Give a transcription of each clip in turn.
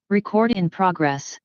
Record in progress.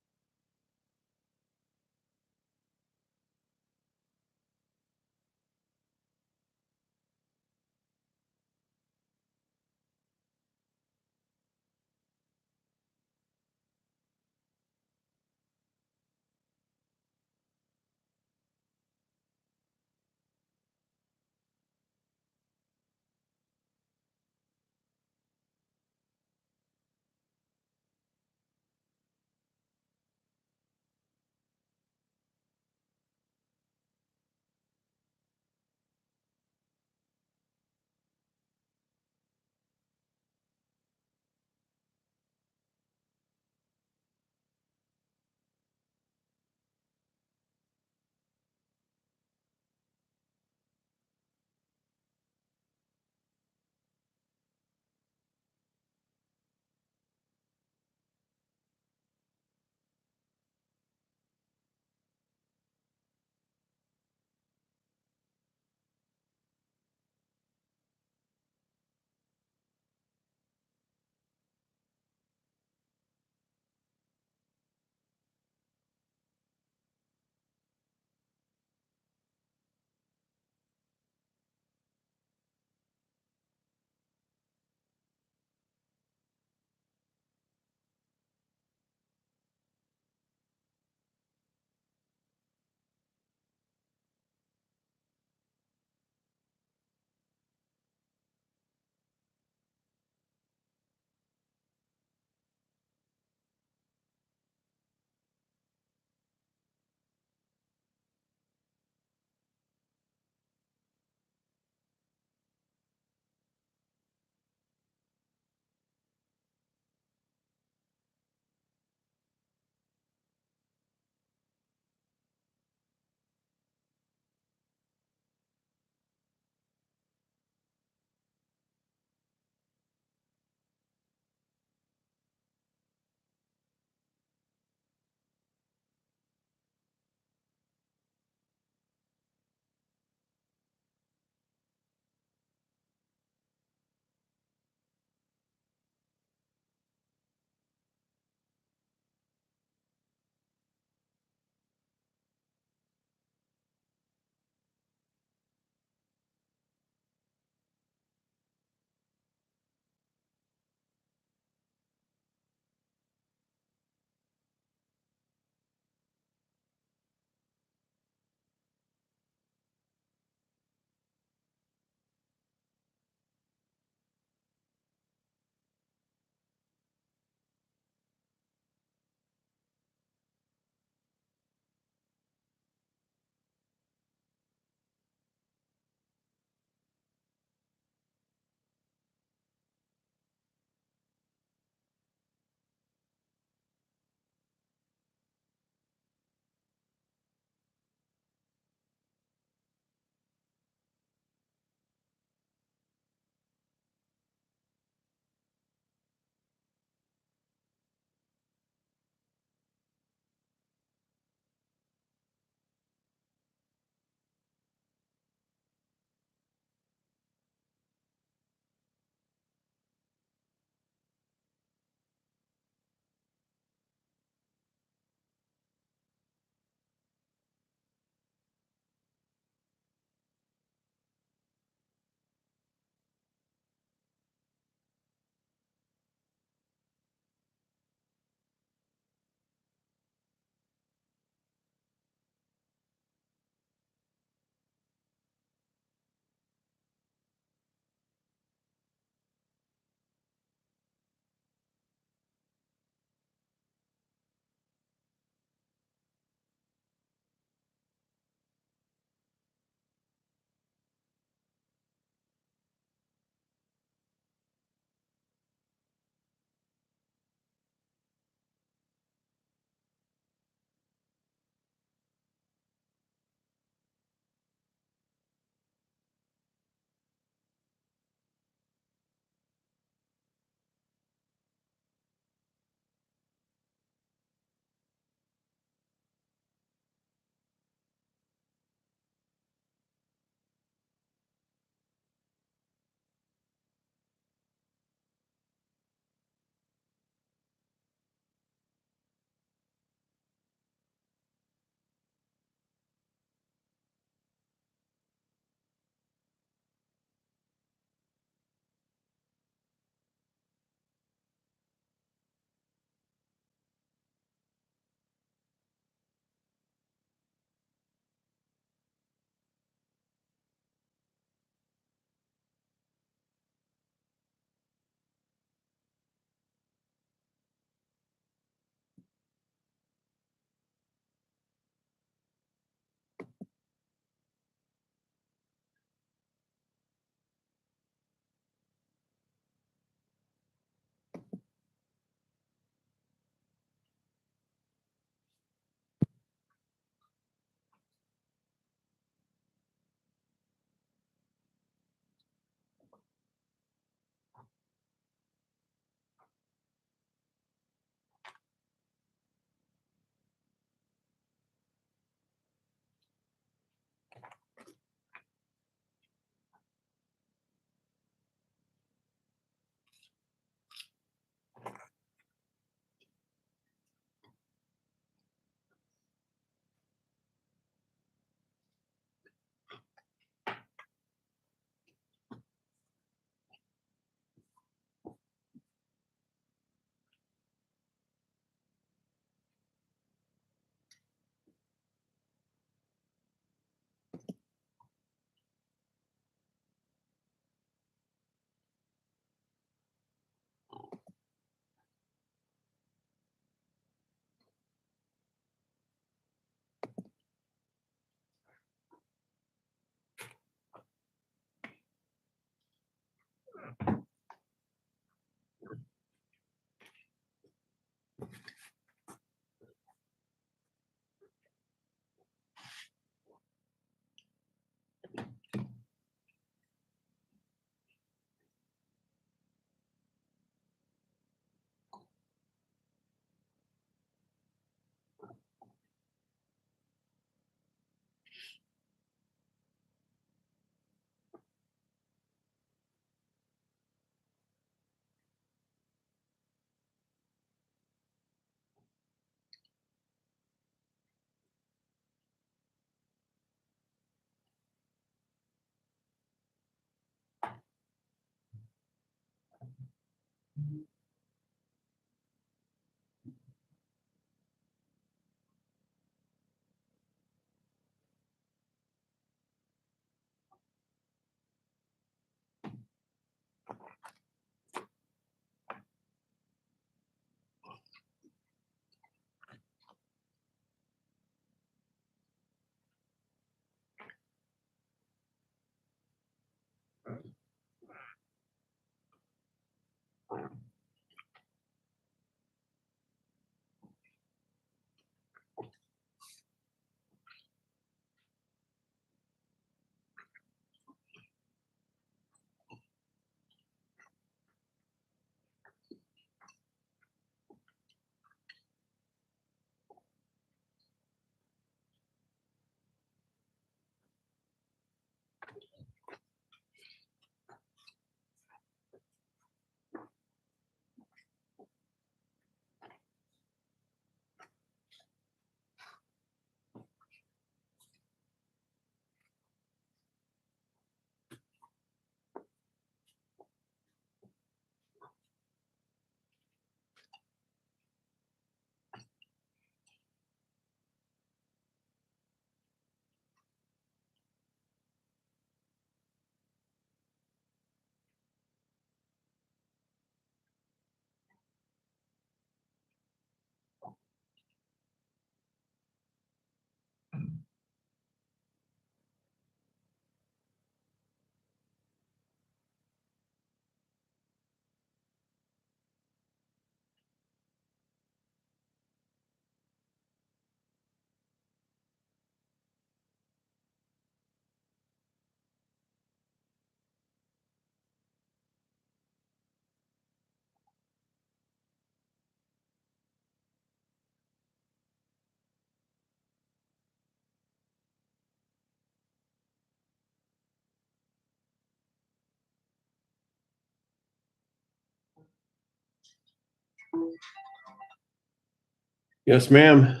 Yes, ma'am.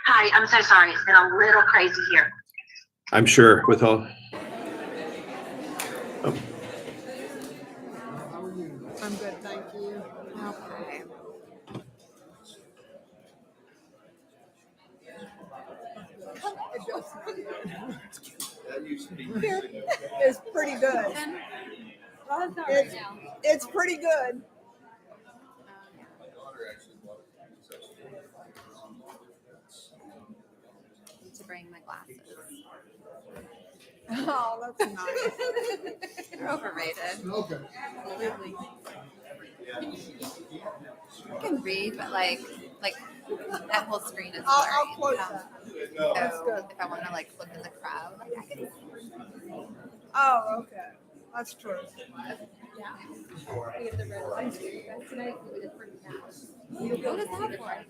Hi, I'm so sorry. It's been a little crazy here. I'm sure with all. Oh, I'm good, thank you. Okay. It's pretty good. It's pretty good. Need to bring my glasses. Oh, that's nice. They're overrated. Okay. Really. I can read, but like that whole screen is blurry. I'll quote that. That's So good. if I want to like look in the crowd, like I can. Oh, okay. That's true. We have the red light tonight. We did pretty fast. What is that for?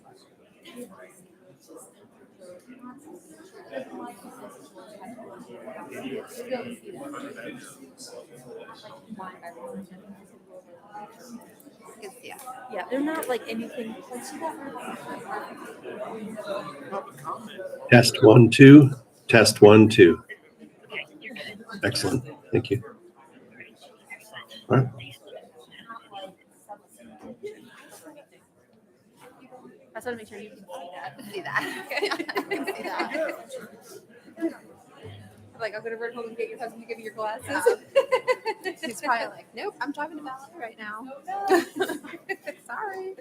Yeah. Yeah, they're not like anything. Like, see that? test 1 2. Test 1 2. Excellent. Thank you. All right. I just want to make sure you can see that. See that? I can see that. Like, I'm gonna run home and get your husband to give you your glasses. He's probably like, nope, I'm talking to Valerie right now. Sorry.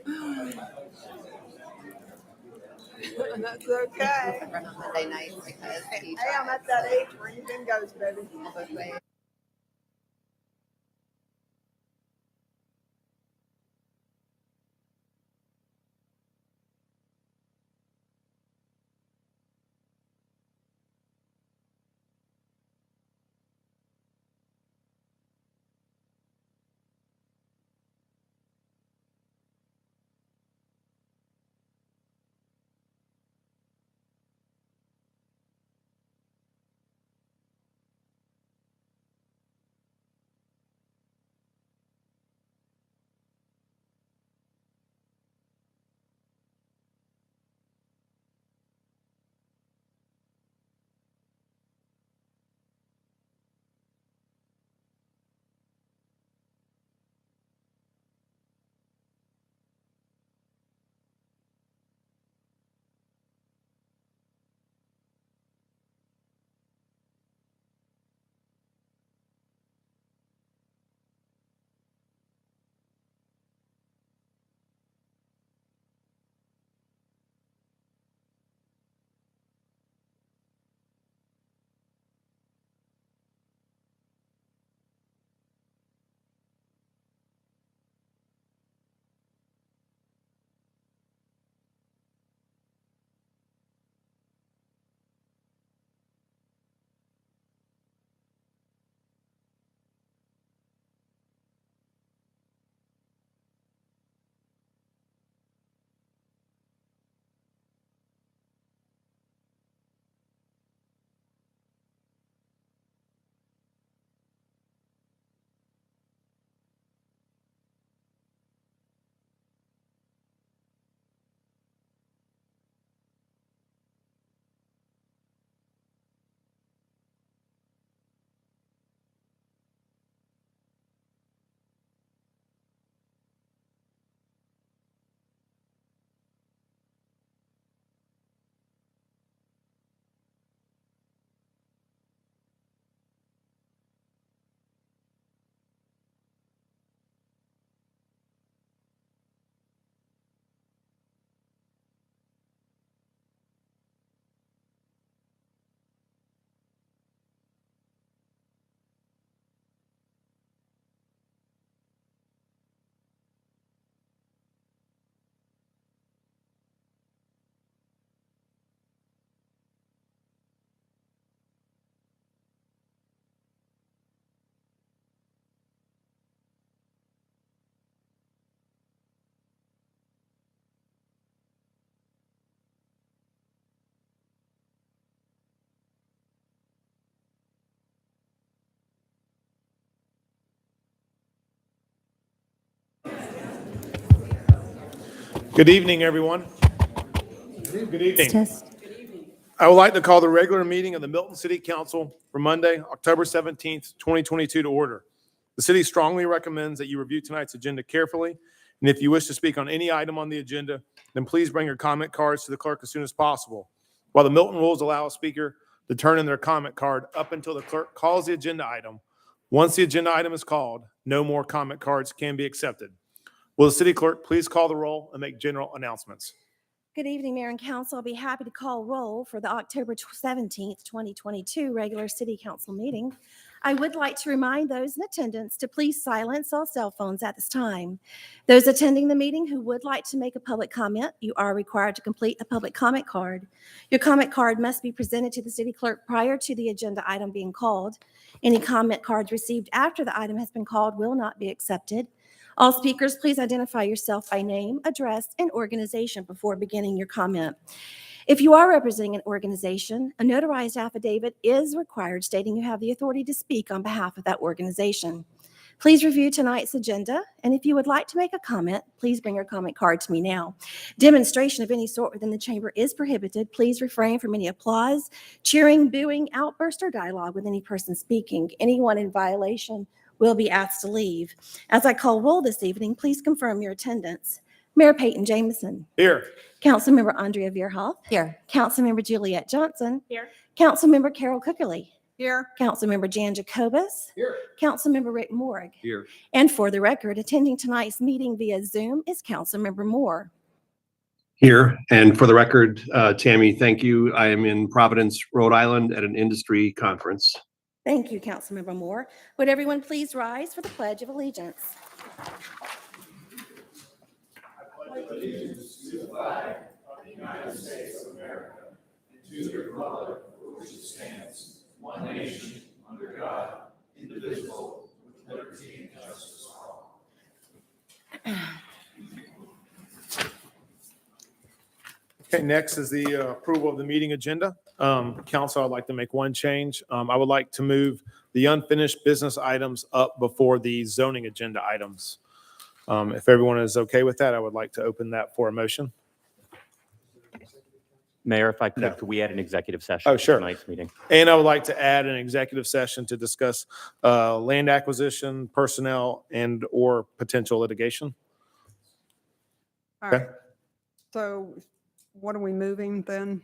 That's okay. I run on Monday nights because he Hey, I'm at that age where anything goes, baby. both ways. Good evening, everyone. Good evening. Test. I would like to call the regular meeting of the Milton City Council for Monday, October 17th, 2022 to order. The city strongly recommends that you review tonight's agenda carefully, and if you wish to speak on any item on the agenda, then please bring your comment cards to the clerk as soon as possible. While the Milton rules allow a speaker to turn in their comment card up until the clerk calls the agenda item, once the agenda item is called, no more comment cards can be accepted. Will the city clerk please call the roll and make general announcements? Good evening, Mayor and Council. I'll be happy to call roll for the October 17th, 2022 regular City Council meeting. I would like to remind those in attendance to please silence all cell phones at this time. Those attending the meeting who would like to make a public comment, you are required to complete a public comment card. Your comment card must be presented to the city clerk prior to the agenda item being called. Any comment cards received after the item has been called will not be accepted. All speakers, please identify yourself by name, address, and organization before beginning your comment. If you are representing an organization, a notarized affidavit is required stating you have the authority to speak on behalf of that organization. Please review tonight's agenda, and if you would like to make a comment, please bring your comment card to me now. Demonstration of any sort within the chamber is prohibited. Please refrain from any applause, cheering, booing, outburst, or dialogue with any person speaking. Anyone in violation will be asked to leave. As I call roll this evening, please confirm your attendance. Mayor Peyton Jameson. Here. Councilmember Andrea Veerhoff. Here. Councilmember Juliette Johnson. Here. Councilmember Carol Cookerly. Here. Councilmember Jan Jacobus. Here. Councilmember Rick Morrig. Here. And for the record, attending tonight's meeting via Zoom is Councilmember Moore. Here. And for the record, Tammy, thank you. I am in Providence, Rhode Island at an industry conference. Thank you, Councilmember Moore. Would everyone please rise for the Pledge of Allegiance? Okay, next is the approval of the meeting agenda. Council, I'd like to make one change. I would like to move the unfinished business items up before the zoning agenda items. If everyone is okay with that, I would like to open that for a motion. Mayor, if I No. could we add an executive session? Oh, sure. To tonight's meeting. And I would like to add an executive session to discuss land acquisition, personnel, and/or potential litigation. All Okay. right. So what are we moving then?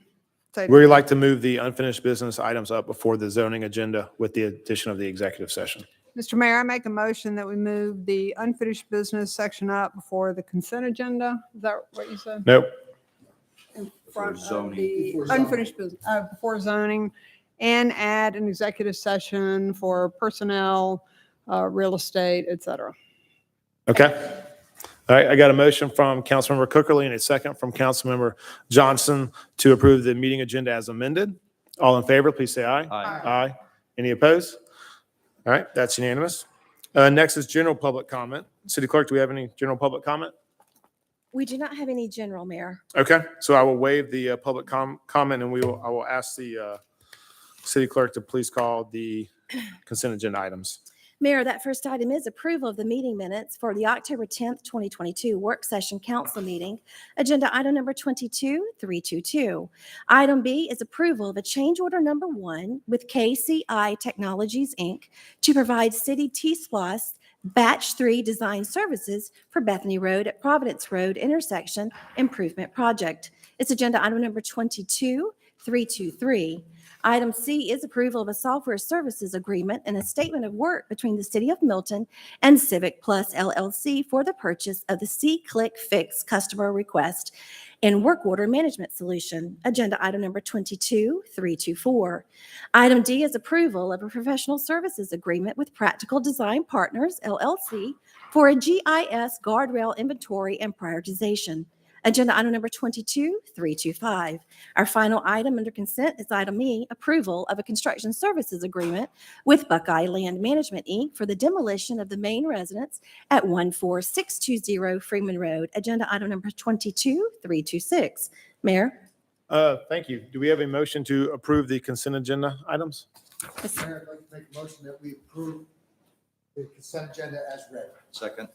Say- We'd like to move the unfinished business items up before the zoning agenda with the addition of the executive session. Mr. Mayor, I make a motion that we move the unfinished business section up before the consent agenda. Is that what you said? Nope. In front of the unfinished business, before zoning, and add an executive session for personnel, real estate, et cetera. Okay. All right, I got a motion from Councilmember Cookerly and a second from Councilmember Johnson to approve the meeting agenda as amended. All in favor, please say aye. Aye. Any opposed? All right, that's unanimous. Next is general public comment. City Clerk, do we have any general public comment? We do not have any general, Mayor. Okay, so I will waive the public comment and I will ask the City Clerk to please call the consent agenda items. Mayor, that first item is approval of the meeting minutes for the October 10th, 2022 work session council meeting, agenda item number 22322. Item B is approval of a change order number 1 with KCI Technologies, Inc. to provide City T-Splosh Batch 3 design services for Bethany Road at Providence Road intersection improvement project. It's agenda item number 22323. Item C is approval of a software services agreement and a statement of work between the City of Milton and Civic Plus LLC for the purchase of the C-Click Fix customer request and work order management solution. Agenda item number 22324. Item D is approval of a professional services agreement with Practical Design Partners LLC for a GIS guardrail inventory and prioritization. Agenda item number 22325. Our final item under consent is item E, approval of a construction services agreement with Buckeye Land Management, Inc. for the demolition of the main residence at 14620 Freeman Road. Agenda item number 22326. Mayor? Thank you. Do we have a motion to approve the consent agenda items? Mayor, I'd like to make a motion that we approve the consent agenda as read. Second.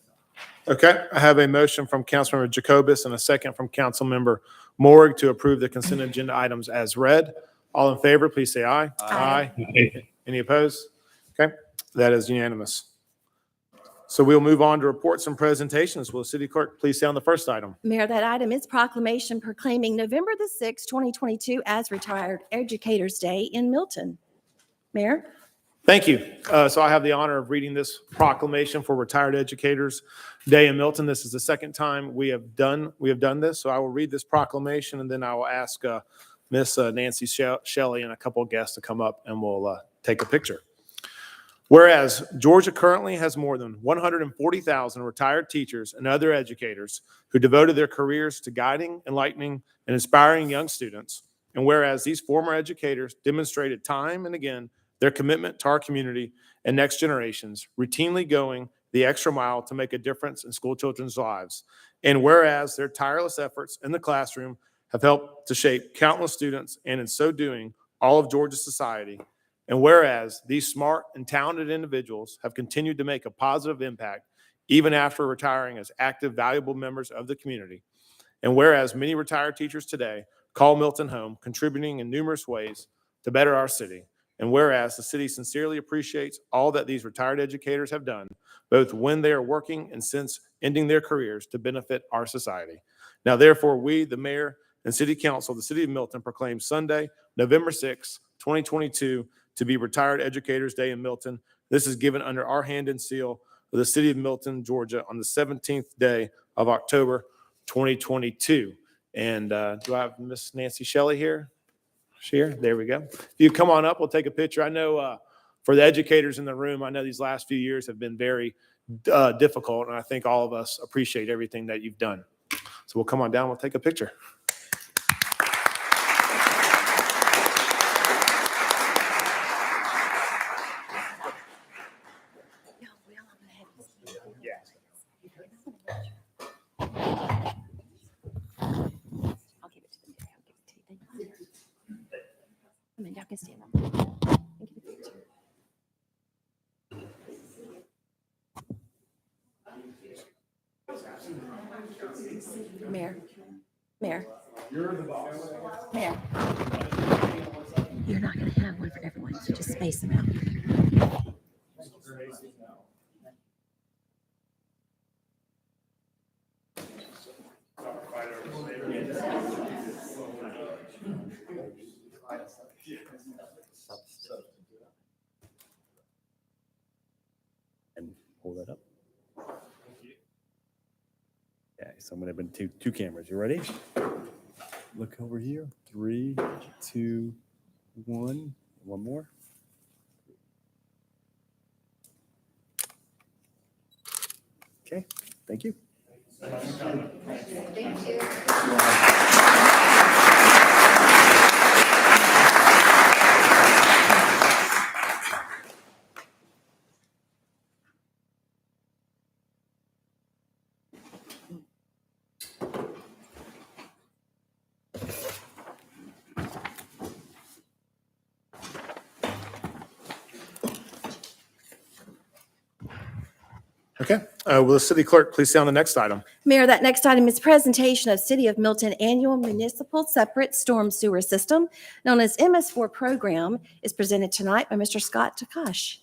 Okay, I have a motion from Councilmember Jacobus and a second from Councilmember Morg to approve the consent agenda items as read. All in favor, please say aye. Aye. Any opposed? Okay, that is unanimous. So we'll move on to reports and presentations. Will the city clerk please say on the first item? Mayor, that item is proclamation proclaiming November the 6th, 2022 as Retired Educators Day in Milton. Mayor? Thank you. So I have the honor of reading this proclamation for Retired Educators Day in Milton. This is the second time we have done this. So I will read this proclamation and then I will ask Miss Nancy Shelley and a couple of guests to come up and we'll take a picture. Whereas Georgia currently has more than 140,000 retired teachers and other educators who devoted their careers to guiding, enlightening, and inspiring young students. And whereas these former educators demonstrated time and again their commitment to our community and next generations, routinely going the extra mile to make a difference in school children's lives. And whereas their tireless efforts in the classroom have helped to shape countless students and in so doing, all of Georgia's society. And whereas these smart and talented individuals have continued to make a positive impact even after retiring as active, valuable members of the community. And whereas many retired teachers today call Milton home, contributing in numerous ways to better our city. And whereas the city sincerely appreciates all that these retired educators have done, both when they are working and since ending their careers to benefit our society. Now, therefore, we, the mayor and city council of the city of Milton, proclaim Sunday, November 6, 2022, to be Retired Educators Day in Milton. This is given under our hand and seal of the city of Milton, Georgia, on the 17th day of October, 2022. And do I have Miss Nancy Shelley here? Here, there we go. If you come on up, we'll take a picture. I know for the educators in the room, I know these last few years have been very difficult, and I think all of us appreciate everything that you've done. So we'll come on down, we'll take a picture. I'll give it to them. I'll give it to you. Thank you. Come in, y'all can stand up. And get a picture. Mayor. Mayor. You're the boss. Mayor. You're not going to have one for everyone, so just space them out. And pull that up. Okay, so I'm gonna bring two cameras. You ready? Look over here. 3, 2, 1. One more. Okay, thank you. Okay, will the city clerk please stay on the next item? Mayor, that next item is presentation of City of Milton Annual Municipal Separate Storm Sewer System, known as MS4 program, is presented tonight by Mr. Scott Takash.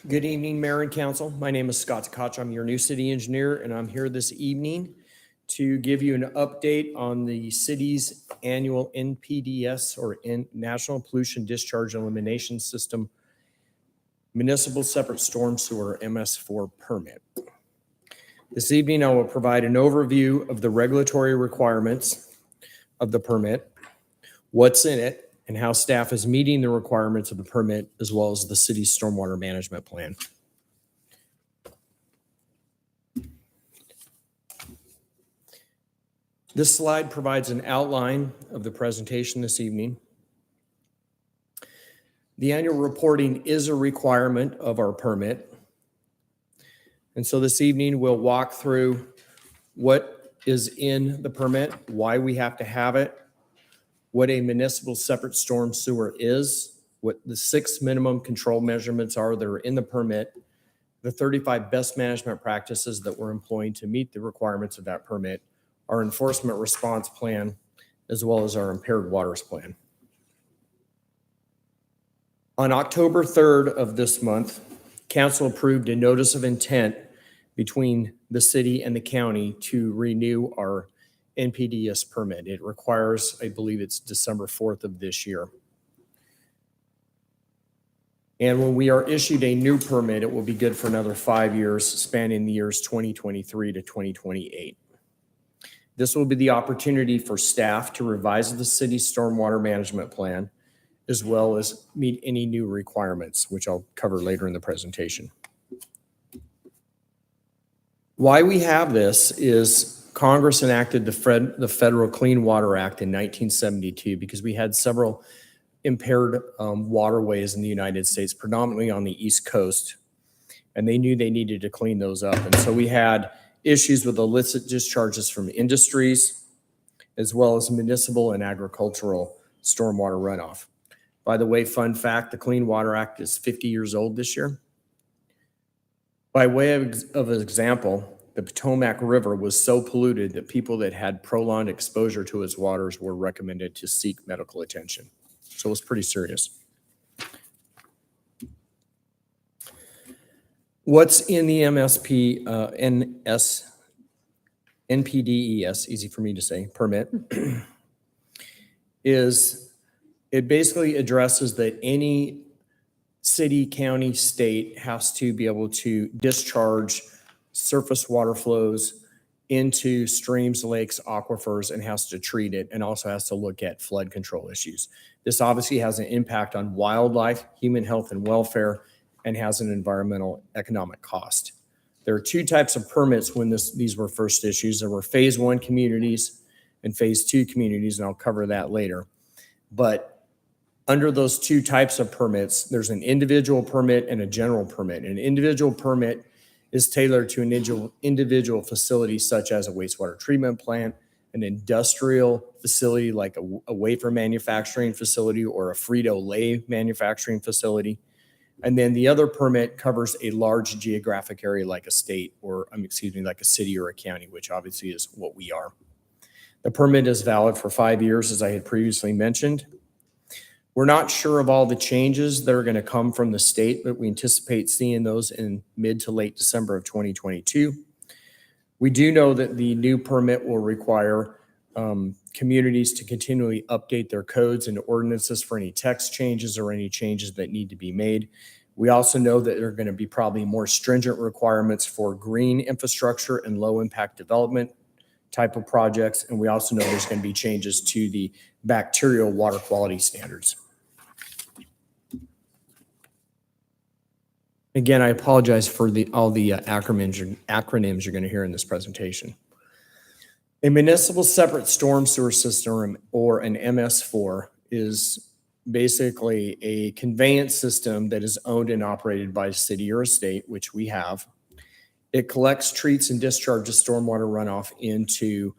Good evening, Mayor and Council. My name is Scott Koch. I'm your new city engineer, and I'm here this evening to give you an update on the city's annual NPDS, or National Pollution Discharge Elimination System Municipal Separate Storm Sewer MS4 permit. This evening, I will provide an overview of the regulatory requirements of the permit, what's in it, and how staff is meeting the requirements of the permit, as well as the city's stormwater management plan. This slide provides an outline of the presentation this evening. The annual reporting is a requirement of our permit. And so this evening, we'll walk through what is in the permit, why we have to have it, what a municipal separate storm sewer is, what the 6 minimum control measurements are that are in the permit, the 35 best management practices that we're employing to meet the requirements of that permit, our enforcement response plan, as well as our impaired waters plan. On October 3rd of this month, council approved a notice of intent between the city and the county to renew our NPDES permit. It requires, I believe it's December 4th of this year. And when we are issued a new permit, it will be good for another 5 years, spanning the years 2023 to 2028. This will be the opportunity for staff to revise the city's stormwater management plan, as well as meet any new requirements, which I'll cover later in the presentation. Why we have this is Congress enacted the Federal Clean Water Act in 1972 because we had several impaired waterways in the United States, predominantly on the East Coast, and they knew they needed to clean those up. And so we had issues with illicit discharges from industries, as well as municipal and agricultural stormwater runoff. By the way, fun fact, the Clean Water Act is 50 years old this year. By way of an example, the Potomac River was so polluted that people that had prolonged exposure to its waters were recommended to seek medical attention. So it was pretty serious. What's in the NPDES, easy for me to say, permit, is it basically addresses that any city, county, state has to be able to discharge surface water flows into streams, lakes, aquifers, and has to treat it, and also has to look at flood control issues. This obviously has an impact on wildlife, human health and welfare, and has an environmental economic cost. There are 2 types of permits when these were first issued. There were phase 1 communities and phase 2 communities, and I'll cover that later. But under those 2 types of permits, there's an individual permit and a general permit. An individual permit is tailored to an individual facility, such as a wastewater treatment plant, an industrial facility like a wafer manufacturing facility or a Frito-Lay manufacturing facility. And then the other permit covers a large geographic area like a state or, like a city or a county, which obviously is what we are. The permit is valid for 5 years, as I had previously mentioned. We're not sure of all the changes that are going to come from the state, but we anticipate seeing those in mid to late December of 2022. We do know that the new permit will require communities to continually update their codes and ordinances for any text changes or any changes that need to be made. We also know that there are going to be probably more stringent requirements for green infrastructure and low impact development type of projects. And we also know there's going to be changes to the bacterial water quality standards. Again, I apologize for all the acronyms you're going to hear in this presentation. A municipal separate storm sewer system, or an MS4, is basically a conveyance system that is owned and operated by a city or a state, which we have. It collects, treats, and discharges stormwater runoff into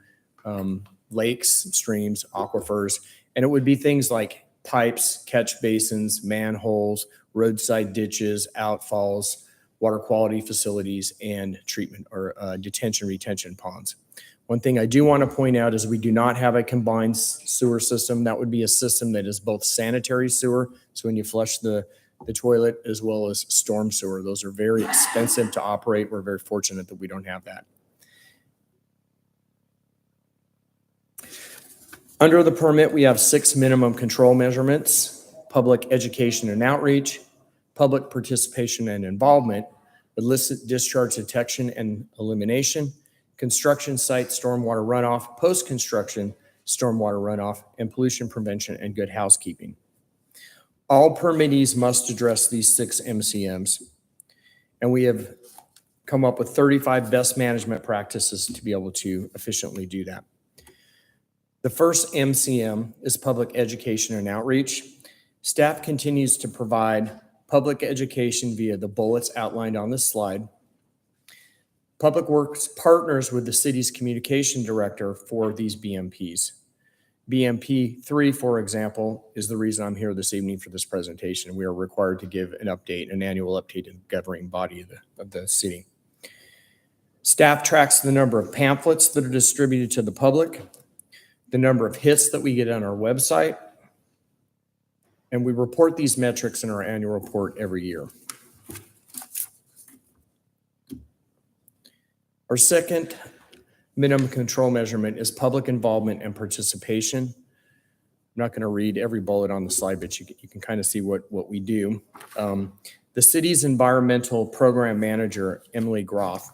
lakes, streams, aquifers, and it would be things like pipes, catch basins, manholes, roadside ditches, outfalls, water quality facilities, and treatment or detention retention ponds. One thing I do want to point out is we do not have a combined sewer system. That would be a system that is both sanitary sewer, so when you flush the toilet, as well as storm sewer. Those are very expensive to operate. We're very fortunate that we don't have that. Under the permit, we have 6 minimum control measurements: public education and outreach, public participation and involvement, illicit discharge detection and elimination, construction site stormwater runoff, post-construction stormwater runoff, and pollution prevention and good housekeeping. All permittees must address these 6 MCMs, and we have come up with 35 best management practices to be able to efficiently do that. The first MCM is public education and outreach. Staff continues to provide public education via the bullets outlined on this slide. Public Works partners with the city's communication director for these BMPs. BMP 3, for example, is the reason I'm here this evening for this presentation. We are required to give an update, an annual update to the governing body of the city. Staff tracks the number of pamphlets that are distributed to the public, the number of hits that we get on our website, and we report these metrics in our annual report every year. Our second minimum control measurement is public involvement and participation. I'm not going to read every bullet on the slide, but you can kind of see what we do. The city's environmental program manager, Emily Groff,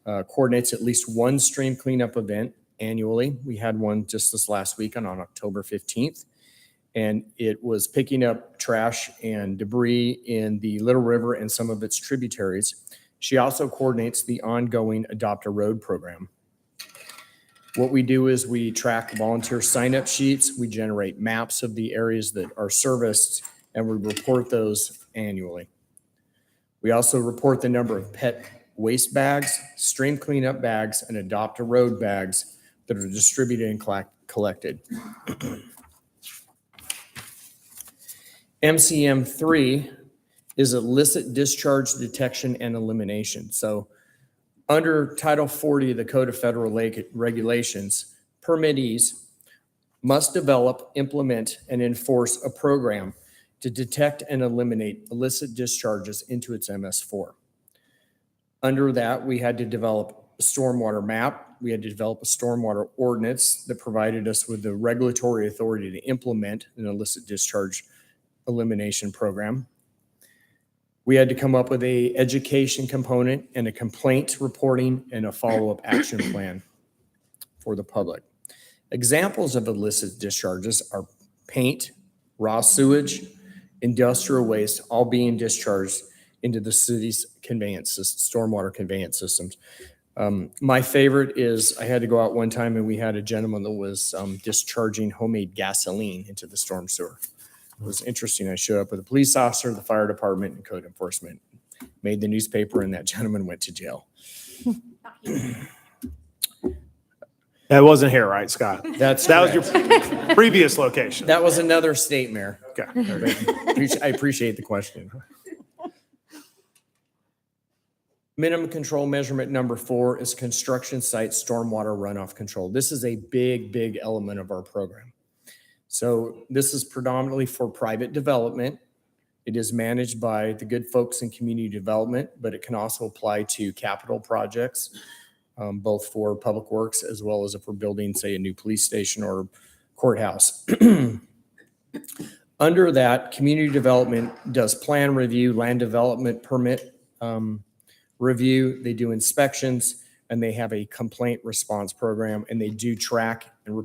coordinates at least one stream cleanup event annually. We had one just this last weekend on October 15th, and it was picking up trash and debris in the Little River and some of its tributaries. She also coordinates the ongoing Adopt a Road program. What we do is we track volunteer sign-up sheets, we generate maps of the areas that are serviced, and we report those annually. We also report the number of pet waste bags, stream cleanup bags, and Adopt a Road bags that are distributed and collected. MCM 3 is illicit discharge detection and elimination. So under Title 40 of the Code of Federal Regulations, permittees must develop, implement, and enforce a program to detect and eliminate illicit discharges into its MS4. Under that, we had to develop a stormwater map. We had to develop a stormwater ordinance that provided us with the regulatory authority to implement an illicit discharge elimination program. We had to come up with an education component and a complaint reporting and a follow-up action plan for the public. Examples of illicit discharges are paint, raw sewage, industrial waste, all being discharged into the city's stormwater conveyance systems. My favorite is I had to go out one time and we had a gentleman that was discharging homemade gasoline into the storm sewer. It was interesting. I showed up with a police officer, the fire department, and code enforcement. Made the newspaper, and that gentleman went to jail. That wasn't here, right, Scott? That was your previous location. That was another state, Mayor. Okay. I appreciate the question. Minimum control measurement number 4 is construction site stormwater runoff control. This is a big element of our program. So this is predominantly for private development. It is managed by the good folks in community development, but it can also apply to capital projects, both for public works as well as if we're building, say, a new police station or courthouse. Under that, community development does plan review, land development permit review. They do inspections, and they have a complaint response program, and they do track and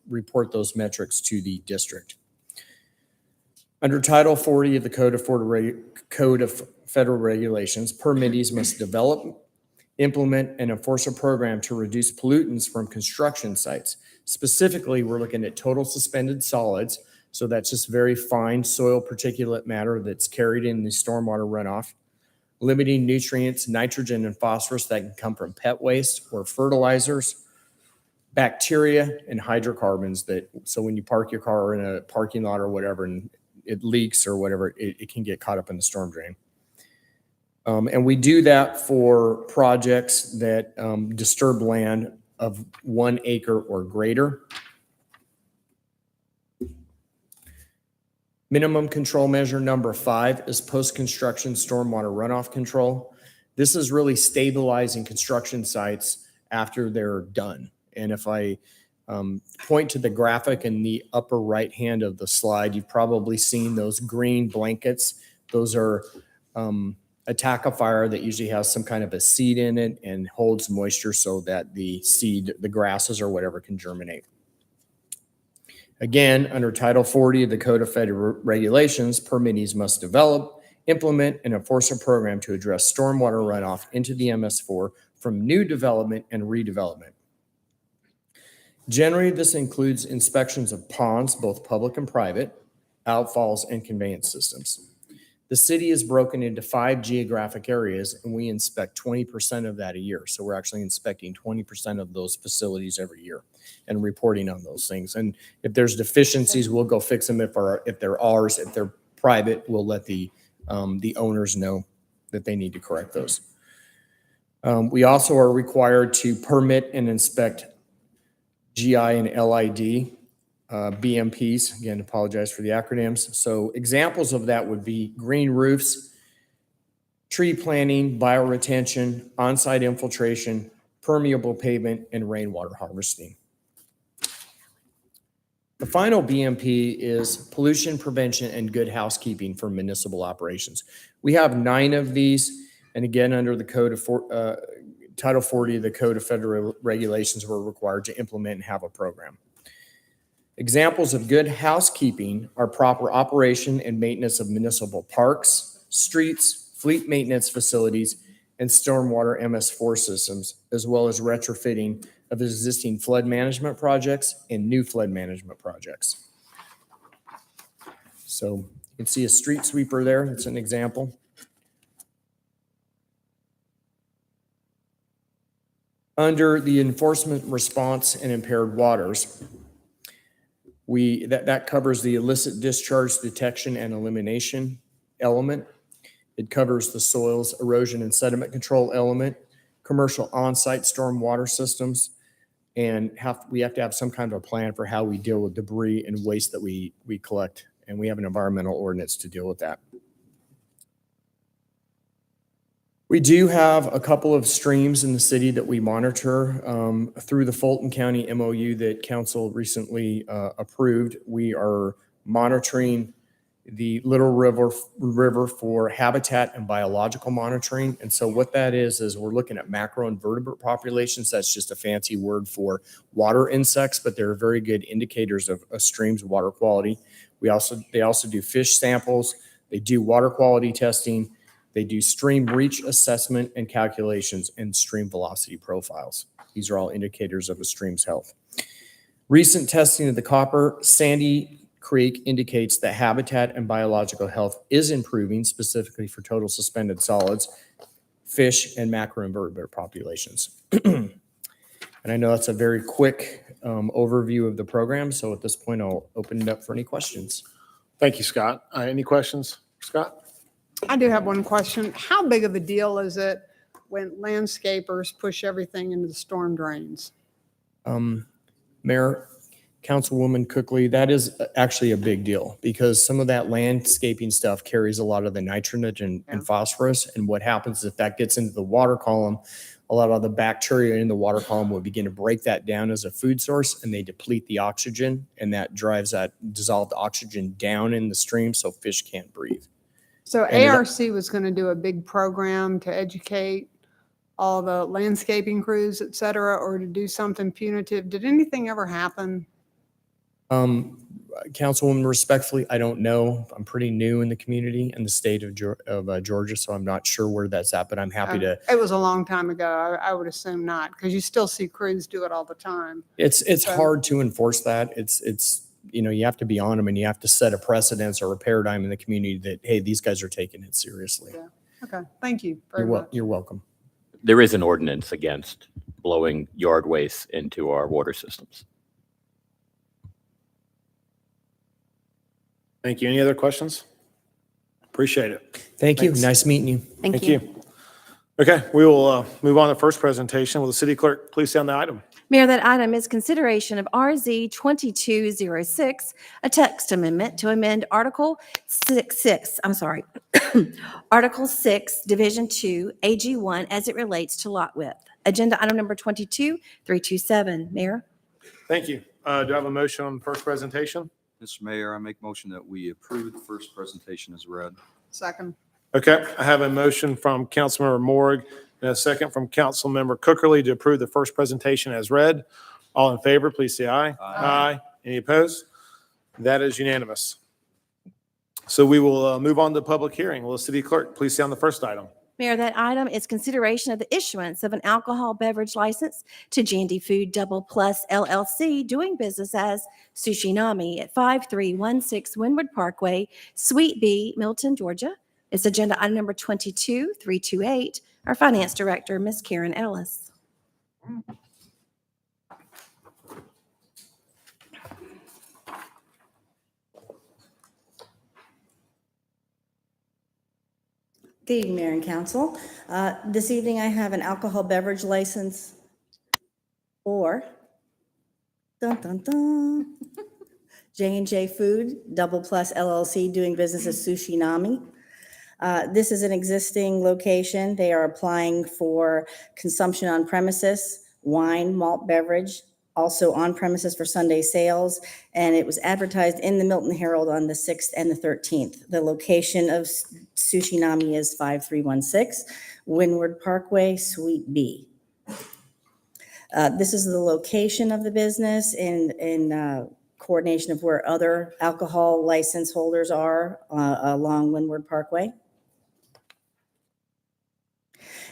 report those metrics to the district. Under Title 40 of the Code of Federal Regulations, permittees must develop, implement, and enforce a program to reduce pollutants from construction sites. Specifically, we're looking at total suspended solids, so that's just very fine soil particulate matter that's carried in the stormwater runoff, limiting nutrients, nitrogen, and phosphorus that can come from pet waste or fertilizers, bacteria, and hydrocarbons so when you park your car in a parking lot or whatever and it leaks or whatever, it can get caught up in the storm drain. And we do that for projects that disturb land of 1 acre or greater. Minimum control measure number 5 is post-construction stormwater runoff control. This is really stabilizing construction sites after they're done. And if I point to the graphic in the upper right hand of the slide, you've probably seen those green blankets. Those are attack a fire that usually has some kind of a seed in it and holds moisture so that the seed, the grasses or whatever can germinate. Again, under Title 40 of the Code of Federal Regulations, permittees must develop, implement, and enforce a program to address stormwater runoff into the MS4 from new development and redevelopment. Generally, this includes inspections of ponds, both public and private, outfalls, and conveyance systems. The city is broken into 5 geographic areas, and we inspect 20% of that a year. So we're actually inspecting 20% of those facilities every year and reporting on those things. And if there's deficiencies, we'll go fix them. If they're ours, if they're private, we'll let the owners know that they need to correct those. We also are required to permit and inspect GI and LID BMPs. Again, apologize for the acronyms. So examples of that would be green roofs, tree planting, bioretention, on-site infiltration, permeable pavement, and rainwater harvesting. The final BMP is pollution prevention and good housekeeping for municipal operations. We have 9 of these, and again, under the code of Title 40 of the Code of Federal Regulations, we're required to implement and have a program. Examples of good housekeeping are proper operation and maintenance of municipal parks, streets, fleet maintenance facilities, and stormwater MS4 systems, as well as retrofitting of existing flood management projects and new flood management projects. So you can see a street sweeper there. That's an example. Under the enforcement response and impaired waters, that covers the illicit discharge detection and elimination element. It covers the soils erosion and sediment control element, commercial on-site storm water systems, and we have to have some kind of a plan for how we deal with debris and waste that we collect. And we have an environmental ordinance to deal with that. We do have a couple of streams in the city that we monitor through the Fulton County MOU that council recently approved. We are monitoring the Little River for habitat and biological monitoring. And so what that is we're looking at macroinvertebrate populations. That's just a fancy word for water insects, but they're very good indicators of a stream's water quality. They also do fish samples. They do water quality testing. They do stream reach assessment and calculations and stream velocity profiles. These are all indicators of a stream's health. Recent testing of the Copper Sandy Creek indicates that habitat and biological health is improving, specifically for total suspended solids, fish, and macroinvertebrate populations. And I know that's a very quick overview of the program. So at this point, I'll open it up for any questions. Thank you, Scott. Any questions, Scott? I do have one question. How big of a deal is it when landscapers push everything into the storm drains? Mayor, Councilwoman Cookley, that is actually a big deal because some of that landscaping stuff carries a lot of the nitrogen and phosphorus. And what happens if that gets into the water column, a lot of the bacteria in the water column will begin to break that down as a food source, and they deplete the oxygen, and that drives that dissolved oxygen down in the stream so fish can't breathe. So ARC was going to do a big program to educate all the landscaping crews, et cetera, or to do something punitive. Did anything ever happen? Councilwoman, respectfully, I don't know. I'm pretty new in the community and the state of Georgia, so I'm not sure where that's at, but I'm happy to. It was a long time ago. I would assume not, because you still see crews do it all the time. It's hard to enforce that. It's you have to be on them and you have to set a precedence or a paradigm in the community that, hey, these guys are taking it seriously. Yeah. Okay. Thank you very much. You're welcome. There is an ordinance against blowing yard waste into our water systems. Thank you. Any other questions? Appreciate it. Thank you. Thanks. Nice meeting you. Thank you. Okay, we will move on to the first presentation. Will the city clerk please stay on the item? Mayor, that item is consideration of RZ 2206, a text amendment to amend Article 6, Article 6, Division 2, AG 1, as it relates to lot width. Agenda item number 22327. Mayor? Thank you. Do I have a motion on the first presentation? Mr. Mayor, I make motion that we approve the first presentation as read. Second. Okay, I have a motion from Councilmember Morg and a second from Councilmember Cookerly to approve the first presentation as read. All in favor, please say aye. Aye. Any opposed? That is unanimous. So we will move on to public hearing. Will the city clerk please say on the first item? Mayor, that item is consideration of the issuance of an alcohol beverage license to Jandy Food Double Plus LLC, doing business as Sushi Nami at 5316 Windward Parkway, Suite B, Milton, Georgia. It's agenda item number 22328. Our finance director, Ms. Karen Ellis. Good evening, Mayor and Council. This evening, I have an alcohol beverage license for J&J Food Double Plus LLC, doing business as Sushi Nami. This is an existing location. They are applying for consumption on premises, wine, malt beverage, also on premises for Sunday sales, and it was advertised in the Milton Herald on the 6th and the 13th. The location of Sushi Nami is 5316 Windward Parkway, Suite B. This is the location of the business in coordination of where other alcohol license holders are along Windward Parkway.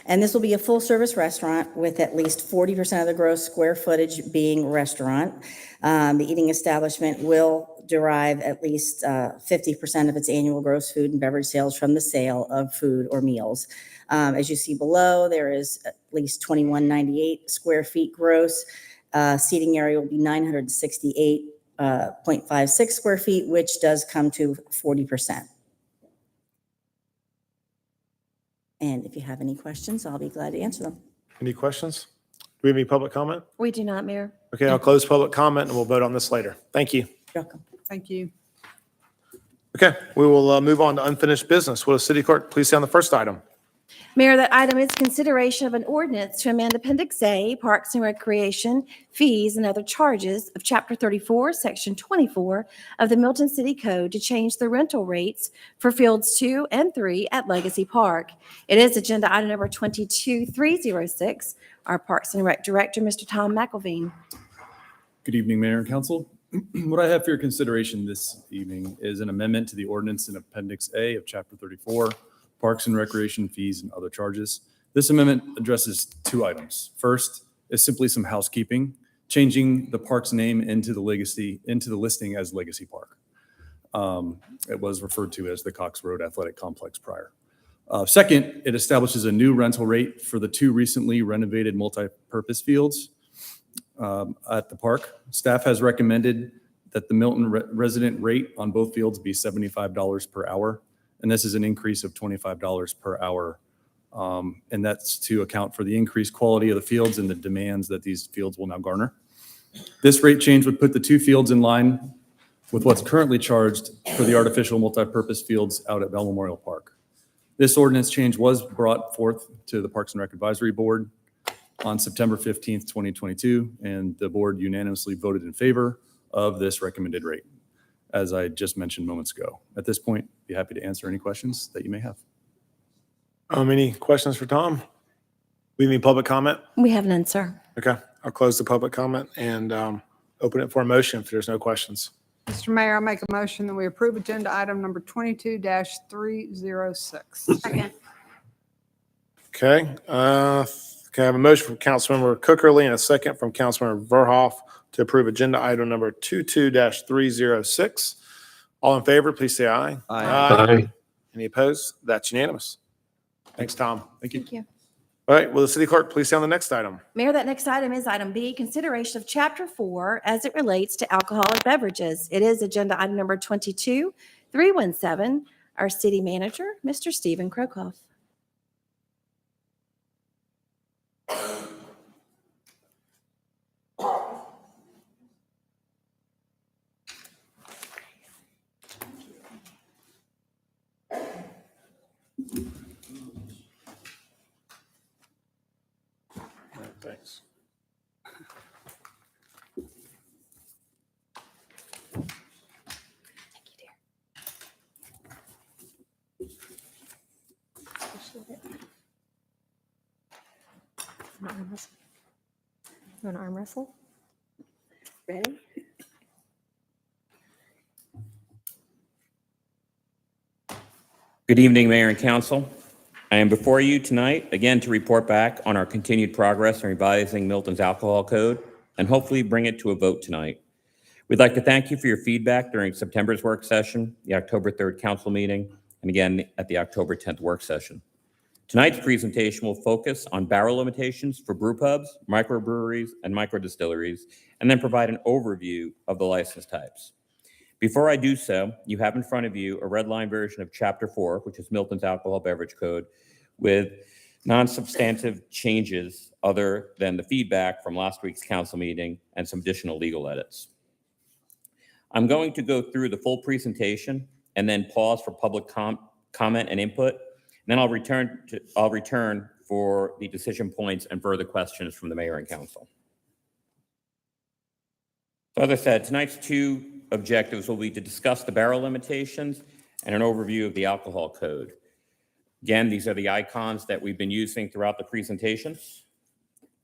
And this will be a full-service restaurant with at least 40% of the gross square footage being restaurant. The eating establishment will derive at least 50% of its annual gross food and beverage sales from the sale of food or meals. As you see below, there is at least 2198 square feet gross. Seating area will be 968.56 square feet, which does come to 40%. And if you have any questions, I'll be glad to answer them. Any questions? Do we have any public comment? We do not, Mayor. Okay, I'll close public comment and we'll vote on this later. Thank you. You're welcome. Thank you. Okay, we will move on to unfinished business. Will the city clerk please say on the first item? Mayor, that item is consideration of an ordinance to amend Appendix A, Parks and Recreation, Fees and Other Charges of Chapter 34, Section 24 of the Milton City Code to change the rental rates for Fields 2 and 3 at Legacy Park. It is agenda item number 22306. Our Parks and Rec Director, Mr. Tom McElveen. Good evening, Mayor and Council. What I have for your consideration this evening is an amendment to the ordinance in Appendix A of Chapter 34, Parks and Recreation Fees and Other Charges. This amendment addresses two items. First is simply some housekeeping, changing the park's name into the listing as Legacy Park. It was referred to as the Cox Road Athletic Complex prior. Second, it establishes a new rental rate for the two recently renovated multi-purpose fields at the park. Staff has recommended that the Milton resident rate on both fields be $75 per hour. And this is an increase of $25 per hour. And that's to account for the increased quality of the fields and the demands that these fields will now garner. This rate change would put the two fields in line with what's currently charged for the artificial multi-purpose fields out at Bell Memorial Park. This ordinance change was brought forth to the Parks and Rec Advisory Board on September 15th, 2022, and the board unanimously voted in favor of this recommended rate, as I just mentioned moments ago. At this point, be happy to answer any questions that you may have. Any questions for Tom? We have any public comment? We have none, sir. Okay, I'll close the public comment and open it for a motion if there's no questions. Mr. Mayor, I make a motion that we approve agenda item number 22-306. Second. Okay, can I have a motion from Councilmember Cookerly and a second from Councilmember Verhoff to approve agenda item number 22-306. All in favor, please say aye. Aye. Any opposed? That's unanimous. Thanks, Tom. Thank you. Thank you. All right, will the city clerk please say on the next item? Mayor, that next item is item B, consideration of Chapter 4 as it relates to alcoholic beverages. It is agenda item number 22317. Our city manager, Mr. Stephen Krokoff. Thanks. You want to arm wrestle? Ready? Good evening, Mayor and Council. I am before you tonight, again, to report back on our continued progress in revising Milton's alcohol code and hopefully bring it to a vote tonight. We'd like to thank you for your feedback during September's work session, the October 3rd council meeting, and again at the October 10th work session. Tonight's presentation will focus on barrel limitations for brew pubs, microbreweries, and microdistilleries, and then provide an overview of the license types. Before I do so, you have in front of you a red line version of Chapter 4, which is Milton's Alcohol Beverage Code, with non-substantive changes other than the feedback from last week's council meeting and some additional legal edits. I'm going to go through the full presentation and then pause for public comment and input. And then I'll return for the decision points and further questions from the mayor and council. So as I said, tonight's two objectives will be to discuss the barrel limitations and an overview of the alcohol code. Again, these are the icons that we've been using throughout the presentations.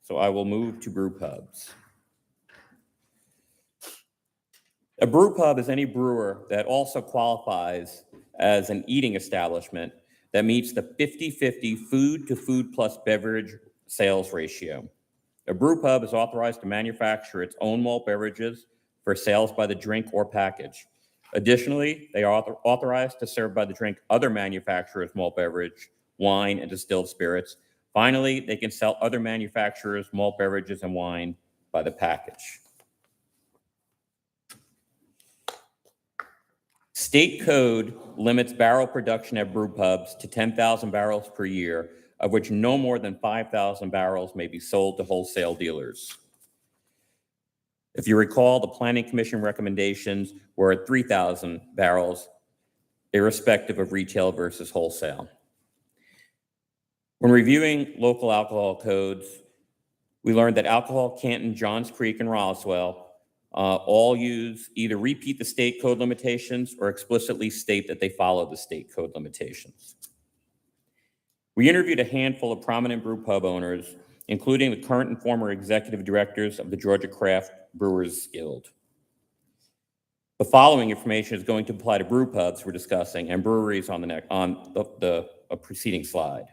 So I will move to brew pubs. A brew pub is any brewer that also qualifies as an eating establishment that meets the 50-50 food to food plus beverage sales ratio. A brew pub is authorized to manufacture its own malt beverages for sales by the drink or package. Additionally, they are authorized to serve by the drink other manufacturers' malt beverage, wine, and distilled spirits. Finally, they can sell other manufacturers' malt beverages and wine by the package. State code limits barrel production at brew pubs to 10,000 barrels per year, of which no more than 5,000 barrels may be sold to wholesale dealers. If you recall, the Planning Commission recommendations were at 3,000 barrels, irrespective of retail versus wholesale. When reviewing local alcohol codes, we learned that Alcohol Canton, Johns Creek, and Roswell all either repeat the state code limitations or explicitly state that they follow the state code limitations. We interviewed a handful of prominent brew pub owners, including the current and former executive directors of the Georgia Craft Brewers Guild. The following information is going to apply to brew pubs we're discussing and breweries on the preceding slide.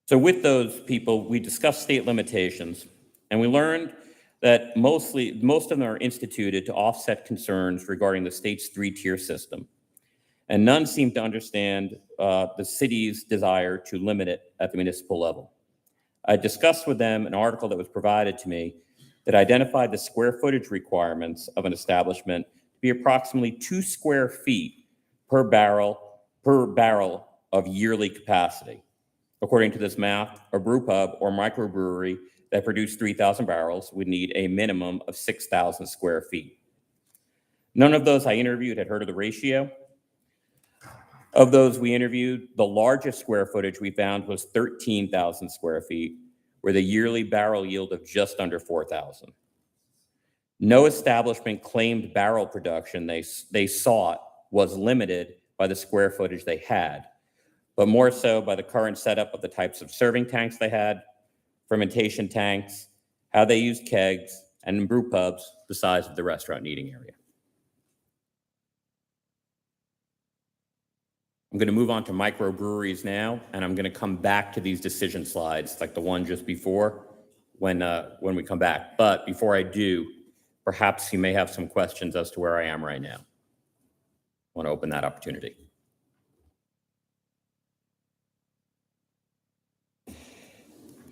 So with those people, we discussed state limitations, and we learned that most of them are instituted to offset concerns regarding the state's three-tier system. And none seem to understand the city's desire to limit it at the municipal level. I discussed with them an article that was provided to me that identified the square footage requirements of an establishment to be approximately 2 square feet per barrel of yearly capacity. According to this math, a brew pub or microbrewery that produced 3,000 barrels would need a minimum of 6,000 square feet. None of those I interviewed had heard of the ratio. Of those we interviewed, the largest square footage we found was 13,000 square feet, with a yearly barrel yield of just under 4,000. No establishment claimed barrel production they sought was limited by the square footage they had, but more so by the current setup of the types of serving tanks they had, fermentation tanks, how they used kegs, and in brew pubs, the size of the restaurant and eating area. I'm going to move on to microbreweries now, and I'm going to come back to these decision slides like the one just before when we come back. But before I do, perhaps you may have some questions as to where I am right now. I want to open that opportunity.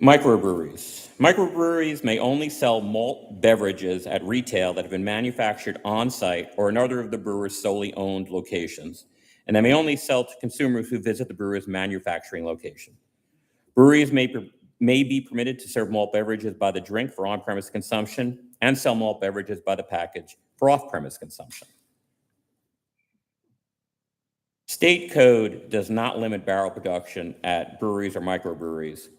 Microbreweries. Microbreweries may only sell malt beverages at retail that have been manufactured on-site or in other of the brewer's solely owned locations, and they may only sell to consumers who visit the brewer's manufacturing location. Breweries may be permitted to serve malt beverages by the drink for on-premise consumption and sell malt beverages by the package for off-premise consumption. State code does not limit barrel production at breweries or microbreweries,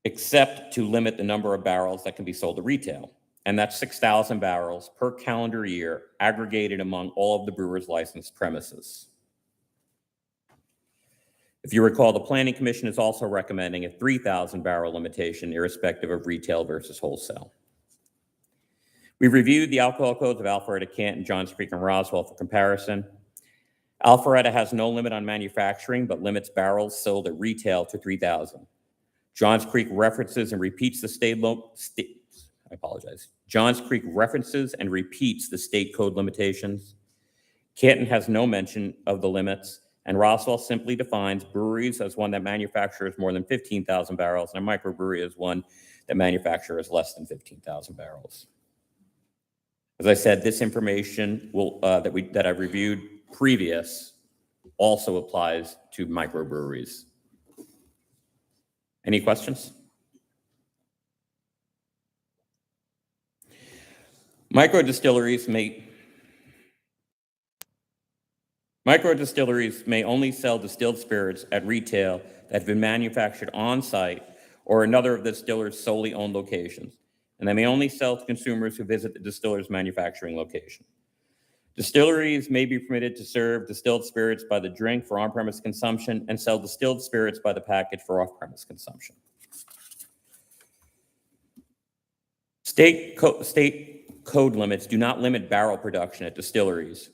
except to limit the number of barrels that can be sold to retail. And that's 6,000 barrels per calendar year aggregated among all of the brewer's licensed premises. If you recall, the Planning Commission is also recommending a 3,000 barrel limitation irrespective of retail versus wholesale. We've reviewed the alcohol codes of Alpharetta, Canton, Johns Creek, and Roswell for comparison. Alpharetta has no limit on manufacturing, but limits barrels sold at retail to 3,000. Johns Creek references and repeats the Johns Creek references and repeats the state code limitations. Canton has no mention of the limits, and Roswell simply defines breweries as one that manufactures more than 15,000 barrels, and a microbrewery as one that manufactures less than 15,000 barrels. As I said, this information that I reviewed previous also applies to microbreweries. Any questions? Microdistilleries may only sell distilled spirits at retail that have been manufactured on-site or another of the distiller's solely owned locations, and they may only sell to consumers who visit the distiller's manufacturing location. Distilleries may be permitted to serve distilled spirits by the drink for on-premise consumption and sell distilled spirits by the package for off-premise consumption. State code limits do not limit barrel production at distilleries,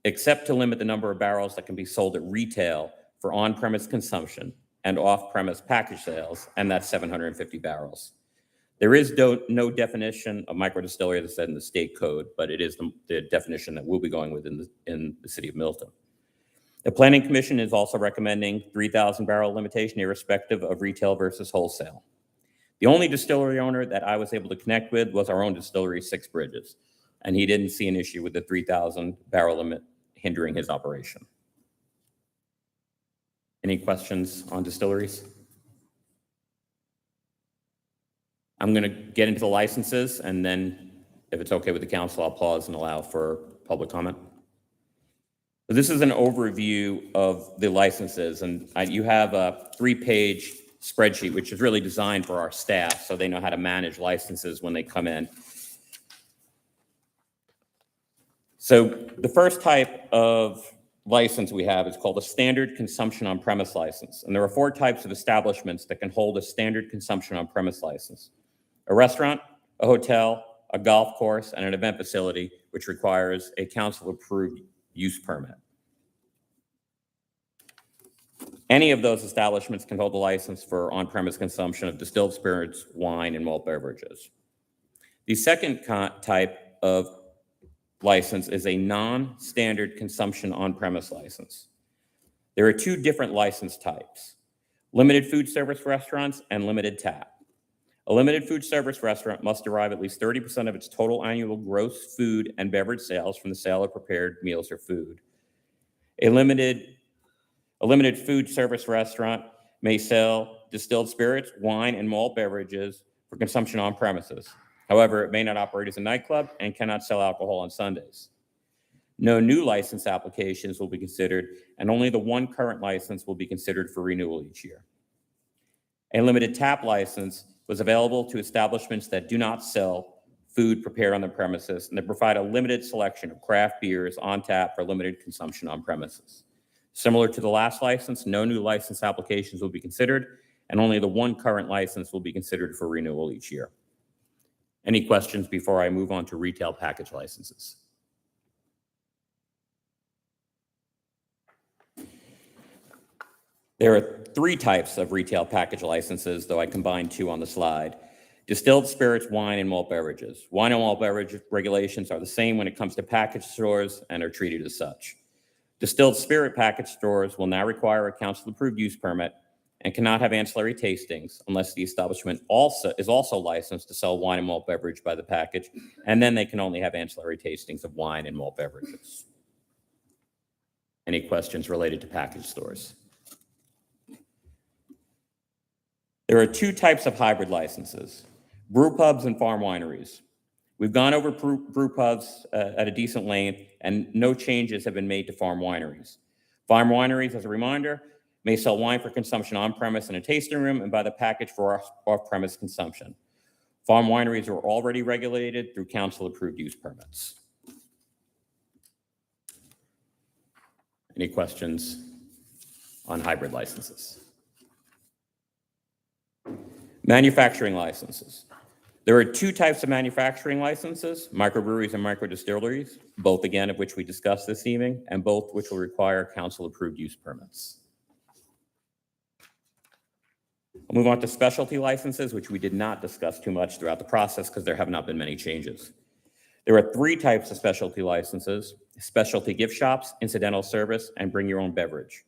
except to limit the number of barrels that can be sold at retail for on-premise consumption and off-premise package sales, and that's 750 barrels. There is no definition of microdistillery that's said in the state code, but it is the definition that we'll be going with in the city of Milton. The Planning Commission is also recommending 3,000 barrel limitation irrespective of retail versus wholesale. The only distillery owner that I was able to connect with was our own distillery, Six Bridges, and he didn't see an issue with the 3,000 barrel limit hindering his operation. Any questions on distilleries? I'm going to get into the licenses, and then if it's okay with the council, I'll pause and allow for public comment. So this is an overview of the licenses, and you have a 3-page spreadsheet, which is really designed for our staff so they know how to manage licenses when they come in. So the first type of license we have is called a standard consumption on premise license. And there are 4 types of establishments that can hold a standard consumption on premise license: a restaurant, a hotel, a golf course, and an event facility, which requires a council-approved use permit. Any of those establishments can hold a license for on-premise consumption of distilled spirits, wine, and malt beverages. The second type of license is a non-standard consumption on-premise license. There are 2 different license types: limited food service restaurants and limited tap. A limited food service restaurant must derive at least 30% of its total annual gross food and beverage sales from the sale of prepared meals or food. A limited food service restaurant may sell distilled spirits, wine, and malt beverages for consumption on premises. However, it may not operate as a nightclub and cannot sell alcohol on Sundays. No new license applications will be considered, and only the 1 current license will be considered for renewal each year. A limited tap license was available to establishments that do not sell food prepared on the premises, and they provide a limited selection of craft beers on tap for limited consumption on premises. Similar to the last license, no new license applications will be considered, and only the 1 current license will be considered for renewal each year. Any questions before I move on to retail package licenses? There are 3 types of retail package licenses, though I combined 2 on the slide: distilled spirits, wine, and malt beverages. Wine and malt beverage regulations are the same when it comes to package stores and are treated as such. Distilled spirit package stores will now require a council-approved use permit and cannot have ancillary tastings unless the establishment is also licensed to sell wine and malt beverage by the package, and then they can only have ancillary tastings of wine and malt beverages. Any questions related to package stores? There are 2 types of hybrid licenses: brew pubs and farm wineries. We've gone over brew pubs at a decent length, and no changes have been made to farm wineries. Farm wineries, as a reminder, may sell wine for consumption on-premise in a tasting room and by the package for off-premise consumption. Farm wineries are already regulated through council-approved use permits. Any questions on hybrid licenses. Manufacturing licenses. There are two types of manufacturing licenses, microbreweries and microdistilleries, both again of which we discussed this evening, and both which will require council-approved use permits. I'll move on to specialty licenses, which we did not discuss too much throughout the process because there have not been many changes. There are three types of specialty licenses: specialty gift shops, incidental service, and bring your own beverage.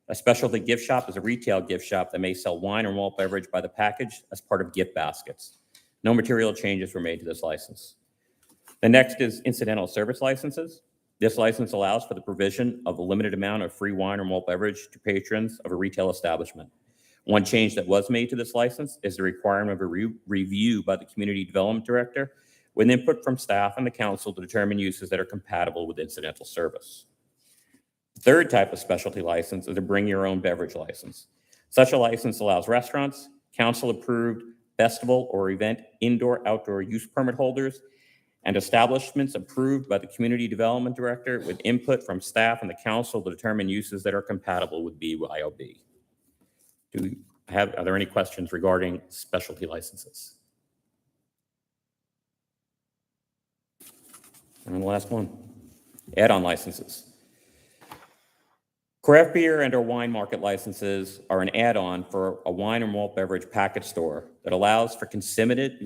A specialty gift shop is a retail gift shop that may sell wine or malt beverage by the package as part of gift baskets. No material changes were made to this license. The next is incidental service licenses. This license allows for the provision of a limited amount of free wine or malt beverage to patrons of a retail establishment. One change that was made to this license is the requirement of a review by the Community Development Director with input from staff and the council to determine uses that are compatible with incidental service. The third type of specialty license is a bring your own beverage license. Such a license allows restaurants, council-approved festival or event indoor-outdoor use permit holders, and establishments approved by the Community Development Director with input from staff and the council to determine uses that are compatible with BYOB. Are there any questions regarding specialty licenses? And the last one, add-on licenses. Craft beer and/or wine market licenses are an add-on for a wine or malt beverage package store that allows for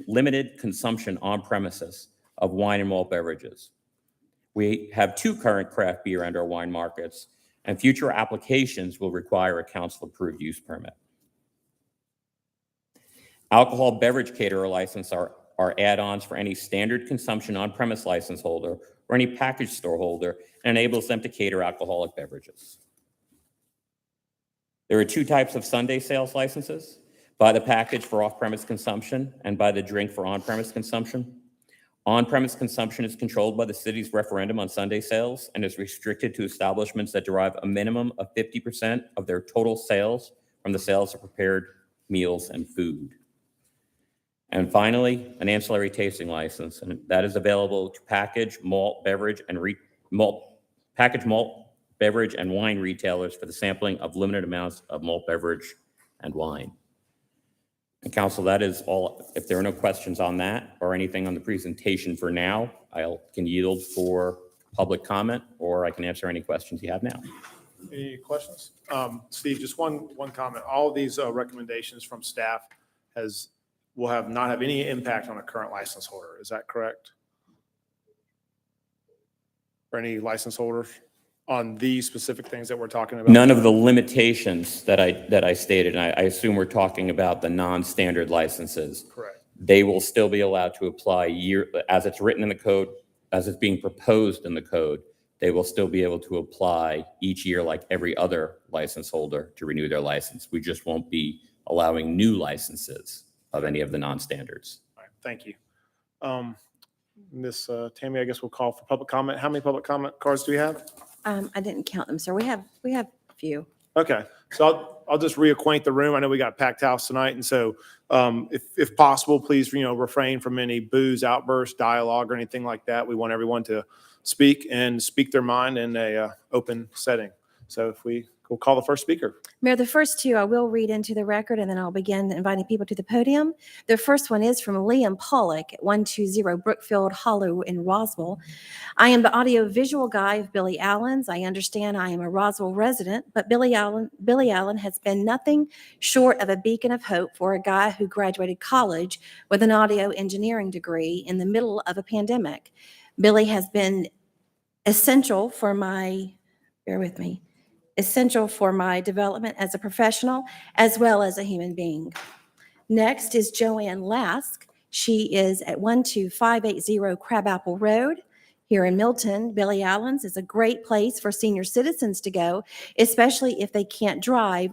limited consumption on premises of wine and malt beverages. We have two current craft beer and/or wine markets, and future applications will require a council-approved use permit. Alcohol beverage caterer license are add-ons for any standard consumption on-premise license holder or any package store holder, and enables them to cater alcoholic beverages. There are two types of Sunday sales licenses: by the package for off-premise consumption and by the drink for on-premise consumption. On-premise consumption is controlled by the city's referendum on Sunday sales and is restricted to establishments that derive a minimum of 50% of their total sales from the sales of prepared meals and food. And finally, an ancillary tasting license, and that is available to package malt beverage and beverage and wine retailers for the sampling of limited amounts of malt beverage and wine. And council, that is all. If there are no questions on that or anything on the presentation for now, I can yield for public comment, or I can answer any questions you have now. Any questions? Steve, just one comment. All of these recommendations from staff will not have any impact on a current license holder. Is that correct? For any license holders on these specific things that we're talking about? None of the limitations that I stated, and I assume we're talking about the non-standard licenses. Correct. They will still be allowed to apply as it's written in the code, as it's being proposed in the code. They will still be able to apply each year like every other license holder to renew their license. We just won't be allowing new licenses of any of the non-standards. All right, thank you. Miss Tammy, I guess we'll call for public comment. How many public comment cards do we have? I didn't count them, sir. We have a few. Okay, so I'll just reacquaint the room. I know we got a packed house tonight, and so if possible, please refrain from any booze, outbursts, dialogue, or anything like that. We want everyone to speak their mind in a open setting. So if we'll call the first speaker. Mayor, the first two I will read into the record, and then I'll begin inviting people to the podium. The first one is from Liam Pollock at 120 Brookfield Hollow in Roswell. I am the audio-visual guy of Billy Allen's. I understand I am a Roswell resident, but Billy Allen has been nothing short of a beacon of hope for a guy who graduated college with an audio engineering degree in the middle of a pandemic. Billy has been essential for my development as a professional as well as a human being. Next is Joanne Lask. She is at 12580 Crabapple Road here in Milton. Billy Allen's is a great place for senior citizens to go, especially if they can't drive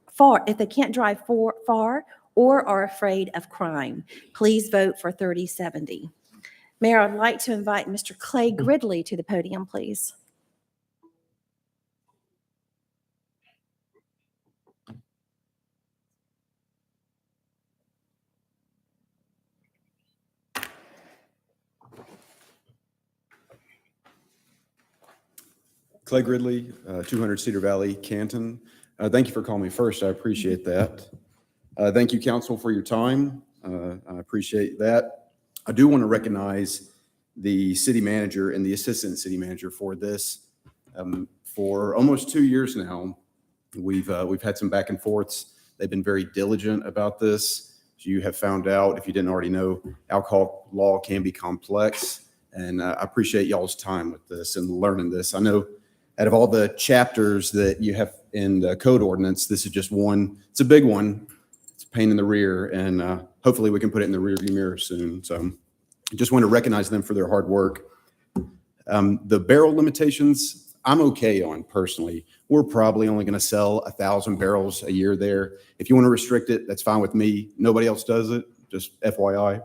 far or are afraid of crime. Please vote for 3070. Mayor, I'd like to invite Mr. Clay Gridley to the podium, please. Clay Gridley, 200 Cedar Valley, Canton. Thank you for calling me first. I appreciate that. Thank you, council, for your time. I appreciate that. I do want to recognize the city manager and the assistant city manager for this. For almost 2 years now, we've had some back and forths. They've been very diligent about this. As you have found out, if you didn't already know, alcohol law can be complex, and I appreciate y'all's time with this and learning this. I know out of all the chapters that you have in the code ordinance, this is just one. It's a big one. It's a pain in the rear, and hopefully we can put it in the rearview mirror soon. So I just want to recognize them for their hard work. The barrel limitations, I'm okay on personally. We're probably only going to sell 1,000 barrels a year there. If you want to restrict it, that's fine with me. Nobody else does it, just FYI.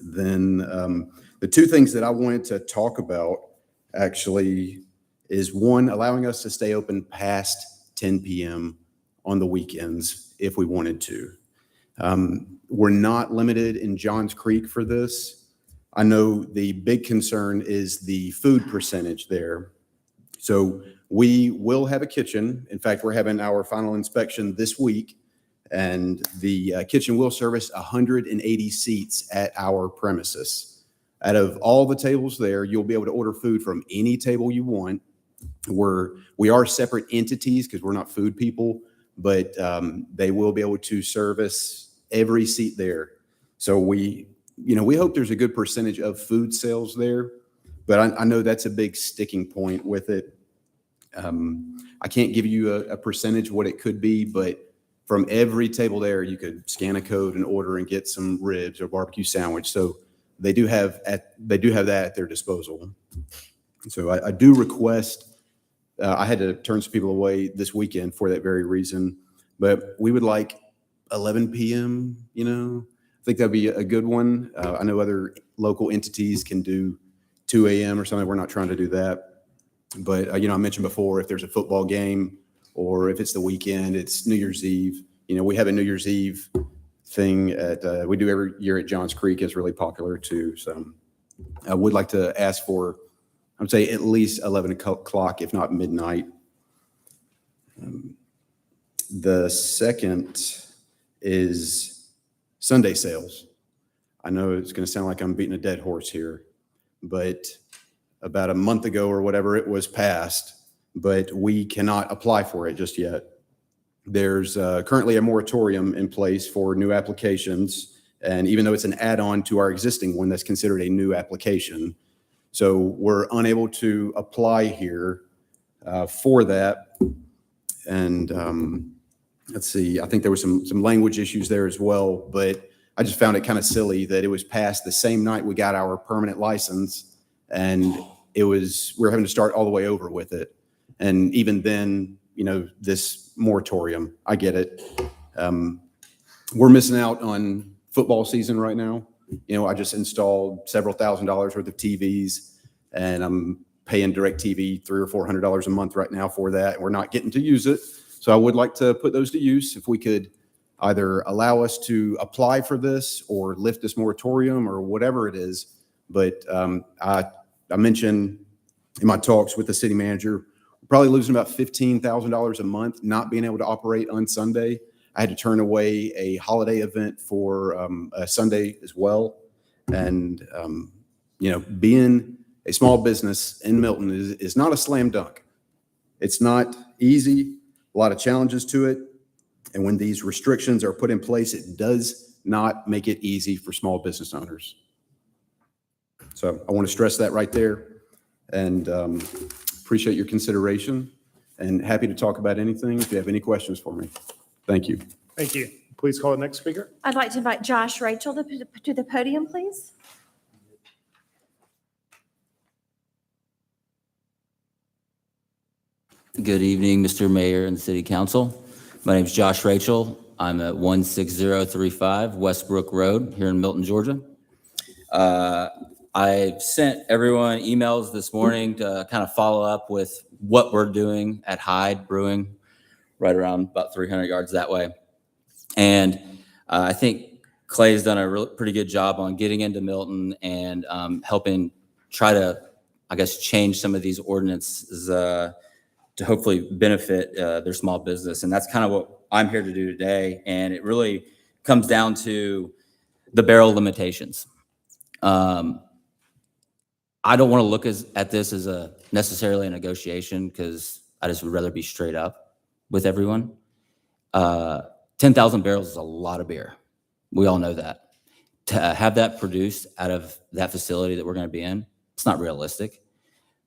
Then the two things that I wanted to talk about actually is one, allowing us to stay open past 10 p.m. on the weekends if we wanted to. We're not limited in Johns Creek for this. I know the big concern is the food percentage there. So we will have a kitchen. In fact, we're having our final inspection this week, and the kitchen will service 180 seats at our premises. Out of all the tables there, you'll be able to order food from any table you want. We are separate entities because we're not food people, but they will be able to service every seat there. So we hope there's a good percentage of food sales there, but I know that's a big sticking point with it. I can't give you a percentage what it could be, but from every table there, you could scan a code and order and get some ribs or barbecue sandwich. So they do have that at their disposal. So I do request. I had to turn some people away this weekend for that very reason, but we would like 11 p.m. I think that'd be a good one. I know other local entities can do 2 a.m. or something. We're not trying to do that. But, I mentioned before, if there's a football game or if it's the weekend, it's New Year's Eve. We have a New Year's Eve thing we do every year at Johns Creek. It's really popular too. So I would like to ask for, I would say at least 11 o'clock, if not midnight. The second is Sunday sales. I know it's going to sound like I'm beating a dead horse here, but about a month ago or whatever, it was passed, but we cannot apply for it just yet. There's currently a moratorium in place for new applications, and even though it's an add-on to our existing one, that's considered a new application. So we're unable to apply here for that. And let's see, I think there was some language issues there as well, but I just found it kind of silly that it was passed the same night we got our permanent license, and we're having to start all the way over with it. And even then, this moratorium, I get it. We're missing out on football season right now. I just installed several $1,000s worth of TVs, and I'm paying DirecTV $300 or $400 a month right now for that. We're not getting to use it. So I would like to put those to use. If we could either allow us to apply for this or lift this moratorium or whatever it is. But I mentioned in my talks with the city manager, we're probably losing about $15,000 a month not being able to operate on Sunday. I had to turn away a holiday event for a Sunday as well. And, being a small business in Milton is not a slam dunk. It's not easy, a lot of challenges to it. And when these restrictions are put in place, it does not make it easy for small business owners. So I want to stress that right there, and appreciate your consideration, and happy to talk about anything if you have any questions for me. Thank you. Thank you. Please call the next speaker. I'd like to invite Josh Rachel to the podium, please. Good evening, Mr. Mayor and City Council. My name is Josh Rachel. I'm at 16035 Westbrook Road here in Milton, Georgia. I sent everyone emails this morning to kind of follow up with what we're doing at Hyde Brewing, right around about 300 yards that way. And I think Clay's done a pretty good job on getting into Milton and helping try to, change some of these ordinances to hopefully benefit their small business. And that's kind of what I'm here to do today. And it really comes down to the barrel limitations. I don't want to look at this as necessarily a negotiation, because I just would rather be straight up with everyone. 10,000 barrels is a lot of beer. We all know that. To have that produced out of that facility that we're going to be in, it's not realistic.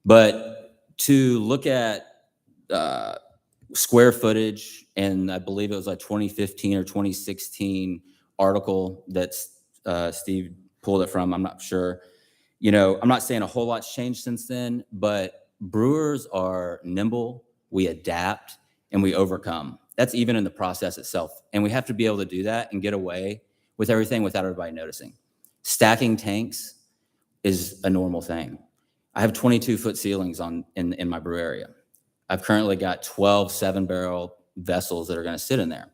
But to look at square footage, and I believe it was a 2015 or 2016 article that Steve pulled it from, I'm not sure. You know, I'm not saying a whole lot's changed since then, but brewers are nimble, we adapt, and we overcome. That's even in the process itself. And we have to be able to do that and get away with everything without everybody noticing. Stacking tanks is a normal thing. I have 22-foot ceilings in my brew area. I've currently got 12 7-barrel vessels that are going to sit in there.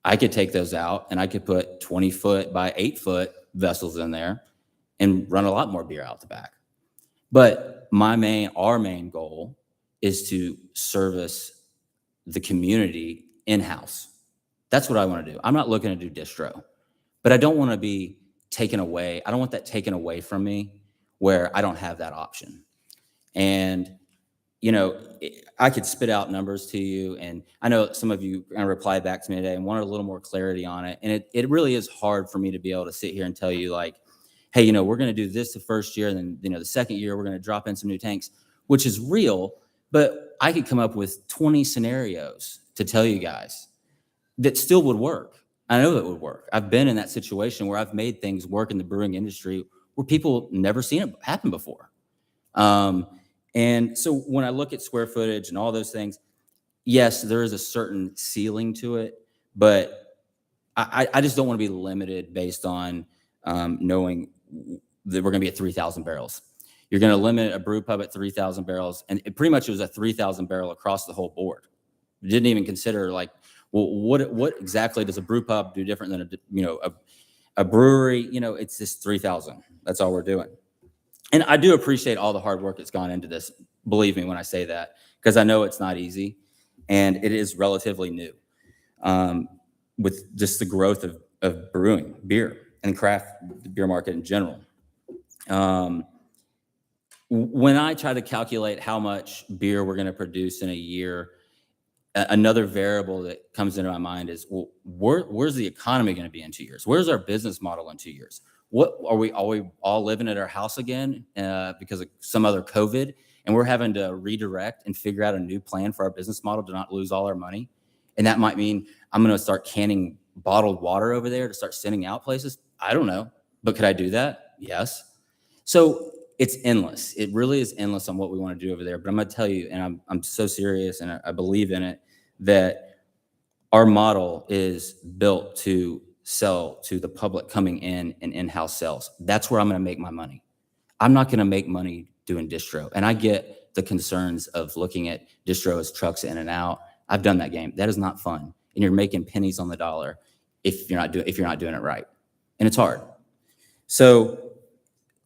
I could take those out and I could put 20-foot by 8-foot vessels in there and run a lot more beer out the back. But our main goal is to service the community in-house. That's what I want to do. I'm not looking to do distro, but I don't want to be taken away. I don't want that taken away from me where I don't have that option. And, you know, I could spit out numbers to you, and I know some of you replied back to me today and wanted a little more clarity on it. And it really is hard for me to be able to sit here and tell you, like, hey, you know, we're going to do this the first year, and then, you know, the second year we're going to drop in some new tanks, which is real. But I could come up with 20 scenarios to tell you guys that still would work. I know that would work. I've been in that situation where I've made things work in the brewing industry where people never seen it happen before. And so when I look at square footage and all those things, yes, there is a certain ceiling to it, but I just don't want to be limited based on knowing that we're going to be at 3,000 barrels. You're going to limit a brew pub at 3,000 barrels, and it pretty much was a 3,000 barrel across the whole board. We didn't even consider, like, well, what exactly does a brew pub do different than a brewery? You know, it's just 3,000. That's all we're doing. And I do appreciate all the hard work that's gone into this. Believe me when I say that, because I know it's not easy, and it is relatively new with just the growth of brewing beer and craft beer market in general. When I try to calculate how much beer we're going to produce in a year, another variable that comes into my mind is, well, where's the economy going to be in 2 years? Where's our business model in 2 years? What are we all living at our house again because of some other COVID, and we're having to redirect and figure out a new plan for our business model to not lose all our money? And that might mean I'm going to start canning bottled water over there to start sending out places. I don't know, but could I do that? Yes. So it's endless. It really is endless on what we want to do over there. But I'm going to tell you, and I'm so serious, and I believe in it, that our model is built to sell to the public coming in and in-house sales. That's where I'm going to make my money. I'm not going to make money doing distro. And I get the concerns of looking at distro as trucks in and out. I've done that game. That is not fun. And you're making pennies on the dollar if you're not doing it right. And it's hard. So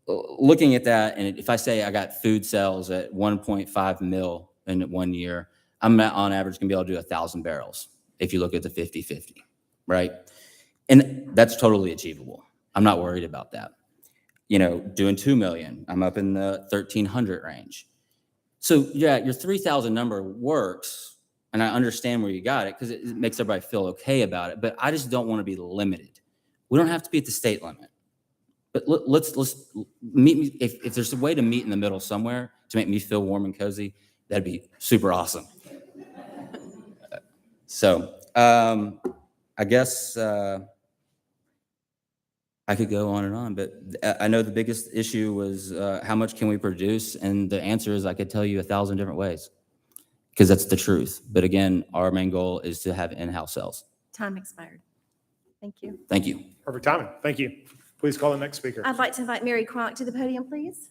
looking at that, and if I say I got food sales at 1.5 mil in 1 year, I'm on average going to be able to do 1,000 barrels if you look at the 50-50, right? And that's totally achievable. I'm not worried about that. You know, doing 2 million, I'm up in the 1,300 range. So yeah, your 3,000 number works, and I understand where you got it because it makes everybody feel okay about it, but I just don't want to be limited. We don't have to be at the state limit. But let's meet me. If there's a way to meet in the middle somewhere to make me feel warm and cozy, that'd be super awesome. So I guess I could go on and on, but I know the biggest issue was how much can we produce? And the answer is I could tell you 1,000 different ways because that's the truth. But again, our main goal is to have in-house sales. Time expired. Thank you. Thank you. Perfect timing. Thank you. Please call the next speaker. I'd like to invite Mary Cronk to the podium, please.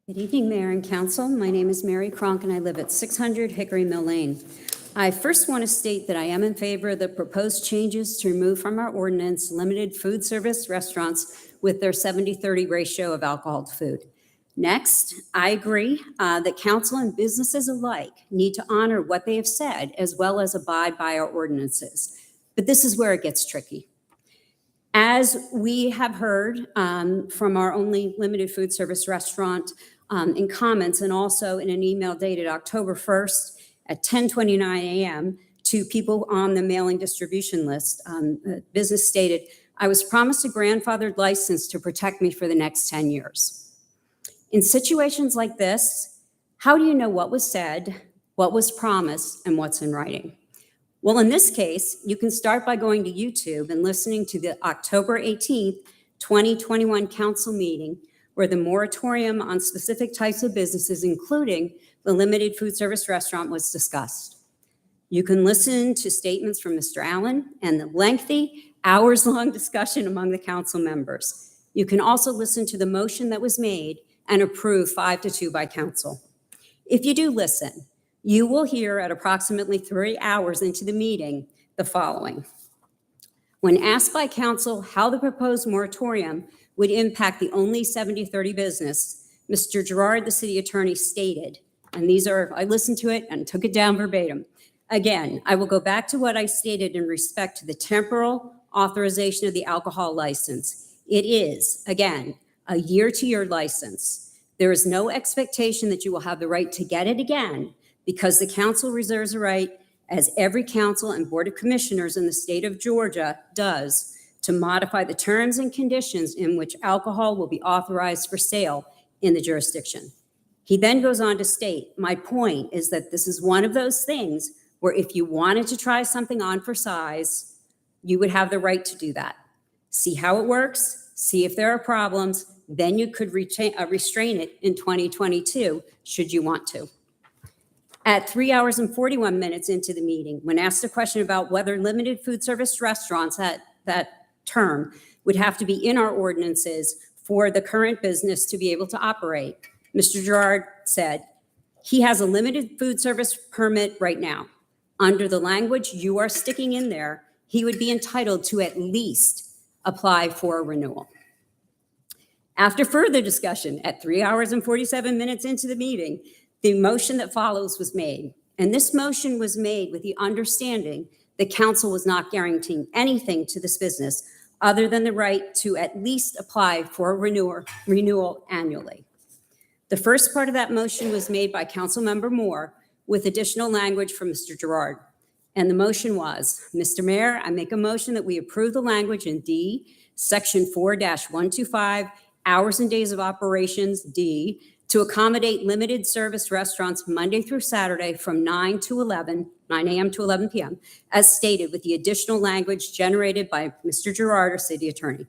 Good evening, Mayor and Council. My name is Mary Cronk, and I live at 600 Hickory Mill Lane. I first want to state that I am in favor of the proposed changes to remove from our ordinance limited food service restaurants with their 70-30 ratio of alcohol to food. Next, I agree that council and businesses alike need to honor what they have said as well as abide by our ordinances. But this is where it gets tricky. As we have heard from our only limited food service restaurant in comments and also in an email dated October 1st at 10:29 a.m. to people on the mailing distribution list, business stated, "I was promised a grandfathered license to protect me for the next 10 years." In situations like this, how do you know what was said, what was promised, and what's in writing? Well, in this case, you can start by going to YouTube and listening to the October 18th, 2021 council meeting, where the moratorium on specific types of businesses, including the limited food service restaurant, was discussed. You can listen to statements from Mr. Allen and the lengthy, hours-long discussion among the council members. You can also listen to the motion that was made and approved 5-2 by council. If you do listen, you will hear at approximately 3 hours into the meeting the following. When asked by council how the proposed moratorium would impact the only 70-30 business, Mr. Gerard, the city attorney, stated, and these are, I listened to it and took it down verbatim. Again, I will go back to what I stated in respect to the temporal authorization of the alcohol license. It is, again, a year-to-year license. There is no expectation that you will have the right to get it again because the council reserves a right, as every council and board of commissioners in the state of Georgia does, to modify the terms and conditions in which alcohol will be authorized for sale in the jurisdiction. He then goes on to state, my point is that this is one of those things where if you wanted to try something on for size, you would have the right to do that. See how it works, see if there are problems, then you could restrain it in 2022, should you want to. At 3 hours and 41 minutes into the meeting, when asked a question about whether limited food service restaurants, that term, would have to be in our ordinances for the current business to be able to operate, Mr. Gerard said, he has a limited food service permit right now. Under the language you are sticking in there, he would be entitled to at least apply for a renewal. After further discussion, at 3 hours and 47 minutes into the meeting, the motion that follows was made. And this motion was made with the understanding that council was not guaranteeing anything to this business other than the right to at least apply for a renewal annually. The first part of that motion was made by Councilmember Moore with additional language from Mr. Gerard. And the motion was, Mr. Mayor, I make a motion that we approve the language in D, Section 4-125, hours and days of operations, D, to accommodate limited service restaurants Monday through Saturday from 9 a.m. to 11 p.m., as stated with the additional language generated by Mr. Gerard, our city attorney.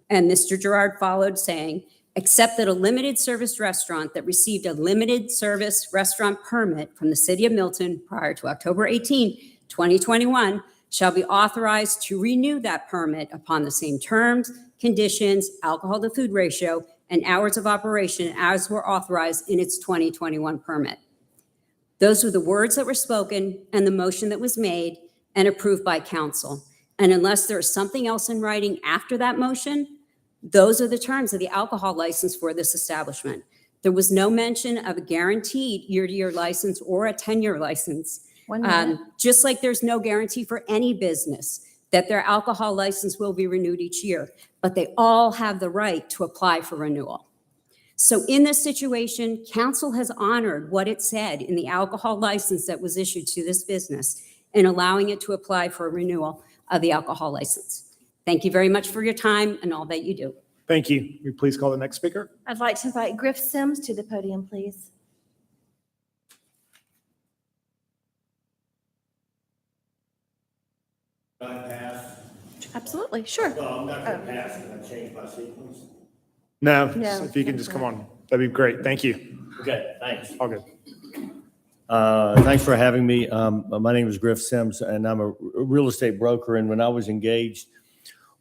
And Mr. Gerard followed saying, except that a limited service restaurant that received a limited service restaurant permit from the city of Milton prior to October 18, 2021, shall be authorized to renew that permit upon the same terms, conditions, alcohol to food ratio, and hours of operation as were authorized in its 2021 permit. Those were the words that were spoken and the motion that was made and approved by council. And unless there is something else in writing after that motion, those are the terms of the alcohol license for this establishment. There was no mention of a guaranteed year-to-year license or a 10-year license. Just like there's no guarantee for any business that their alcohol license will be renewed each year, but they all have the right to apply for renewal. So in this situation, council has honored what it said in the alcohol license that was issued to this business in allowing it to apply for a renewal of the alcohol license. Thank you very much for your time and all that you do. Thank you. Will you please call the next speaker? I'd like to invite Griff Sims to the podium, please. Can I pass? Absolutely, sure. No, I'm not going to pass. Can I change my sequence? No, No, if you can just come on, that'd be great. Thank you. Okay, thanks. All good. Thanks for having me. My name is Griff Sims, and I'm a real estate broker. And when I was engaged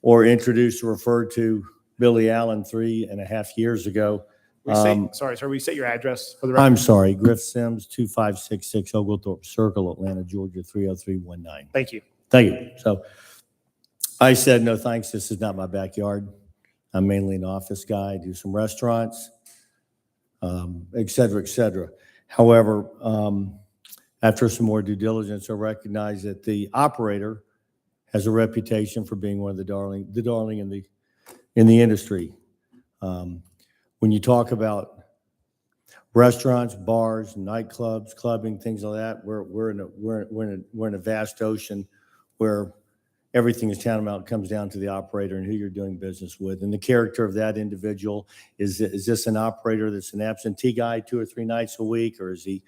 or introduced or referred to Billy Allen 3.5 years ago, Sorry, sir, we set your address for the record? I'm sorry, Griff Sims, 2566 Oglethorpe Circle, Atlanta, Georgia, 30319. Thank you. Thank you. So I said, no, thanks. This is not my backyard. I'm mainly an office guy. I do some restaurants, et cetera, et cetera. However, after some more due diligence, I recognize that the operator has a reputation for being one of the darling in the industry. When you talk about restaurants, bars, nightclubs, clubbing, things like that, we're in a vast ocean where everything is tantamount comes down to the operator and who you're doing business with, and the character of that individual. Is this an operator that's an absentee guy 2 or 3 nights a week, or is he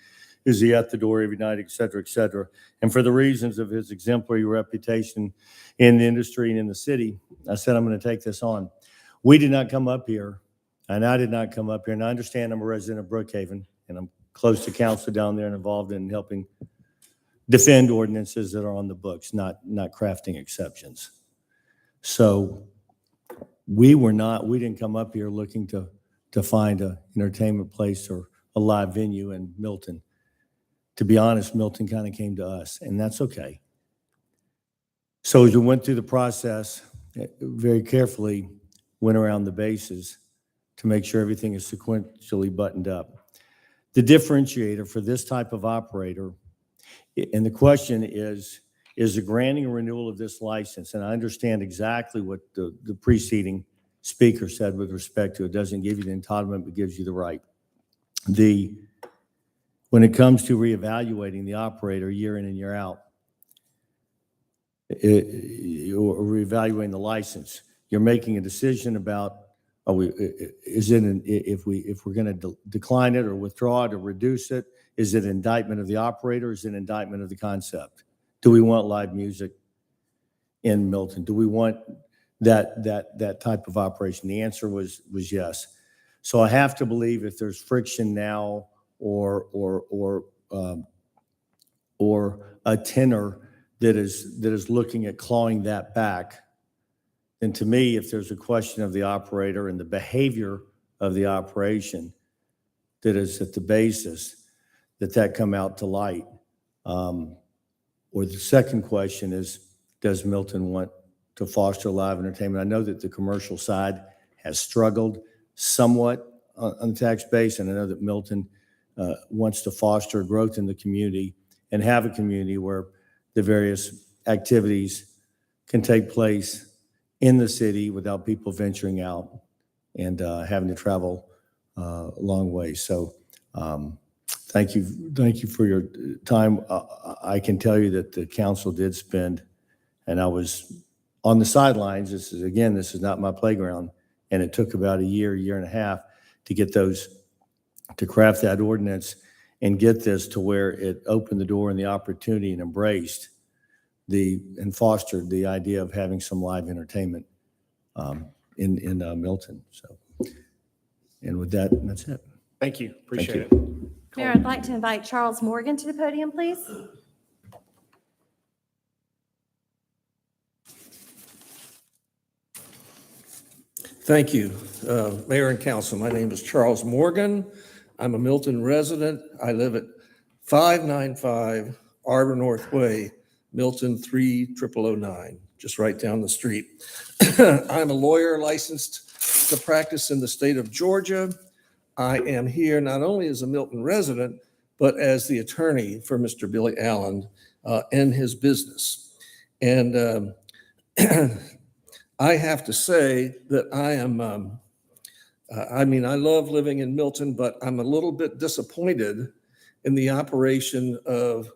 at the door every night, et cetera, et cetera? And for the reasons of his exemplary reputation in the industry and in the city, I said, I'm going to take this on. We did not come up here, and I did not come up here, and I understand I'm a resident of Brookhaven, and I'm close to council down there and involved in helping defend ordinances that are on the books, not crafting exceptions. So we didn't come up here looking to find an entertainment place or a live venue in Milton. To be honest, Milton kind of came to us, and that's okay. So as we went through the process, very carefully went around the bases to make sure everything is sequentially buttoned up. The differentiator for this type of operator, and the question is the granting a renewal of this license, and I understand exactly what the preceding speaker said with respect to it doesn't give you the entitlement, but gives you the right. When it comes to reevaluating the operator year in and year out, or reevaluating the license, you're making a decision about if we're going to decline it or withdraw it or reduce it. Is it indictment of the operator? Is it indictment of the concept? Do we want live music in Milton? Do we want that type of operation? The answer was yes. So I have to believe if there's friction now or a tenor that is looking at clawing that back, then to me, if there's a question of the operator and the behavior of the operation that is at the basis, that come out to light. Or the second question is, does Milton want to foster live entertainment? I know that the commercial side has struggled somewhat on the tax base, and I know that Milton wants to foster growth in the community and have a community where the various activities can take place in the city without people venturing out and having to travel a long way. So thank you for your time. I can tell you that the council did spend, and I was on the sidelines. This is not my playground, and it took about a year and a half to get to craft that ordinance and get this to where it opened the door and the opportunity and embraced and fostered the idea of having some live entertainment in Milton. So, and with that, that's it. Thank you. Appreciate it. Mayor, I'd like to invite Charles Morgan to the podium, please. Thank you, Mayor and Council. My name is Charles Morgan. I'm a Milton resident. I live at 595 Arbor North Way, Milton 30009, just right down the street. I'm a lawyer licensed to practice in the state of Georgia. I am here not only as a Milton resident, but as the attorney for Mr. Billy Allen and his business. And I have to say that I am, I love living in Milton, but I'm a little bit disappointed in the operation of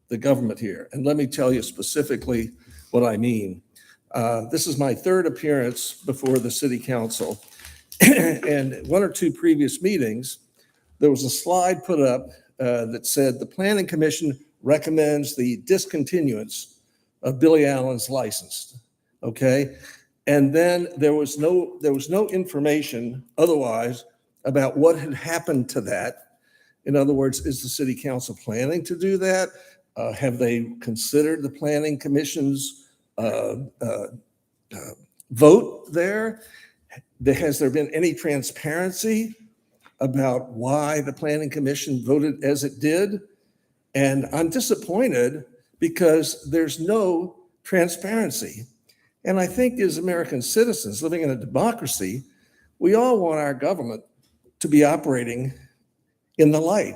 the government here. And let me tell you specifically what I mean. This is my third appearance before the city council. And one or two previous meetings, there was a slide put up that said the Planning Commission recommends the discontinuance of Billy Allen's license. Okay, and then there was no information otherwise about what had happened to that. In other words, is the city council planning to do that? Have they considered the Planning Commission's vote there? Has there been any transparency about why the Planning Commission voted as it did. And I'm disappointed because there's no transparency. And I think as American citizens living in a democracy, we all want our government to be operating in the light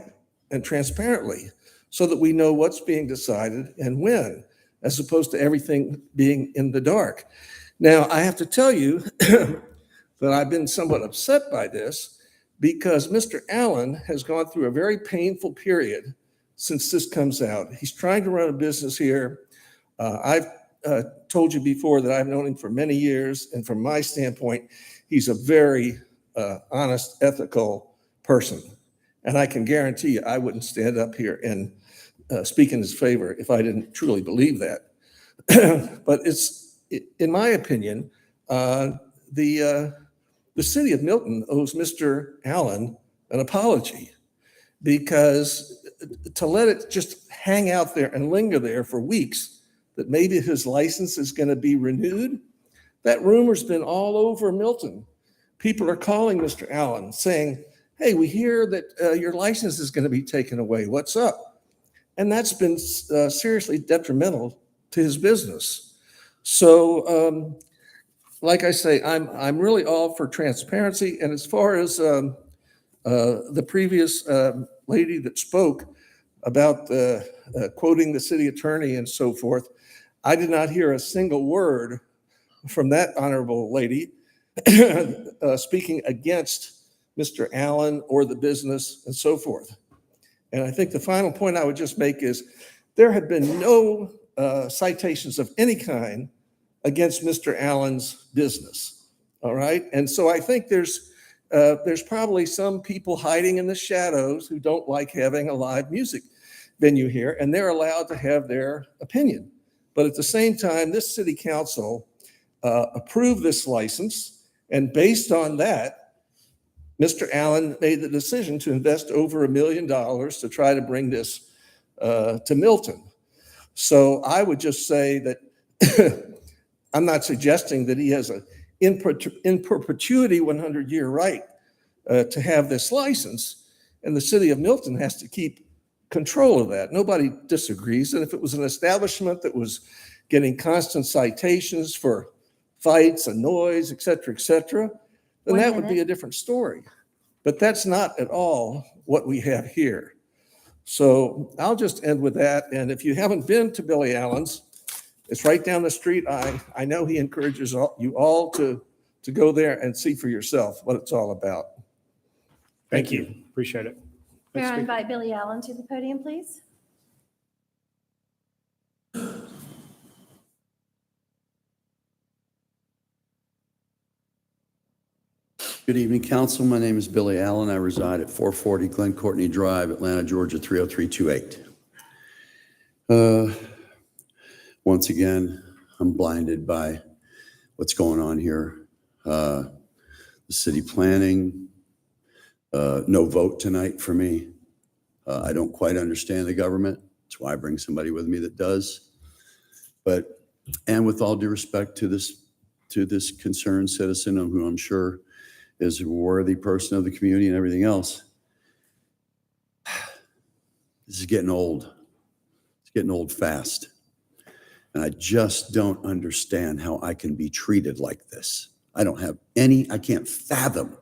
and transparently so that we know what's being decided and when, as opposed to everything being in the dark. Now, I have to tell you that I've been somewhat upset by this because Mr. Allen has gone through a very painful period since this comes out. He's trying to run a business here. I've told you before that I've known him for many years, and from my standpoint, he's a very honest, ethical person. And I can guarantee you, I wouldn't stand up here and speak in his favor if I didn't truly believe that. But in my opinion, the city of Milton owes Mr. Allen an apology, because to let it just hang out there and linger there for weeks that maybe his license is going to be renewed, that rumor's been all over Milton. People are calling Mr. Allen saying, hey, we hear that your license is going to be taken away. What's up? And that's been seriously detrimental to his business. So, like I say, I'm really all for transparency. And as far as the previous lady that spoke about quoting the city attorney and so forth, I did not hear a single word from that honorable lady speaking against Mr. Allen or the business and so forth. And I think the final point I would just make is there have been no citations of any kind against Mr. Allen's business. All right. And so I think there's probably some people hiding in the shadows who don't like having a live music venue here, and they're allowed to have their opinion. But at the same time, this city council approved this license, and based on that, Mr. Allen made the decision to invest over $1 million to try to bring this to Milton. So I would just say that I'm not suggesting that he has a in perpetuity 100-year right to have this license, and the city of Milton has to keep control of that. Nobody disagrees. And if it was an establishment that was getting constant citations for fights and noise, et cetera, then that would be a different story. But that's not at all what we have here. So I'll just end with that. And if you haven't been to Billy Allen's, it's right down the street. I know he encourages you all to go there and see for yourself what it's all about. Thank you. Appreciate it. May Next I speaker. invite Billy Allen to the podium, please? Good evening, council. My name is Billy Allen. I reside at 440 Glen Courtney Drive, Atlanta, Georgia, 30328. Once again, I'm blinded by what's going on here. The city planning, no vote tonight for me. I don't quite understand the government. That's why I bring somebody with me that does. And with all due respect to this concerned citizen, who I'm sure is a worthy person of the community and everything else, this is getting old. It's getting old fast. And I just don't understand how I can be treated like this. I can't fathom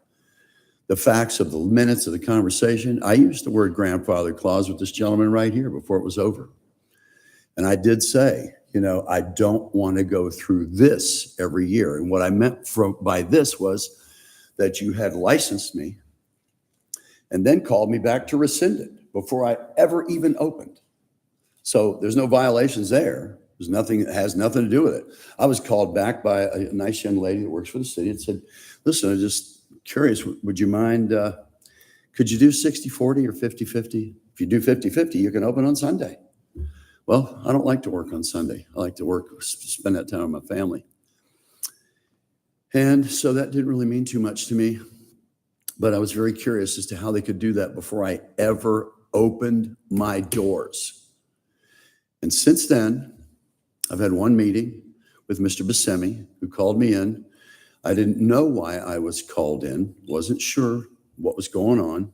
the facts of the minutes of the conversation. I used the word grandfather clause with this gentleman right here before it was over. And I did say, I don't want to go through this every year. And what I meant by this was that you had licensed me and then called me back to rescind it before I ever even opened. So there's no violations there. There's nothing, it has nothing to do with it. I was called back by a nice young lady that works for the city and said, listen, I'm just curious, would you mind, could you do 60-40 or 50-50? If you do 50-50, you can open on Sunday. Well, I don't like to work on Sunday. I like to spend that time with my family. And so that didn't really mean too much to me, but I was very curious as to how they could do that before I ever opened my doors. And since then, I've had one meeting with Mr. Buscemi, who called me in. I didn't know why I was called in, wasn't sure what was going on.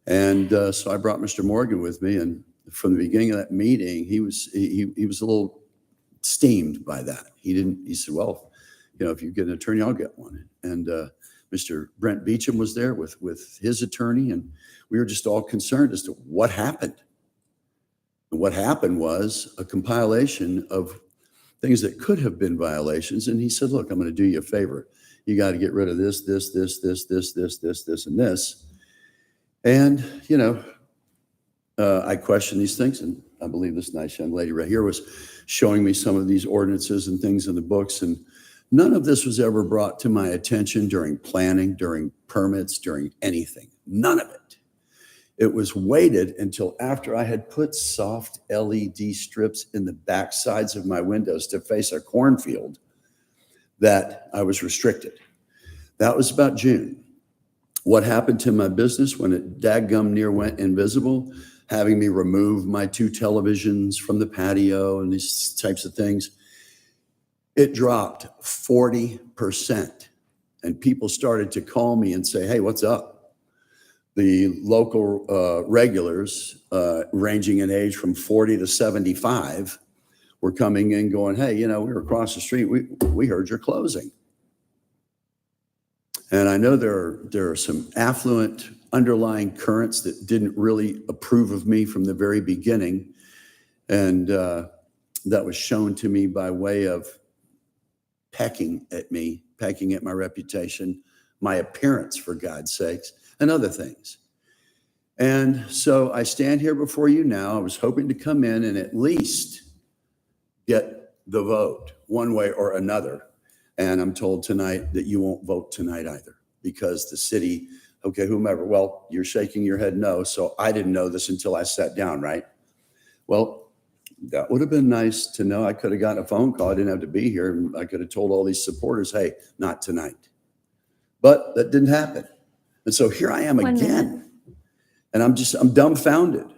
And so I brought Mr. Morgan with me, and from the beginning of that meeting, he was a little steamed by that. He said, well, you know, if you get an attorney, I'll get one. And Mr. Brent Beecham was there with his attorney, and we were just all concerned as to what happened. And what happened was a compilation of things that could have been violations. And he said, look, I'm going to do you a favor. You got to get rid of this, and this. And, you know, I questioned these things, and I believe this nice young lady right here was showing me some of these ordinances and things in the books. And none of this was ever brought to my attention during planning, during permits, during anything. None of it. It was waited until after I had put soft LED strips in the back sides of my windows to face a cornfield that I was restricted. That was about June. What happened to my business when it dadgum near went invisible, having me remove my 2 televisions from the patio and these types of things, it dropped 40%. And people started to call me and say, hey, what's up? The local regulars, ranging in age from 40 to 75, were coming in going, hey, you know, we were across the street. We heard you're closing. And I know there are some affluent underlying currents that didn't really approve of me from the very beginning. And that was shown to me by way of pecking at me, pecking at my reputation, my appearance, for God's sakes, and other things. And so I stand here before you now. I was hoping to come in and at least get the vote one way or another. And I'm told tonight that you won't vote tonight either, because the city, okay, whomever, well, you're shaking your head no, so I didn't know this until I sat down, right? Well, that would have been nice to know. I could have gotten a phone call. I didn't have to be here. And I could have told all these supporters, hey, not tonight. But that didn't happen. And so here I am again. And I'm dumbfounded.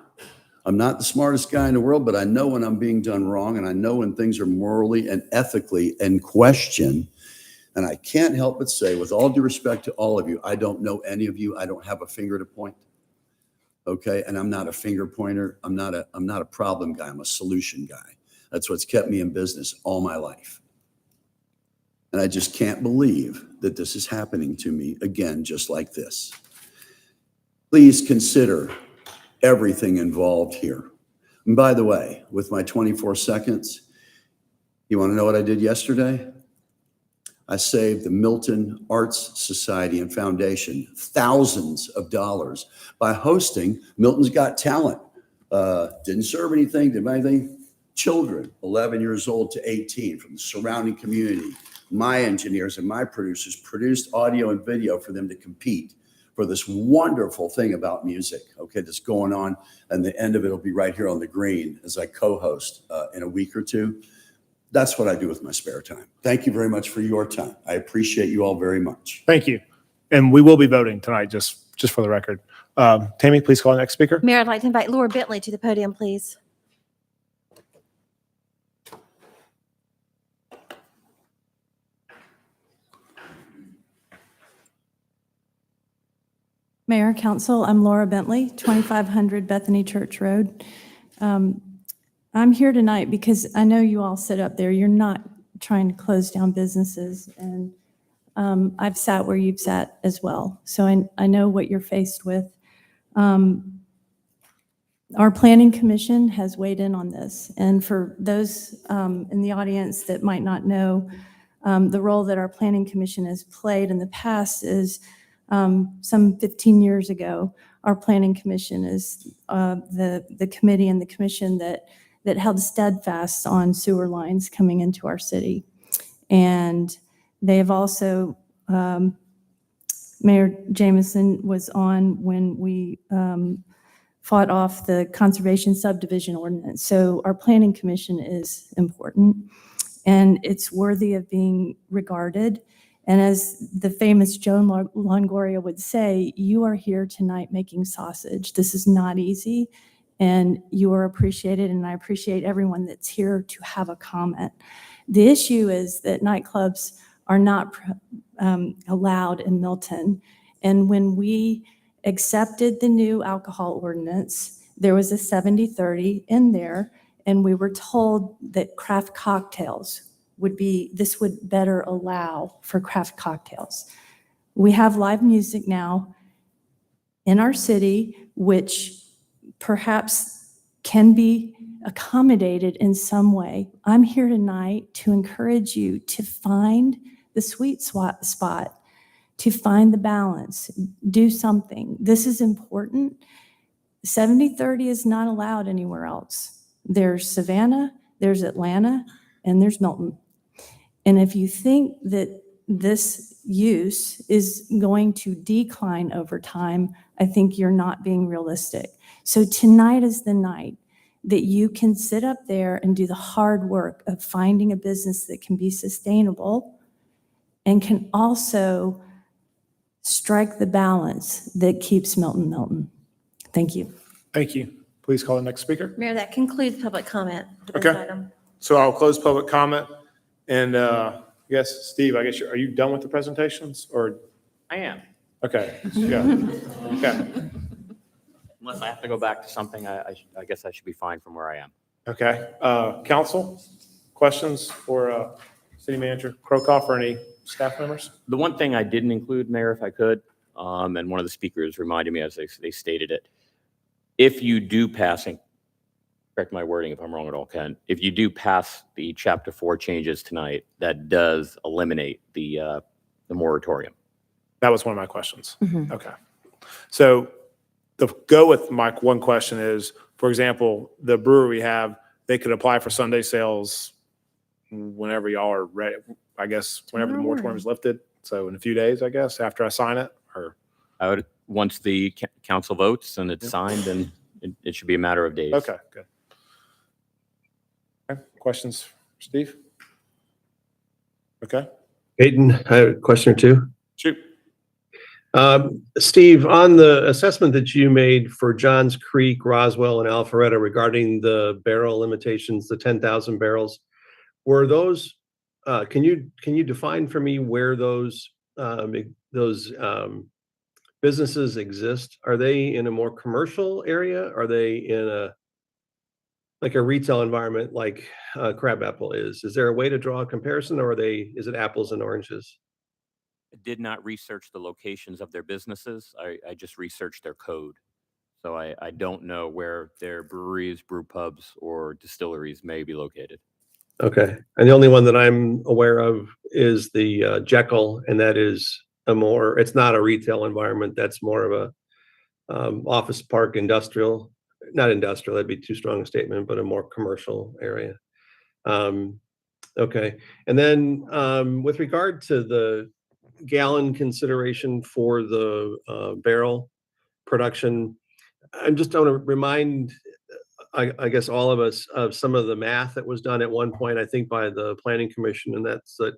I'm not the smartest guy in the world, but I know when I'm being done wrong, and I know when things are morally and ethically in question. And I can't help but say, with all due respect to all of you, I don't know any of you. I don't have a finger to point. Okay, and I'm not a finger pointer. I'm not a problem guy. I'm a solution guy. That's what's kept me in business all my life. And I just can't believe that this is happening to me again, just like this. Please consider everything involved here. And by the way, with my 24 seconds, you want to know what I did yesterday? I saved the Milton Arts Society and Foundation thousands of dollars by hosting Milton's Got Talent. Didn't serve anything, didn't anything. Children, 11 years old to 18 from the surrounding community, my engineers and my producers produced audio and video for them to compete for this wonderful thing about music, okay, that's going on. And the end of it will be right here on the green as I co-host in a week or two. That's what I do with my spare time. Thank you very much for your time. I appreciate you all very much. Thank you. And we will be voting tonight, just for the record. Tammy, please call the next speaker. Mayor, I'd like to invite Laura Bentley to the podium, please. Mayor, Council, I'm Laura Bentley, 2500 Bethany Church Road. I'm here tonight because I know you all sit up there. You're not trying to close down businesses, and I've sat where you've sat as well. So I know what you're faced with. Our Planning Commission has weighed in on this. And for those in the audience that might not know, the role that our Planning Commission has played in the past is some 15 years ago, our Planning Commission is the committee and the commission that held steadfast on sewer lines coming into our city. And they have also, Mayor Jameson was on when we fought off the conservation subdivision ordinance. So our Planning Commission is important, and it's worthy of being regarded. And as the famous Joan Longoria would say, you are here tonight making sausage. This is not easy, and you are appreciated, and I appreciate everyone that's here to have a comment. The issue is that nightclubs are not allowed in Milton, And when we accepted the new alcohol ordinance, there was a 70-30 in there, and we were told that craft cocktails this would better allow for craft cocktails. We have live music now in our city, which perhaps can be accommodated in some way. I'm here tonight to encourage you to find the sweet spot, to find the balance, do something. This is important. 70-30 is not allowed anywhere else. There's Savannah, there's Atlanta, and there's Milton. And if you think that this use is going to decline over time, I think you're not being realistic. So tonight is the night that you can sit up there and do the hard work of finding a business that can be sustainable and can also strike the balance that keeps Milton Milton. Thank you. Thank you. Please call the next speaker. Mayor, that concludes public comment for this Okay. item. So I'll close public comment. And yes, Steve, I guess, are you done with the presentations or? I am. Okay. Yeah. Okay. Unless I have to go back to something, I guess I should be fine from where I am. Okay. Council, questions for City Manager Krokoff or any staff members? The one thing I didn't include, Mayor, if I could, and one of the speakers reminded me as they stated it, if you do pass, and correct my wording if I'm wrong at all, Ken, if you do pass the Chapter 4 changes tonight, that does eliminate the moratorium. That was one of my questions. Okay. So the go with my one question is, for example, the brewery we have, they could apply for Sunday sales whenever y'all are ready, I guess, whenever the moratorium is lifted. So in a few days, I guess, after I sign it, or? I would, once the council votes and it's signed, then it should be a matter of days. Okay, good. Okay, questions, for Steve? Okay. Peyton, I have a question or two. Shoot. Steve, on the assessment that you made for Johns Creek, Roswell, and Alpharetta regarding the barrel limitations, the 10,000 barrels, were those, can you define for me where those businesses exist? Are they in a more commercial area? Are they in a retail environment like Crabapple is? Is there a way to draw a comparison, or is it apples and oranges? I did not research the locations of their businesses. I just researched their code. So I don't know where their breweries, brew pubs, or distilleries may be located. Okay. And the only one that I'm aware of is the Jekyll, and that is it's not a retail environment. That's more of a office park, not industrial, that'd be too strong a statement, but a more commercial area. Okay. And then with regard to the gallon consideration for the barrel production, I'm just going to remind, I guess, all of us of some of the math that was done at one point, I think by the Planning Commission, and that's that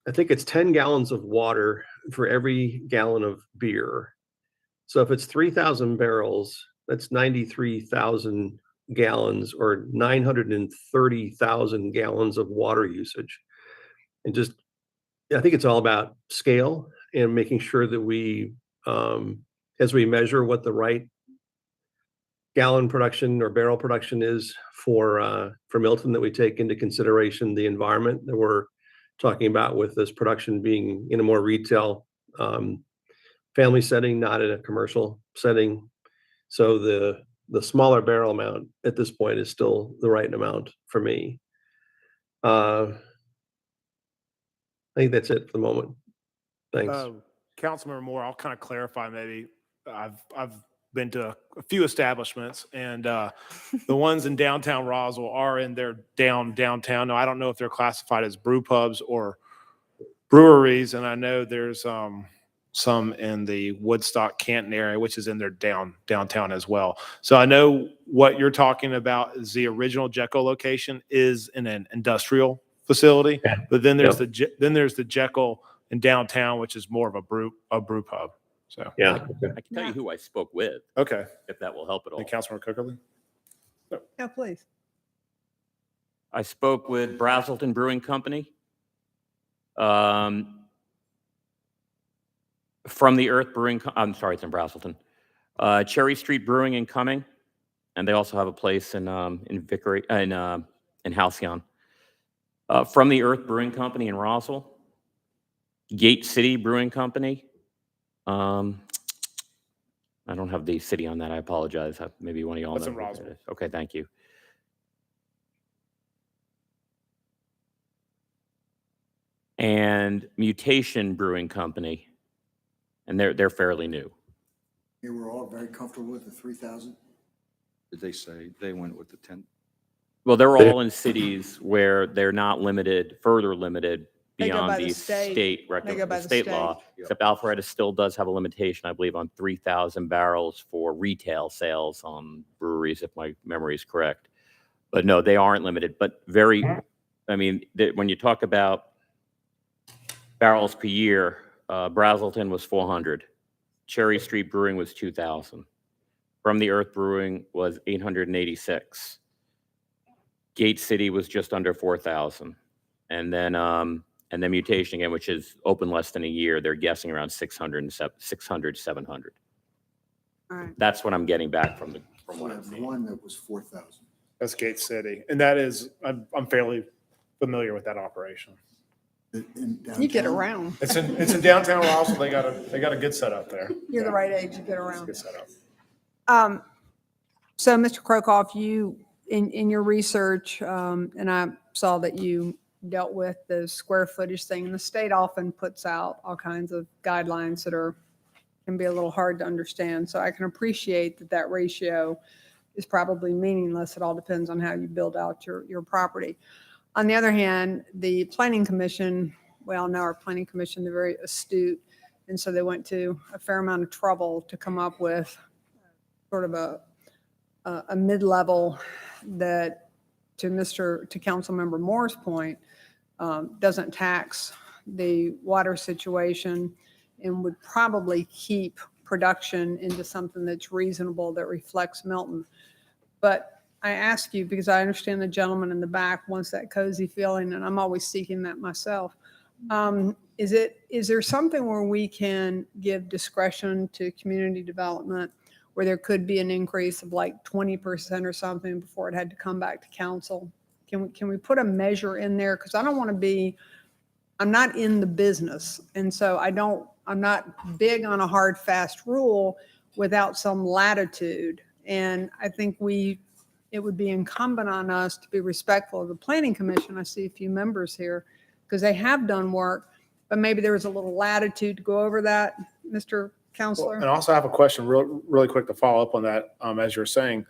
I think it's 10 gallons of water for every gallon of beer. So if it's 3,000 barrels, that's 93,000 gallons or 930,000 gallons of water usage. And just, I think it's all about scale and making sure that we, as we measure what the right gallon production or barrel production is for Milton, that we take into consideration the environment that we're talking about with this production being in a more retail family setting, not in a commercial setting. So the smaller barrel amount at this point is still the right amount for me. I think that's it for the moment. Thanks. Councilmember Moore, I'll kind of clarify maybe. I've been to a few establishments, and the ones in downtown Roswell are in their downtown. Now, I don't know if they're classified as brew pubs or breweries, and I know there's some in the Woodstock Canton area, which is in their downtown as well. So I know what you're talking about is the original Jekyll location is in an industrial facility, but then there's the Jekyll in downtown, which is more of a brew pub. So yeah, I can tell you who I spoke with. Okay, if that will help at all. And Councilmember Cookerly. Yeah, please. I spoke with Brazelton Brewing Company. From the Earth Brewing, I'm sorry, it's in Braselton. Cherry Street Brewing in Cumming, and they also have a place in Vickery, in Halcyon. From the Earth Brewing Company in Roswell. Gate City Brewing Company. I don't have the city on that. I apologize. Maybe one of y'all That's know. in who that Roswell. is. Okay, thank you. And Mutation Brewing Company, and they're fairly new. They were all very comfortable with the 3,000. Did they say they went with the 10? Well, they're all in cities where they're not limited, further limited They go beyond by the the state. state They go by the state law. state. Except Alpharetta still does have a limitation, I believe, on 3,000 barrels for retail sales on breweries, if my memory is correct. But no, they aren't limited. But I mean, when you talk about barrels per year, Braselton was 400. Cherry Street Brewing was 2,000. From the Earth Brewing was 886. Gate City was just under 4,000. And then Mutation again, which is open less than a year, they're guessing around 600, 700. All right. That's what I'm getting back from We what I'm have seeing. one that was 4,000. That's Gate City. And that is, I'm fairly familiar with that operation. You get around. It's in downtown Roswell. They got a good setup there. You're the right age to get It's a around. good setup. So, Mr. Krokoff, you, in your research, and I saw that you dealt with the square footage thing, and the state often puts out all kinds of guidelines that can be a little hard to understand. So I can appreciate that ratio is probably meaningless. It all depends on how you build out your property. On the other hand, the Planning Commission, we all know our Planning Commission, they're very astute. And so they went to a fair amount of trouble to come up with sort of a mid-level that, to Councilmember Moore's point, doesn't tax the water situation and would probably keep production into something that's reasonable, that reflects Milton. But I ask you, because I understand the gentleman in the back wants that cozy feeling, and I'm always seeking that myself. Is there something where we can give discretion to community development, where there could be an increase of like 20% or something before it had to come back to council? Can we put a measure in there? Because I don't want to be, I'm not in the business. And so I'm not big on a hard, fast rule without some latitude. And I think it would be incumbent on us to be respectful of the Planning Commission. I see a few members here because they have done work, but maybe there was a little latitude to go over that, Mr. Counselor. And also I have a question really quick to follow up on that, as you're saying.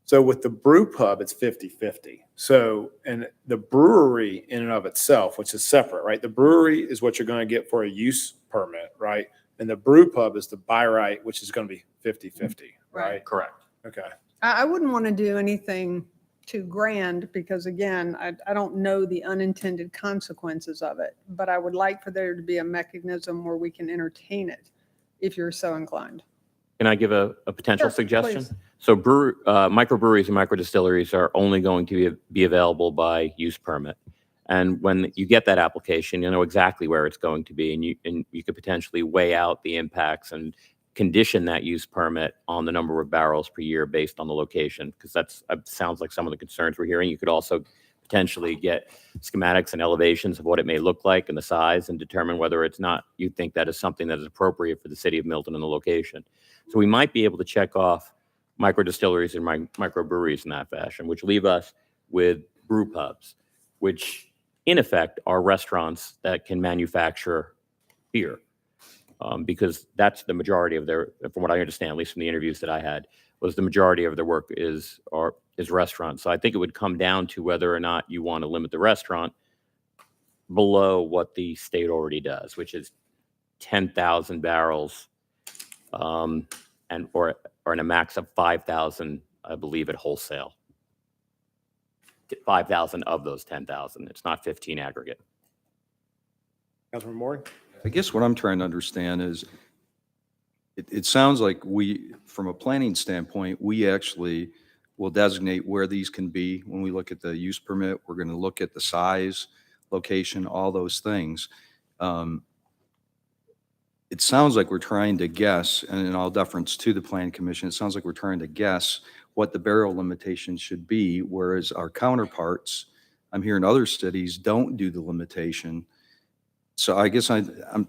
So with the brew pub, it's 50-50. So, and the brewery in and of itself, which is separate, right? The brewery is what you're going to get for a use permit, right? And the brew pub is the by right, which is going to be 50-50, right? Correct. Okay. I wouldn't want to do anything too grand because, again, I don't know the unintended consequences of it, but I would like for there to be a mechanism where we can entertain it if you're so inclined. Can I give a potential Sure, suggestion? please. So microbreweries and microdistilleries are only going to be available by use permit. And when you get that application, you know exactly where it's going to be, and you could potentially weigh out the impacts and condition that use permit on the number of barrels per year based on the location, because that sounds like some of the concerns we're hearing. You could also potentially get schematics and elevations of what it may look like and the size, and determine whether it's not, you think that is something that is appropriate for the city of Milton and the location. So we might be able to check off microdistilleries and microbreweries in that fashion, which leave us with brew pubs, which in effect are restaurants that can manufacture beer. Because that's the majority of from what I understand, at least from the interviews that I had, was the majority of their work is restaurants. So I think it would come down to whether or not you want to limit the restaurant below what the state already does, which is 10,000 barrels, or in a max of 5,000, I believe, at wholesale. 5,000 of those 10,000. It's not 15 aggregate. Councilman Moore? I guess what I'm trying to understand is, it sounds like from a planning standpoint, we actually will designate where these can be. When we look at the use permit, we're going to look at the size, location, all those things. it sounds like we're trying to guess, and in all deference to the Plan Commission, it sounds like we're trying to guess what the barrel limitation should be, whereas our counterparts, I'm hearing other cities don't do the limitation. So I guess I'm,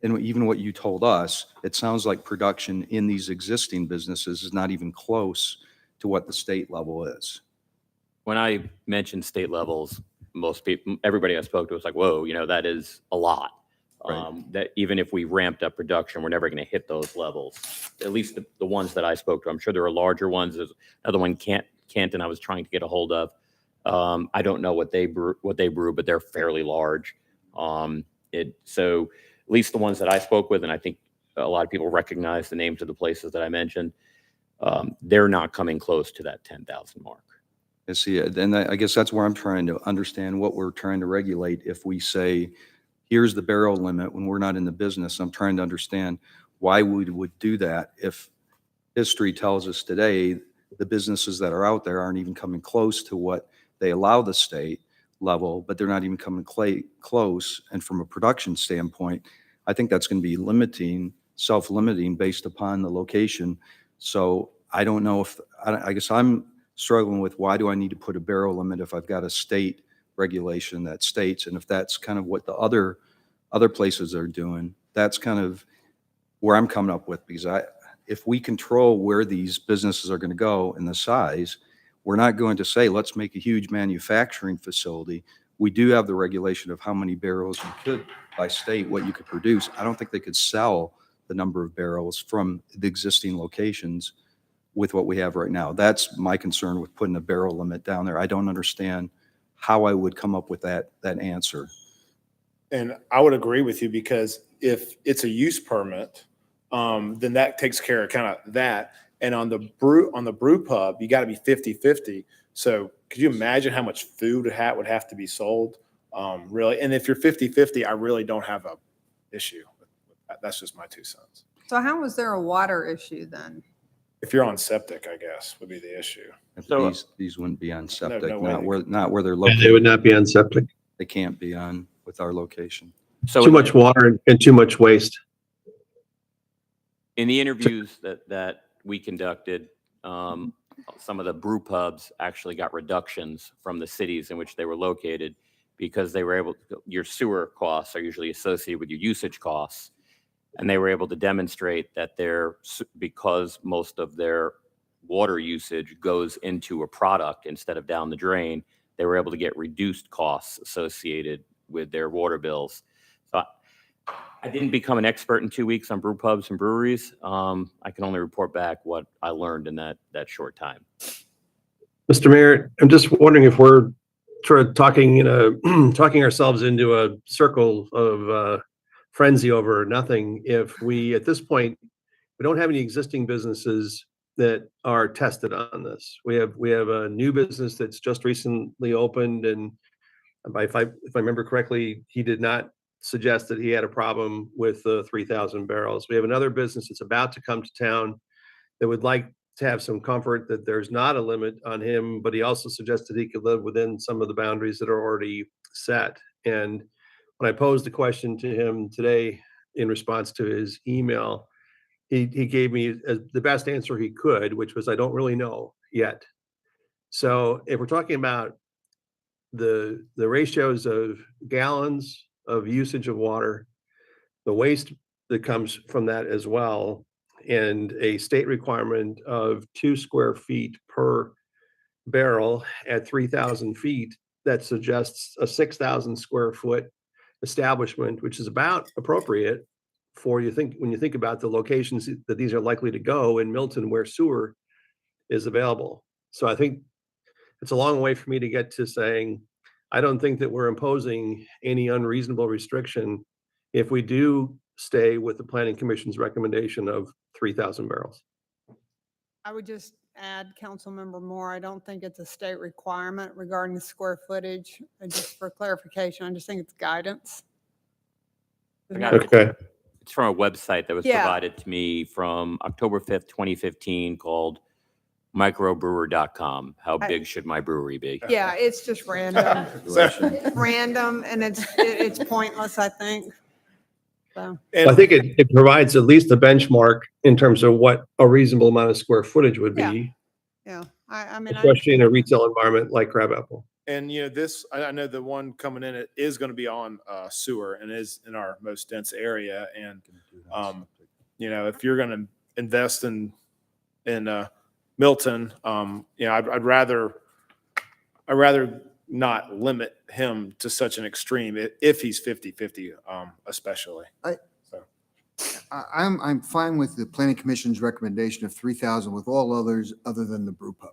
and even what you told us, it sounds like production in these existing businesses is not even close to what the state level is. When I mentioned state levels, most people, everybody I spoke to was like, whoa, that is a lot. Right. That even if we ramped up production, we're never going to hit those levels. At least the ones that I spoke to. I'm sure there are larger ones. There's another one, Canton, I was trying to get a hold of. I don't know what they brew, but they're fairly large. So at least the ones that I spoke with, and I think a lot of people recognize the names of the places that I mentioned, they're not coming close to that 10,000 mark. I see it. And I guess that's where I'm trying to understand what we're trying to regulate. If we say, here's the barrel limit when we're not in the business, I'm trying to understand why we would do that if history tells us today the businesses that are out there aren't even coming close to what they allow the state level, but they're not even coming close. And from a production standpoint, I think that's going to be self-limiting based upon the location. So I don't know if, I guess I'm struggling with, why do I need to put a barrel limit if I've got a state regulation that states, and if that's kind of what the other places are doing, that's kind of where I'm coming up with, because if we control where these businesses are going to go and the size, we're not going to say, let's make a huge manufacturing facility. We do have the regulation of how many barrels you could, by state, what you could produce. I don't think they could sell the number of barrels from the existing locations with what we have right now. That's my concern with putting a barrel limit down there. I don't understand how I would come up with that answer. And I would agree with you, because if it's a use permit, then that takes care of kind of that. And on the brew pub, you got to be 50-50. So could you imagine how much food would have to be sold? Really? And if you're 50-50, I really don't have a issue. That's just my 2 cents. So how was there a water issue then? If you're on septic, I guess, would be the issue. So these wouldn't be on septic, no way not where they're And located. they would not be on septic. They can't be on with our location. So Too much water and too much waste. in the interviews that we conducted, some of the brew pubs actually got reductions from the cities in which they were located, because they were able to, your sewer costs are usually associated with your usage costs. And they were able to demonstrate that because most of their water usage goes into a product instead of down the drain, they were able to get reduced costs associated with their water bills. So I didn't become an expert in 2 weeks on brew pubs and breweries. I can only report back what I learned in that short time. Mr. Mayor, I'm just wondering if we're sort of talking ourselves into a circle of frenzy over nothing. If we, at this point, we don't have any existing businesses that are tested on this. We have a new business that's just recently opened, and if I remember correctly, he did not suggest that he had a problem with the 3,000 barrels. We have another business that's about to come to town that would like to have some comfort that there's not a limit on him, but he also suggested he could live within some of the boundaries that are already set. And when I posed the question to him today in response to his email, he gave me the best answer he could, which was, I don't really know yet. So if we're talking about the ratios of gallons of usage of water, the waste that comes from that as well, and a state requirement of 2 square feet per barrel at 3,000 feet, that suggests a 6,000 square foot establishment, which is about appropriate for when you think about the locations that these are likely to go in Milton, where sewer is available. So I think it's a long way for me to get to saying, I don't think that we're imposing any unreasonable restriction if we do stay with the Planning Commission's recommendation of 3,000 barrels. I would just add, Councilmember Moore, I don't think it's a state requirement regarding the square footage. Just for clarification, I just think it's guidance. Okay. It's from a website that was provided to me from October 5th, 2015, called microbrewer.com. How big should my brewery be? Yeah, it's just random. Random, and it's pointless, I think. So, I think it provides at least a benchmark in terms of what a reasonable amount of square footage would be, yeah, I mean, especially in a retail environment like Crabapple. And, this, I know the one coming in, it is going to be on sewer and is in our most dense area. And, if you're going to invest in Milton, I'd rather not limit him to such an extreme if he's 50-50, especially. I'm fine with the planning commission's recommendation of 3,000 with all others other than the brew pub.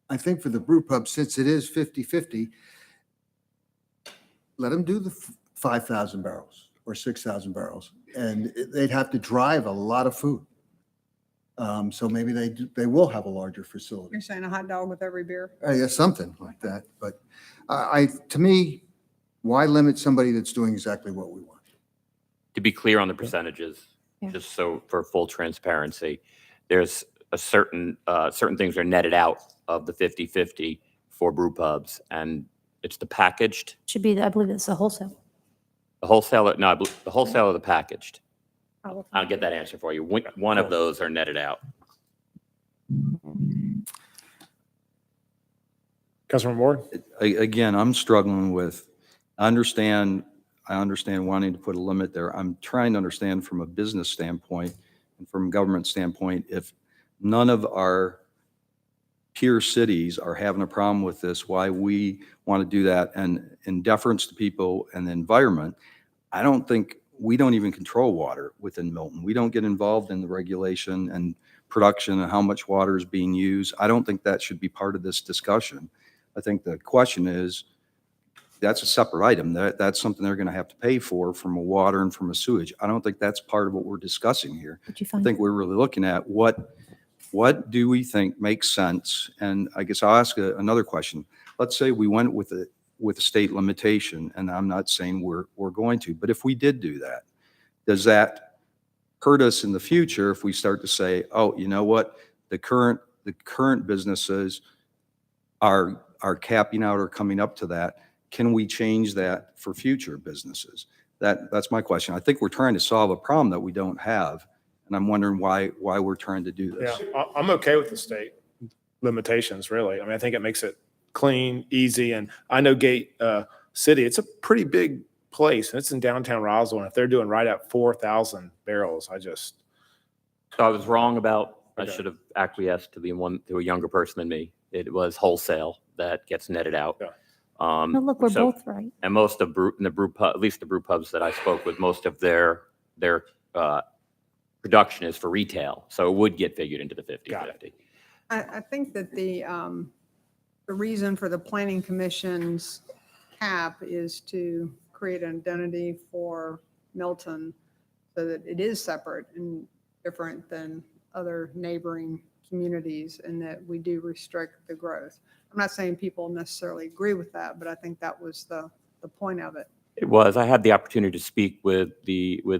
I think for the brew pub, since it is 50-50, let them do the 5,000 barrels or 6,000 barrels, and they'd have to drive a lot of food. So maybe they will have a larger facility. you're saying a hot dog with every beer? Yeah, something like that. But to me, why limit somebody that's doing exactly what we want? To be clear on the percentages, just so for full transparency, there's a certain things are netted out of the 50-50 for brew pubs, and it's the packaged. Should be, I believe it's the wholesale. The wholesaler, no, the wholesale or the packaged. I'll get that answer for you. One of those are netted out. Councilman Ward? Again, I'm struggling with, I understand wanting to put a limit there. I'm trying to understand from a business standpoint and from a government standpoint, if none of our peer cities are having a problem with this, why we want to do that. And in deference to people and the environment, I don't think, we don't even control water within Milton. We don't get involved in the regulation and production and how much water is being used. I don't think that should be part of this discussion. I think the question is, that's a separate item. That's something they're going to have to pay for from a water and from a sewage. I don't think that's part of what we're discussing here. I think we're really looking at what do we think makes sense? And I guess I'll ask another question. Let's say we went with a state limitation, and I'm not saying we're going to, but if we did do that, does that hurt us in the future if we start to say, oh, you know what, the current businesses are capping out or coming up to that? Can we change that for future businesses? That's my question. I think we're trying to solve a problem that we don't have, and I'm wondering why we're trying to do this. Yeah, I'm okay with the state limitations, really. I mean, I think it makes it clean, easy, and I know Gate City, it's a pretty big place, and it's in downtown Roswell, and if they're doing right at 4,000 barrels, So I was wrong about, I Okay. should have acquiesced to a younger person than me. It was wholesale that gets netted out. Yeah. No, look, we're both right. And most of the brew pub, at least the brew pubs that I spoke with, most of their production is for retail, so it would get figured into the 50-50. I think that the reason for the planning commission's cap is to create an identity for Milton so that it is separate and different than other neighboring communities, and that we do restrict the growth. I'm not saying people necessarily agree with that, but I think that was the point of it. It was. I had the opportunity to speak with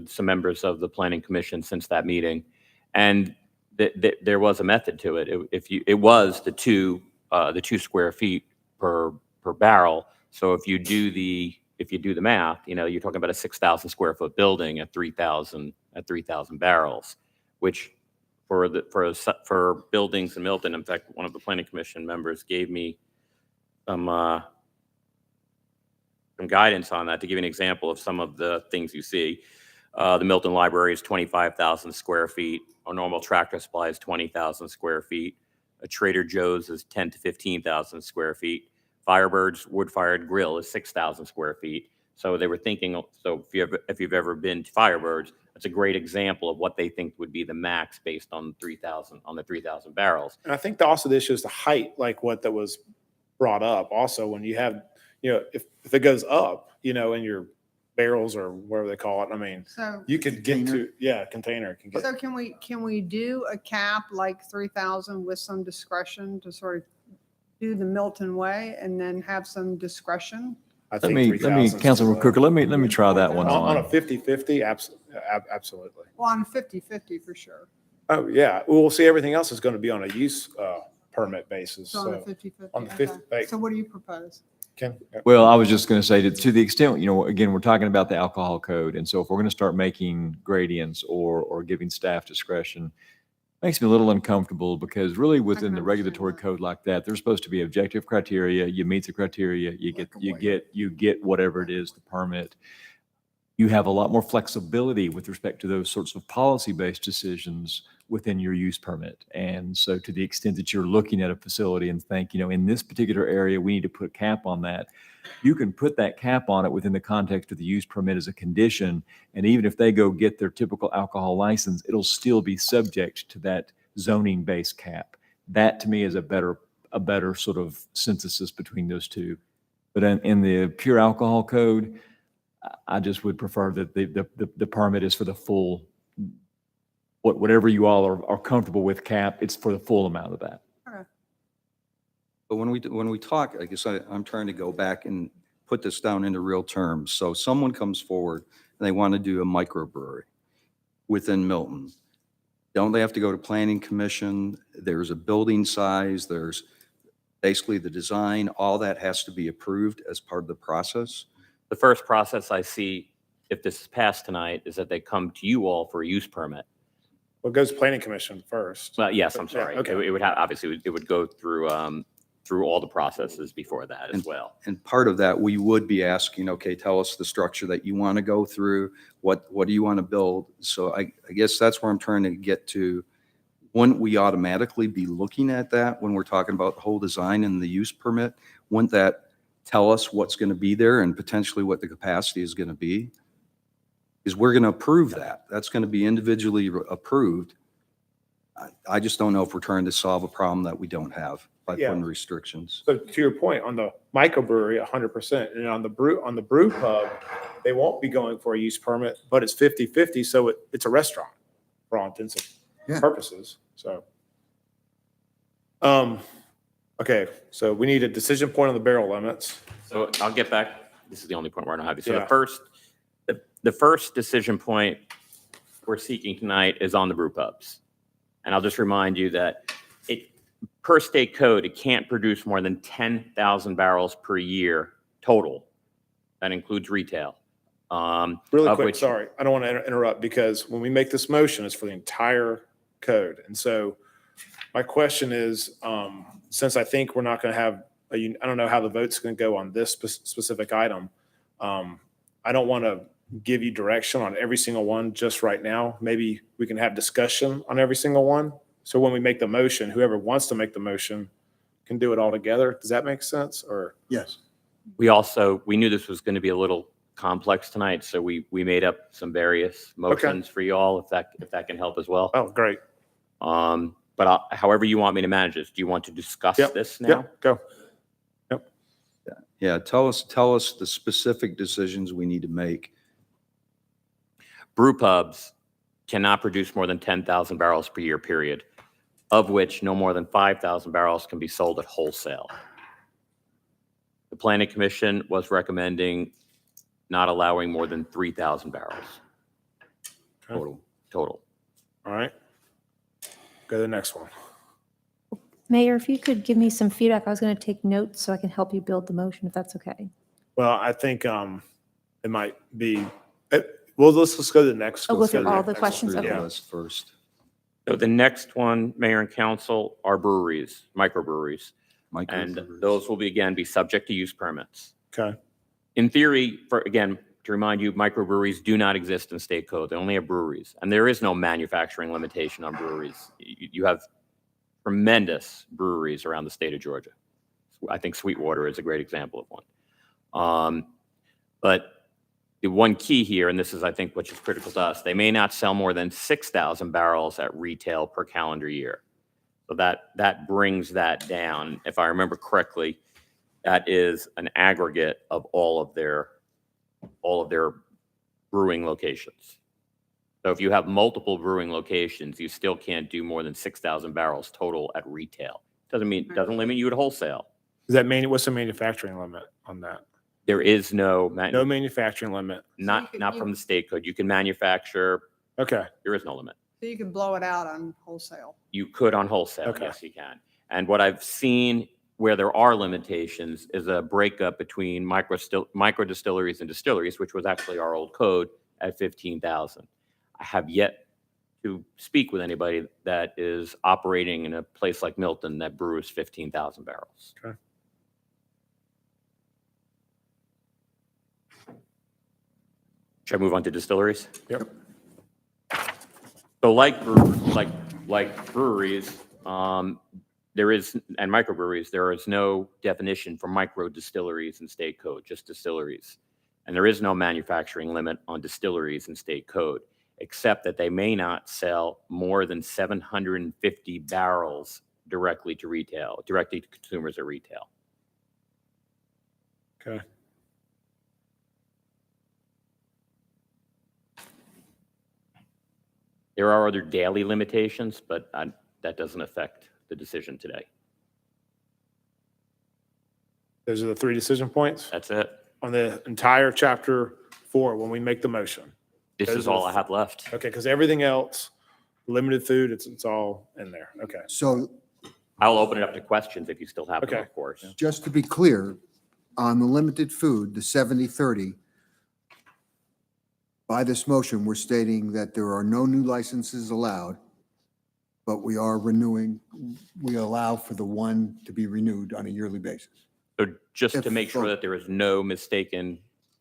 some members of the planning commission since that meeting, and there was a method to it. It was the two square feet per barrel. So if you do the math, you're talking about a 6,000 square foot building at 3,000 barrels, which for buildings in Milton, in fact, one of the planning commission members gave me some guidance on that to give you an example of some of the things you see. The Milton Library is 25,000 square feet. A normal Tractor Supply is 20,000 square feet. A Trader Joe's is 10 to 15,000 square feet. Firebird's wood-fired grill is 6,000 square feet. So they were thinking, so if you've ever been to Firebird's, that's a great example of what they think would be the max based on 3,000 barrels. And I think also the issue is the height, like what that was brought up. Also, when you have, if it goes up, in your barrels or whatever they call it, I mean, So, you could get to, container can get. so can we do a cap like 3,000 with some discretion to sort of do the Milton way and then have some discretion? I Let me, Councilman Crooker, let me try that one On a on. 50-50, absolutely. Well, on 50-50 for sure. Oh, yeah. We'll see, everything else is going to be on a use permit basis. So on a So 50-50. on the okay. 50, like, So what do you propose? Ken? Well, I was just going to say that to the extent, again, we're talking about the alcohol code. And so if we're going to start making gradients or giving staff discretion, makes me a little uncomfortable because really within the regulatory code like that, there's supposed to be objective criteria. You meet the criteria, you get whatever it is, the permit. You have a lot more flexibility with respect to those sorts of policy-based decisions within your use permit. And so to the extent that you're looking at a facility and think, in this particular area, we need to put a cap on that, you can put that cap on it within the context of the use permit as a condition. And even if they go get their typical alcohol license, it'll still be subject to that zoning-based cap. That to me is a better sort of synthesis between those two. But in the pure alcohol code, I just would prefer that the permit is for the full, whatever you all are comfortable with cap, it's for the full amount of that. But when we talk, I guess I'm trying to go back and put this down into real terms. So someone comes forward and they want to do a microbrewery within Milton. Don't they have to go to planning commission? There's a building size, there's basically the design, all that has to be approved as part of the process. The first process I see, if this is passed tonight, is that they come to you all for a use permit. Well, it goes to planning commission first. Well, yes, I'm sorry. Yeah, okay. It would have, obviously, it would go through all the processes before that as well. And part of that, we would be asking, okay, tell us the structure that you want to go through. What do you want to build? So I guess that's where I'm trying to get to. Wouldn't we automatically be looking at that when we're talking about the whole design and the use permit? Wouldn't that tell us what's going to be there and potentially what the capacity is going to be? Because we're going to approve that. That's going to be individually approved. I just don't know if we're trying to solve a problem that we don't have by Yeah. putting restrictions. So to your point, on the microbrewery, 100%, and on the brew pub, they won't be going for a use permit, but it's 50/50, so it's a restaurant for all intents and purposes. So, okay, so we need a decision point on the barrel limits. So I'll get back. This is the only point where I don't have you. So Yeah. the first decision point we're seeking tonight is on the brew pubs. And I'll just remind you that per state code, it can't produce more than 10,000 barrels per year total. That includes retail. Really of quick, which- sorry, I don't want to interrupt because when we make this motion, it's for the entire code. And so my question is, since I think we're not going to have, I don't know how the vote's going to go on this specific item. I don't want to give you direction on every single one just right now. Maybe we can have discussion on every single one. So when we make the motion, whoever wants to make the motion can do it all together. Does that make sense? Or Yes. We knew this was going to be a little complex tonight, so we made up some various motions for you all, if that can help as well. Oh, great. But however you want me to manage this, do you want to discuss this now? Yep, go. Yeah, tell us the specific decisions we need to make. Brew pubs cannot produce more than 10,000 barrels per year, period, of which no more than 5,000 barrels can be sold at wholesale. The Planning Commission was recommending not allowing more than 3,000 barrels total. All right. Go to the next one. Mayor, if you could give me some feedback, I was going to take notes so I can help you build the motion, if that's okay. Well, I think it might be, well, let's go to the next. Oh, go through all the questions? Read Okay. the list first. So the next one, Mayor and Council, are breweries, microbreweries. And those will be subject to use permits. Okay. In theory, to remind you, microbreweries do not exist in state code. They only have breweries. And there is no manufacturing limitation on breweries. You have tremendous breweries around the state of Georgia. I think Sweetwater is a great example of one. But the one key here, and this is, I think, which is critical to us, they may not sell more than 6,000 barrels at retail per calendar year. So that brings that down. If I remember correctly, that is an aggregate of all of their brewing locations. So if you have multiple brewing locations, you still can't do more than 6,000 barrels total at retail. Doesn't limit you to wholesale. Does that mean, what's the manufacturing limit on that? There is no manufacturing limit. Not from the state code. You can manufacture. Okay. There is no limit. So you can blow it out on wholesale. You could on wholesale. Okay. Yes, you can. And what I've seen where there are limitations is a breakup between micro distilleries and distilleries, which was actually our old code at 15,000. I have yet to speak with anybody that is operating in a place like Milton that brews 15,000 barrels. Okay. Should I move on to distilleries? Yep. So like breweries, there is, and microbreweries, there is no definition for micro distilleries in state code, just distilleries. And there is no manufacturing limit on distilleries in state code, except that they may not sell more than 750 barrels directly to retail, directly to consumers at retail. Okay. There are other daily limitations, but that doesn't affect the decision today. Those are the 3 decision points That's it. on the entire chapter 4 when we make the motion. This Those is are all the- I have left. Okay, because everything else, limited food, it's all in there. Okay. So I'll open it up to questions if you still have them, Okay. of course. just to be clear, on the limited food, the 70/30, by this motion, we're stating that there are no new licenses allowed, but we are renewing, we allow for the one to be renewed on a yearly basis. So just to If- make sure that there is no mistaken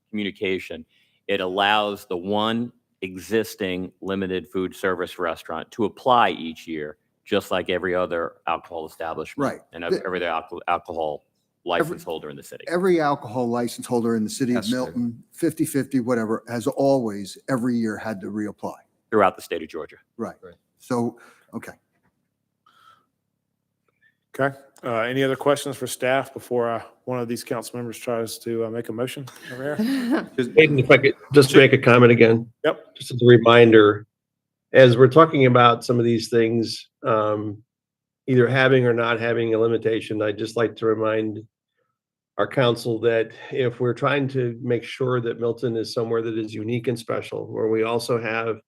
communication, it allows the one existing limited food service restaurant to apply each year, just like every other alcohol establishment. Right. And every other alcohol license holder in the city. Every alcohol license holder in the city of That's right. Milton, 50/50, whatever, has always, every year had to reapply. Throughout the state of Georgia. Right. So, okay. Okay. Any other questions for staff before one of these council members tries to make a motion over here? Hayden, if I could just make a comment again. Yep. Just as a reminder, as we're talking about some of these things, either having or not having a limitation, I'd just like to remind our council that if we're trying to make sure that Milton is somewhere that is unique and special, where we also have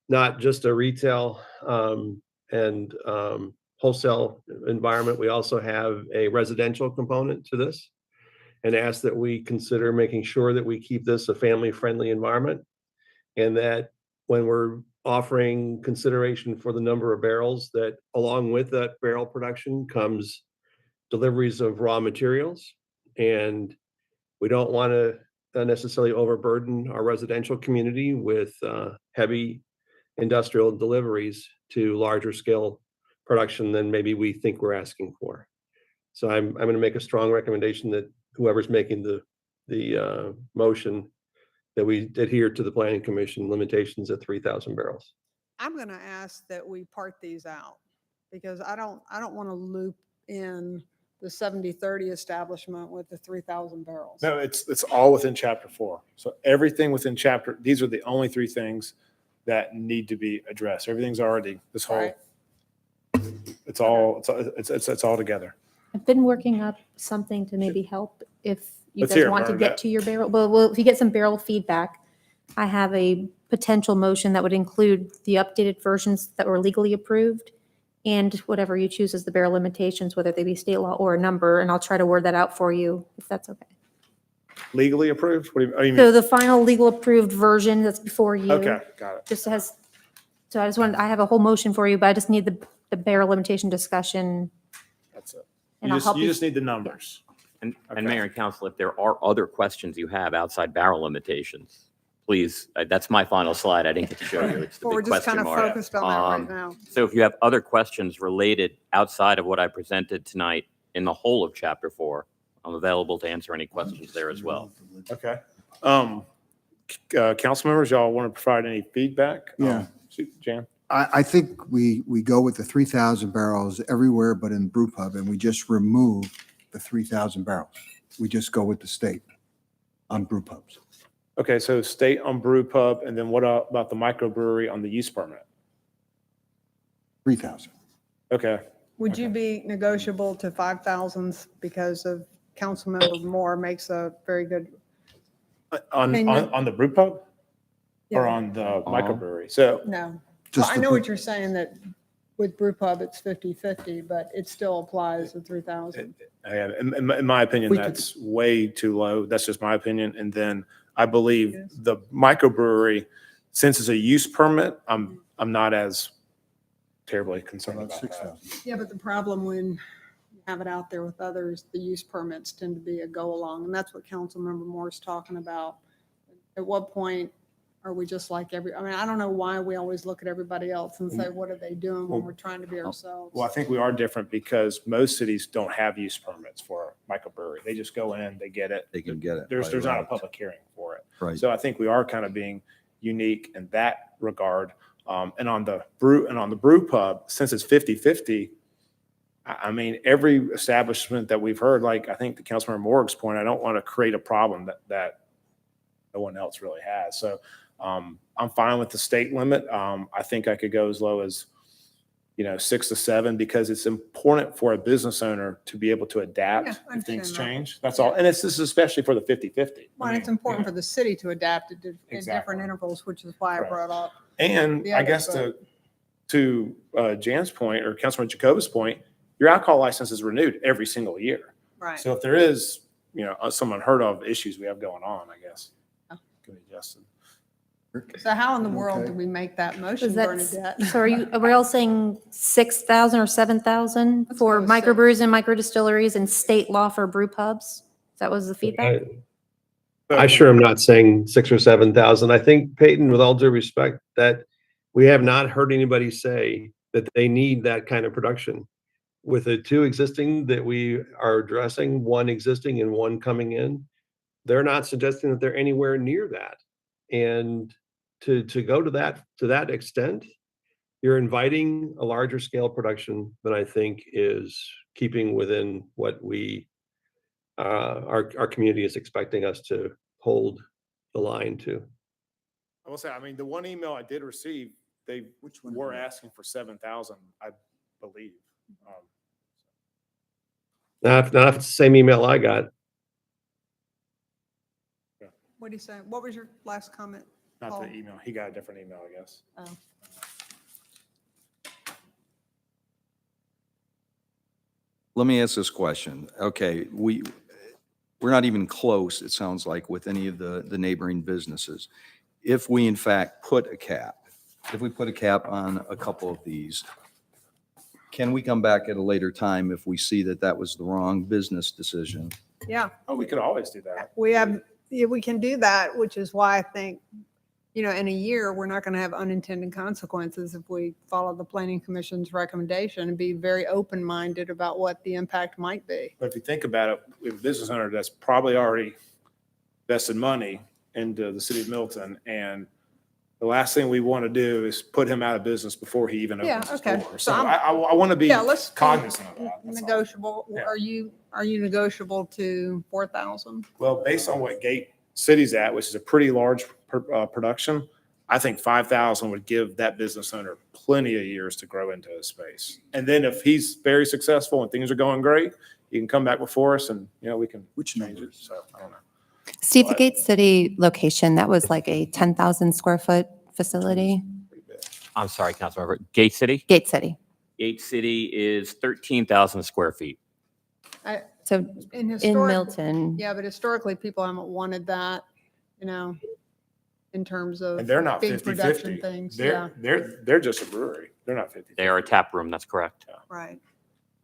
not just a retail and wholesale environment, we also have a residential component to this, and ask that we consider making sure that we keep this a family-friendly environment, and that when we're offering consideration for the number of barrels, that along with that barrel production comes deliveries of raw materials. And we don't want to necessarily overburden our residential community with heavy industrial deliveries to larger scale production than maybe we think we're asking for. So I'm going to make a strong recommendation that whoever's making the motion, that we adhere to the planning commission limitations at 3,000 barrels. I'm going to ask that we part these out because I don't want to loop in the 70/30 establishment with the 3,000 barrels. No, it's all within chapter 4. So everything within chapter, these are the only 3 things that need to be addressed. Everything's already, this whole, Right. it's all together. I've been working up something to maybe help if you Let's guys hear it, want to Bernadette. get to your barrel. Well, if you get some barrel feedback, I have a potential motion that would include the updated versions that were legally approved and whatever you choose as the barrel limitations, whether they be state law or a number, and I'll try to word that out for you if that's okay. Legally approved? What do you So mean? the final legal approved version that's before you. Okay, got it. Just has, so I have a whole motion for you, but I just need the barrel limitation discussion. That's it. And You I'll just, help you you. just need the numbers. And Okay. Mayor and Council, if there are other questions you have outside barrel limitations, please, that's my final slide. I didn't get to show you. It's the But we're big just kind question of mark. focused on that right now. So if you have other questions related outside of what I presented tonight in the whole of chapter 4, I'm available to answer any questions there as well. Okay. Council members, y'all want to provide any feedback? Yeah. Jan? I think we go with the 3,000 barrels everywhere but in brew pub, and we just remove the 3,000 barrels. We just go with the state on brew pubs. Okay, so state on brew pub, and then what about the microbrewery on the use permit? 3,000. Okay. Would you be negotiable to 5,000 because of Councilmember Moore makes a very good. On the brew pub? Or Yeah. on the microbrewery? So, No. Just Well, I the know brew- what you're saying, that with brew pub, it's 50/50, but it still applies to 3,000. In my opinion, We could- that's way too low. That's just my opinion. And then I believe the microbrewery, since it's a use permit, I'm not as terribly concerned About about that. 6,000. Yeah, but the problem when you have it out there with others, the use permits tend to be a go-along, and that's what Councilmember Moore's talking about. At what point are we just like I mean, I don't know why we always look at everybody else and say, what are they doing when we're trying to be ourselves? Well, I think we are different because most cities don't have use permits for microbrewery. They just go in, they get it. They can get it. There's by not a right. public hearing for it. Right. So I think we are kind of being unique in that regard. And on the brew pub, since it's 50/50, I mean, every establishment that we've heard, like I think the Councilmember Morg's point, I don't want to create a problem that no one else really has. So I'm fine with the state limit. I think I could go as low as 6 to 7 because it's important for a business owner to be able to adapt Yeah, I if things understand that. change. That's all. And this is especially for the 50/50. Well, and it's important for the city to adapt at Exactly. different intervals, which is why I Right. brought up. And the I other, guess but- to Jan's point or Councilman Jacob's point, your alcohol license is renewed every single year. Right. So if there is, some unheard of issues we have going on, I guess, Yeah. can be adjusted. So how in the world Okay. do we make that motion, Is that, Bernadette? so are we all saying 6,000 or 7,000 Let's for go with six. microbrews and microdistilleries and state law for brew pubs? That was the feedback? I sure am not saying 6 or 7,000. I think, Peyton, with all due respect, that we have not heard anybody say that they need that kind of production. With the two existing that we are addressing, one existing and one coming in, they're not suggesting that they're anywhere near that. And to go to that extent, you're inviting a larger scale production than I think is keeping within what we our community is expecting us to hold the line to. I will say, I mean, the one email I did receive, they were asking for 7,000, I believe. Not if it's the same email I got. What do you say? What was your last comment? Not Paul? the email. He got a different email, I guess. Oh. Let me ask this question. Okay, we're not even close, it sounds like, with any of the neighboring businesses. If we in fact put a cap on a couple of these, can we come back at a later time if we see that that was the wrong business decision? Yeah, Oh, we could always do that. we can do that, which is why I think, in a year, we're not going to have unintended consequences if we follow the planning commission's recommendation and be very open-minded about what the impact might be. But if you think about it, we have a business owner that's probably already invested money into the city of Milton, and the last thing we want to do is put him out of business before he even Yeah, opens his okay. door. So So I'm- I want to be Yeah, let's be cognizant of that. That's all. negotiable. Yeah. Are you negotiable to 4,000? Well, based on what Gate City's at, which is a pretty large production, I think 5,000 would give that business owner plenty of years to grow into his space. And then if he's very successful and things are going great, he can come back before us and, we can change it. So I don't know. Steve, the Gate City location, that was like a 10,000 square foot facility? I'm sorry, Councilmember. Gate City? Gate City. Gate City is 13,000 square feet. So in Milton, Yeah, but historically, people haven't wanted that, in terms of And they're not big 50/50. production things. Yeah, They're just a brewery. They're not 50. They are a tap room, that's correct. right.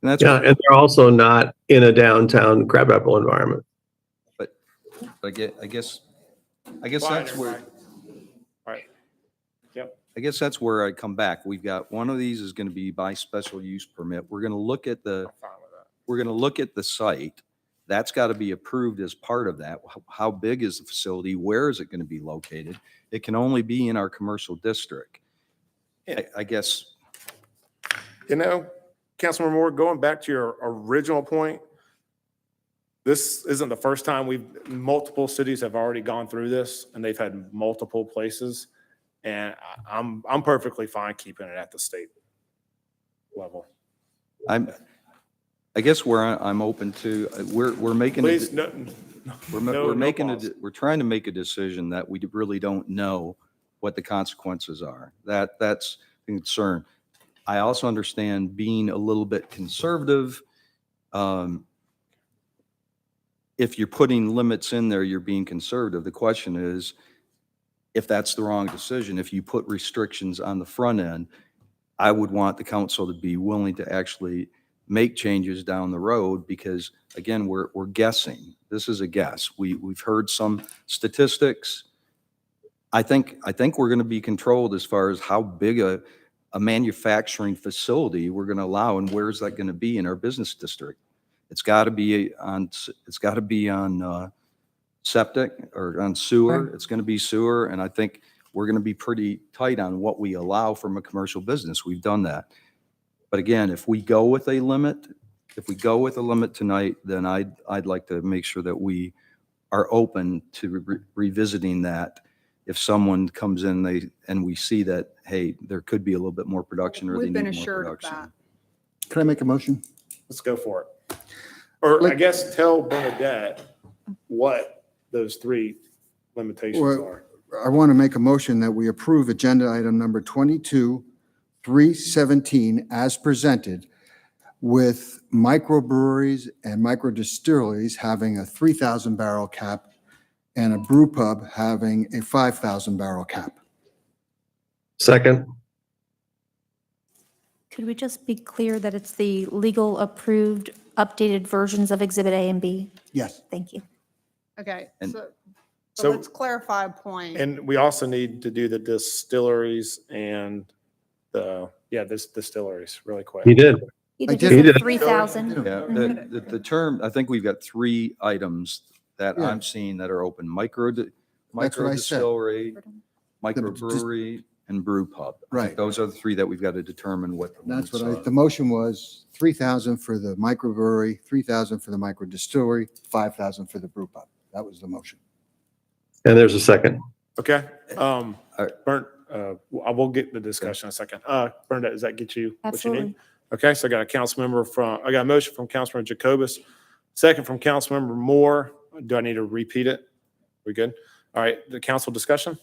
And that's, Yeah, and they're also not in a downtown crabapple environment. but I guess Fine, that's where, everybody. All right. Yep. I guess that's where I come back. We've got, one of these is going to be by special use permit. We're going to look at I'm fine with that. we're going to look at the site. That's got to be approved as part of that. How big is the facility? Where is it going to be located? It can only be in our commercial district. I guess, Councilmember Moore, going back to your original point, this isn't the first time multiple cities have already gone through this and they've had multiple places. And I'm perfectly fine keeping it at the state level. I guess where I'm open to, we're making, Please, no, we're making, pause. we're trying to make a decision that we really don't know what the consequences are. That's the concern. I also understand being a little bit conservative. If you're putting limits in there, you're being conservative. The question is, if that's the wrong decision, if you put restrictions on the front end, I would want the council to be willing to actually make changes down the road because, again, we're guessing. This is a guess. We've heard some statistics. I think we're going to be controlled as far as how big a manufacturing facility we're going to allow and where is that going to be in our business district. It's got to be on septic or on sewer. Right. It's going to be sewer. And I think we're going to be pretty tight on what we allow from a commercial business. We've done that. But again, if we go with a limit tonight, then I'd like to make sure that we are open to revisiting that. If someone comes in, and we see that, hey, there could be a little bit more production or they We've been need more assured of production. that. Can I make a motion? Let's go for it. Or I guess tell Bernadette what those three limitations Well, are. I want to make a motion that we approve agenda item number 22-317 as presented, with microbreweries and microdistilleries having a 3,000 barrel cap and a brew pub having a 5,000 barrel cap. Second. Could we just be clear that it's the legal approved updated versions of Exhibit A and B? Yes. Thank you. Okay, And- so So- let's clarify a point. And we also need to do the distilleries and this distilleries really quick. He did. You I did did. just 3,000. Yeah, the term, I think we've got three items that Yeah. I'm seeing that are open. Micro That's what I said. distillery, microbrewery, and brew pub. I think Right. Those are the three that we've got to determine what. the That's what limits are. the motion was 3,000 for the microbrewery, 3,000 for the microdistillery, 5,000 for the brew pub. That was the motion. And there's a second. Okay. right. Bernd, I will get the discussion in a second. Bernadette, does that get you what you need? Absolutely. Okay, so I got a motion from Councilmember Jacobus, second from Councilmember Moore. Do I need to repeat it? We good? All right, the council discussion?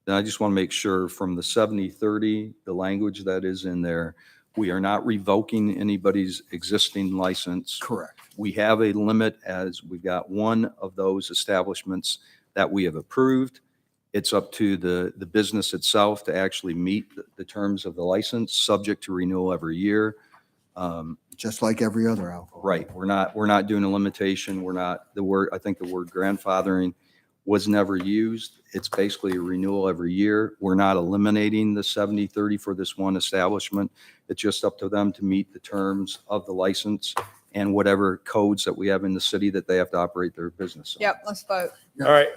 And I just want to make sure from the 70-30, the language that is in there, we are not revoking anybody's existing license. Correct. We have a limit as we've got one of those establishments that we have approved. It's up to the business itself to actually meet the terms of the license, subject to renewal every year. Just like every other alcohol. Right. We're not doing a limitation. I think the word grandfathering was never used. It's basically a renewal every year. We're not eliminating the 70-30 for this one establishment. It's just up to them to meet the terms of the license and whatever codes that we have in the city that they have to operate their business on. Yep, let's vote. All right,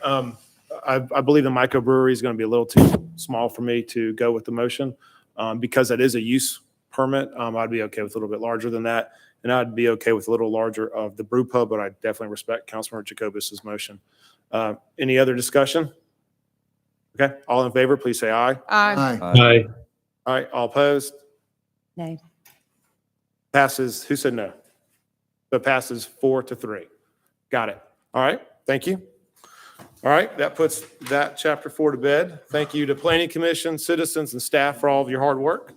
I believe the microbrewery is going to be a little too small for me to go with the motion. Because it is a use permit, I'd be okay with a little bit larger than that. And I'd be okay with a little larger of the brew pub, but I definitely respect Councilmember Jacobus's motion. Any other discussion? Okay, all in favor, please say aye. Aye. Aye. All right, all opposed? No. Passes, who said no? So it passes 4-3. Got it. All right, thank you. All right, that puts that chapter 4 to bed. Thank you to Planning Commission, citizens, and staff for all of your hard work.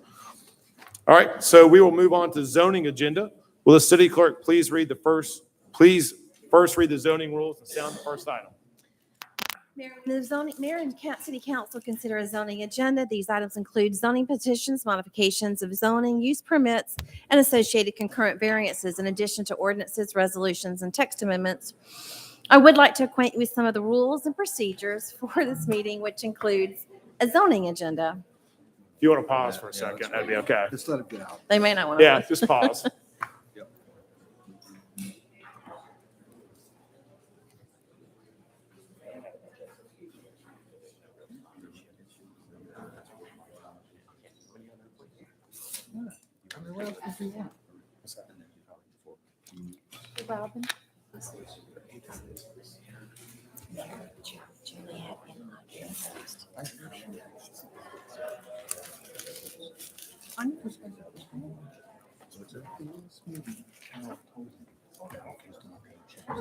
All right, so we will move on to zoning agenda. Will the city clerk please read first read the zoning rules and sound the first item? Mayor and City Council consider a zoning agenda. These items include zoning petitions, modifications of zoning, use permits, and associated concurrent variances, in addition to ordinances, resolutions, and text amendments. I would like to acquaint you with some of the rules and procedures for this meeting, which includes a zoning agenda. If you want to pause for a second, that'd be okay. Just let it get out. They may not want to. Yeah, just pause. Robin? How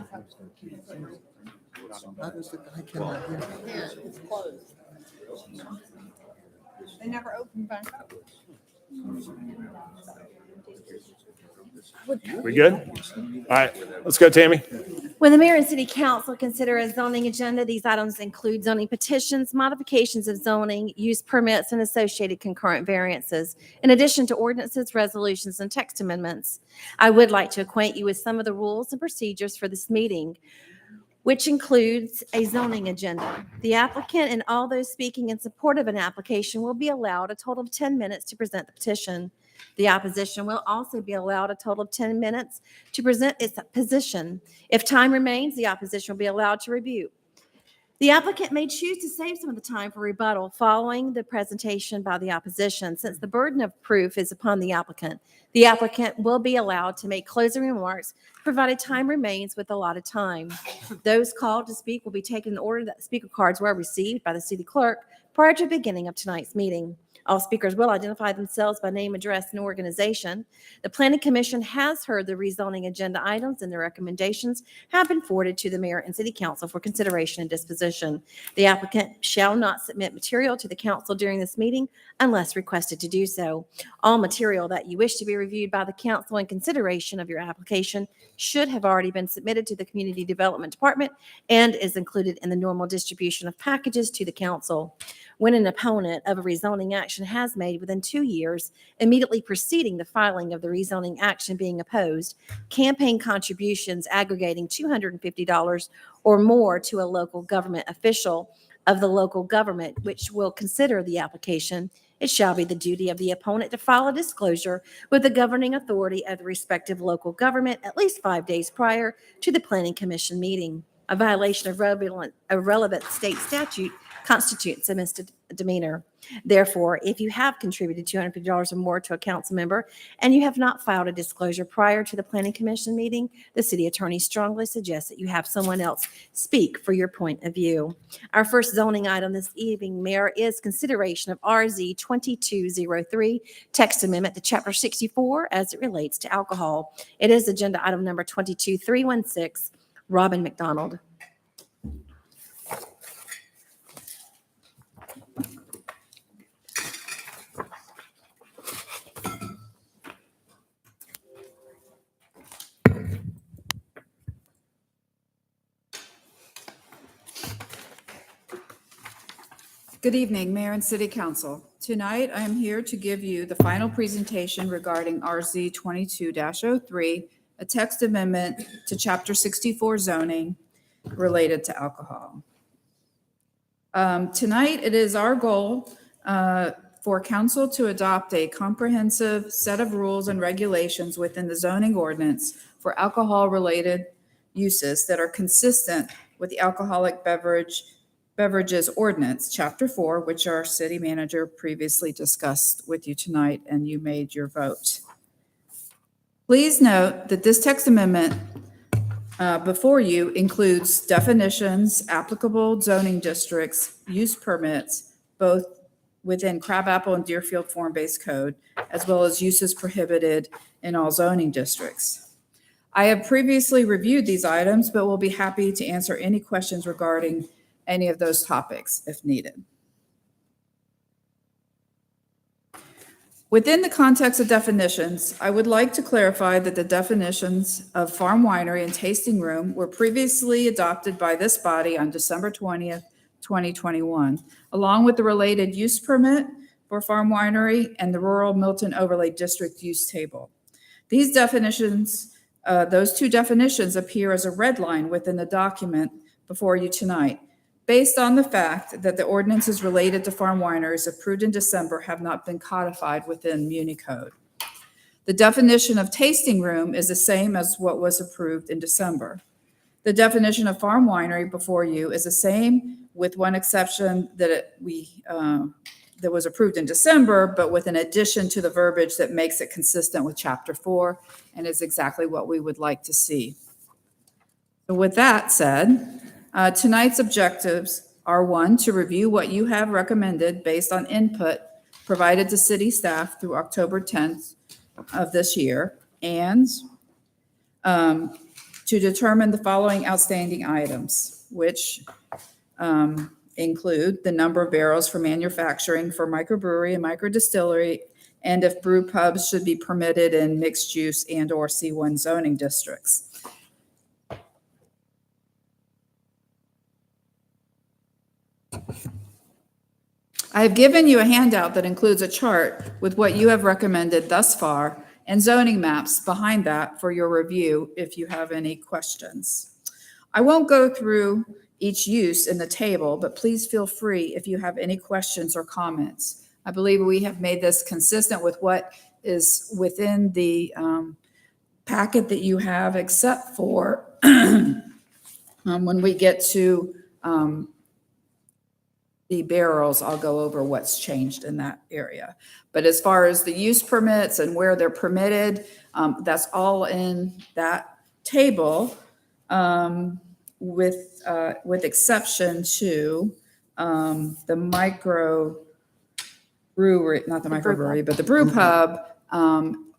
does the guy cannot hear? Yeah, it's closed. They never opened back up. We good? All right, let's go, Tammy. When the mayor and city council consider a zoning agenda, these items include zoning petitions, modifications of zoning, use permits, and associated concurrent variances, in addition to ordinances, resolutions, and text amendments. I would like to acquaint you with some of the rules and procedures for this meeting, which includes a zoning agenda. The applicant and all those speaking in support of an application will be allowed a total of 10 minutes to present the petition. The opposition will also be allowed a total of 10 minutes to present its position. If time remains, the opposition will be allowed to review. The applicant may choose to save some of the time for rebuttal following the presentation by the opposition. Since the burden of proof is upon the applicant will be allowed to make closing remarks, provided time remains with allotted time. Those called to speak will be taken in order that the speaker cards were received by the city clerk prior to the beginning of tonight's meeting. All speakers will identify themselves by name, address, and organization. The Planning Commission has heard the rezoning agenda items, and the recommendations have been forwarded to the mayor and city council for consideration and disposition. The applicant shall not submit material to the council during this meeting unless requested to do so. All material that you wish to be reviewed by the council in consideration of your application should have already been submitted to the Community Development Department and is included in the normal distribution of packages to the council. When an opponent of a rezoning action has made within 2 years, immediately preceding the filing of the rezoning action being opposed, campaign contributions aggregating $250 or more to a local government official of the local government which will consider the application, it shall be the duty of the opponent to file a disclosure with the governing authority of the respective local government at least 5 days prior to the Planning Commission meeting. A violation of relevant state statute constitutes a misdemeanor. Therefore, if you have contributed $250 or more to a council member and you have not filed a disclosure prior to the Planning Commission meeting, the city attorney strongly suggests that you have someone else speak for your point of view. Our first zoning item this evening, Mayor, is consideration of RZ 2203, text amendment to Chapter 64 as it relates to alcohol. It is agenda item number 22316. Robin McDonald. Good evening, Mayor and City Council. Tonight, I am here to give you the final presentation regarding RZ 22-03, a text amendment to Chapter 64 zoning related to alcohol. Tonight, it is our goal for council to adopt a comprehensive set of rules and regulations within the zoning ordinance for alcohol-related uses that are consistent with the alcoholic beverages ordinance, Chapter 4, which our city manager previously discussed with you tonight, and you made your vote. Please note that this text amendment before you includes definitions, applicable zoning districts, use permits, both within Crabapple and Deerfield form-based code, as well as uses prohibited in all zoning districts. I have previously reviewed these items, but will be happy to answer any questions regarding any of those topics if needed. Within the context of definitions, I would like to clarify that the definitions of farm winery and tasting room were previously adopted by this body on December 20th, 2021, along with the related use permit for farm winery and the rural Milton overlay district use table. These definitions, those two definitions appear as a red line within the document before you tonight, based on the fact that the ordinances related to farm wineries approved in December have not been codified within Muni Code. The definition of tasting room is the same as what was approved in December. The definition of farm winery before you is the same, with one exception that that was approved in December, but with an addition to the verbiage that makes it consistent with Chapter 4 and is exactly what we would like to see. So with that said, tonight's objectives are: 1, to review what you have recommended based on input provided to city staff through October 10th of this year, and to determine the following outstanding items, which include the number of barrels for manufacturing for microbrewery and microdistillery and if brew pubs should be permitted in mixed use and/or C1 zoning districts. I have given you a handout that includes a chart with what you have recommended thus far and zoning maps behind that for your review if you have any questions. I won't go through each use in the table, but please feel free if you have any questions or comments. I believe we have made this consistent with what is within the packet that you have, except for when we get to the barrels, I'll go over what's changed in that area. But as far as the use permits and where they're permitted, that's all in that table, with exception to the micro brewery, not the microbrewery, but the brew pub.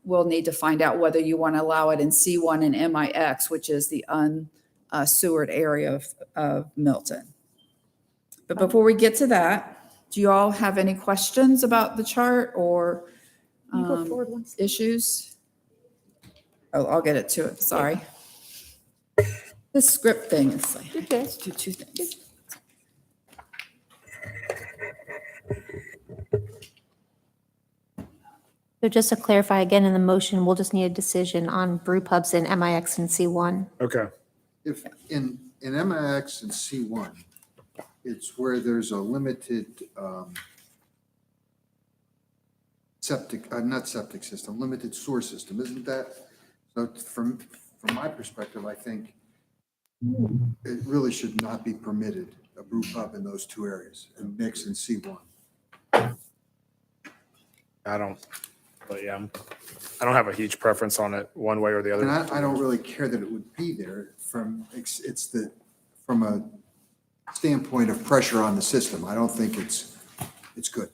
We'll need to find out whether you want to allow it in C1 and MIX, which is the unsewered area of Milton. But before we get to that, do you all have any questions about the chart or issues? Oh, I'll get it to it. Sorry. The script thing is like, let's do two things. So just to clarify again in the motion, we'll just need a decision on brew pubs in MIX and C1. Okay. If in MIX and C1, it's where there's a limited limited sewer system, isn't that? So from my perspective, I think it really should not be permitted, a brew pub in those two areas, and mix in C1. But yeah, I don't have a huge preference on it one way or the other. And I don't really care that it would be there from a standpoint of pressure on the system. I don't think it's good.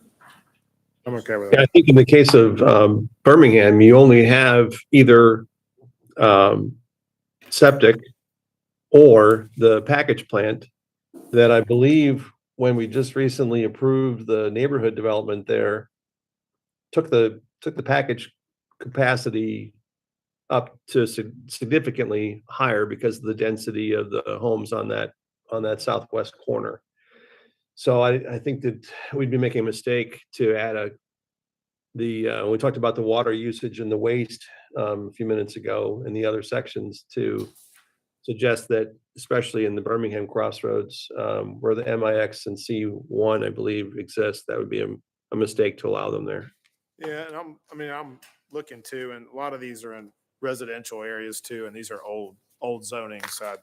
I'm okay with Yeah, I it. think in the case of Birmingham, you only have either septic or the package plant that I believe when we just recently approved the neighborhood development there, took the package capacity up to significantly higher because of the density of the homes on that southwest corner. So I think that we'd be making a mistake to add we talked about the water usage and the waste a few minutes ago in the other sections to suggest that, especially in the Birmingham crossroads, where the MIX and C1, I believe, exist, that would be a mistake to allow them there. Yeah, and I'm looking too, and a lot of these are in residential areas too, and these are old zoning, so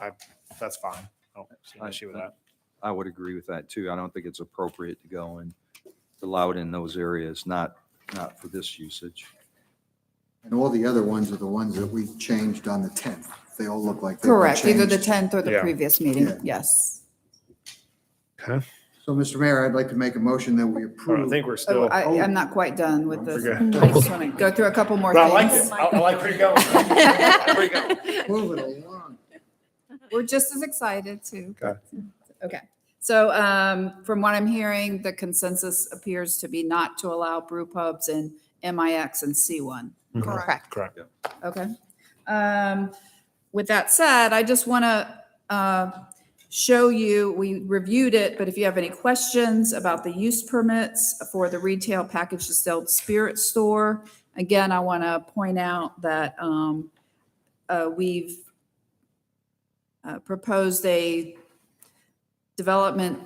I that's fine. I don't see an issue with that. I would agree with that too. I don't think it's appropriate to go and allow it in those areas, not for this usage. And all the other ones are the ones that we changed on the 10th. They all look like they've been Correct, either the changed. 10th or the Yeah. previous meeting, Yeah. yes. Okay. So, Mr. Mayor, I'd like to make a motion that we I approve. think we're Oh, still. I'm not quite done with this. Okay. I just want to go through a couple more But I like things. it. I like where you're going. I like where you're going. Move it along. We're just as excited too. Okay. Okay. So from what I'm hearing, the consensus appears to be not to allow brew pubs in MIX and C1. Correct. Correct. Okay. With that said, I just want to show you, we reviewed it, but if you have any questions about the use permits for the retail packaged distilled spirit store, again, I want to point out that we've proposed a development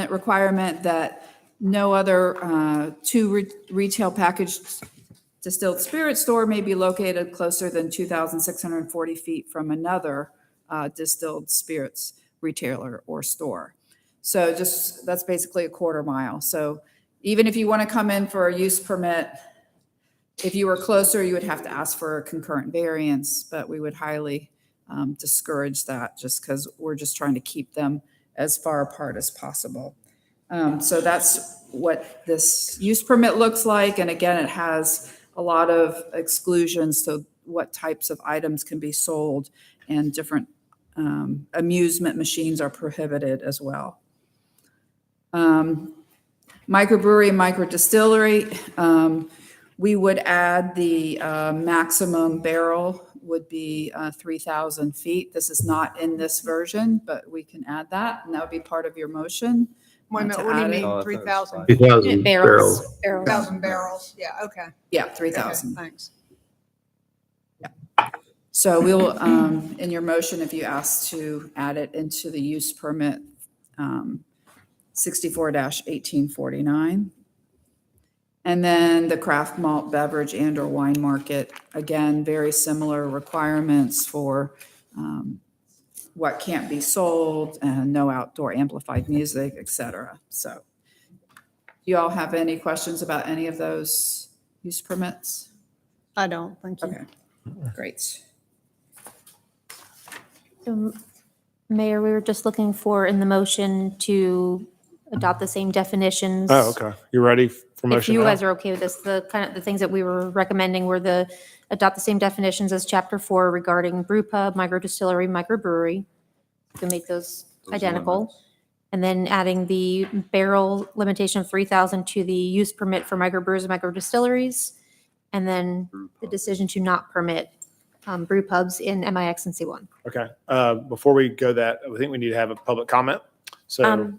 requirement that no other two retail packaged distilled spirit store may be located closer than 2,640 feet from another distilled spirits retailer or store. So that's basically a quarter mile. So even if you want to come in for a use permit, if you were closer, you would have to ask for a concurrent variance, but we would highly discourage that just because we're just trying to keep them as far apart as possible. So that's what this use permit looks like. And again, it has a lot of exclusions to what types of items can be sold, and different amusement machines are prohibited as well. Microbrewery and microdistillery, we would add the maximum barrel would be 3,000 feet. This is not in this version, but we can add that, and that would be part of your motion. Wait a minute, to what do you add it. mean, 3,000? 3,000 barrels. 3,000 barrels, yeah, okay. Yeah, Okay, 3,000. thanks. So we will, in your motion, if you ask to add it into the use permit 64-1849. And then the craft malt beverage and or wine market, again, very similar requirements for what can't be sold and no outdoor amplified music, et cetera. So do you all have any questions about any of those use permits? I don't, thank you. Okay, great. So, Mayor, we were just looking for in the motion to adopt the same definitions. Oh, okay. You ready for If motion you now? guys are okay with this, the things that we were recommending were adopt the same definitions as Chapter 4 regarding brew pub, microdistillery, microbrewery. You can make those identical. limits. And then adding the barrel limitation of 3,000 to the use permit for microbrews and microdistilleries. And then the decision to not permit brew pubs in MIX and C1. Okay. Before we go that, I think we need to have a public comment. So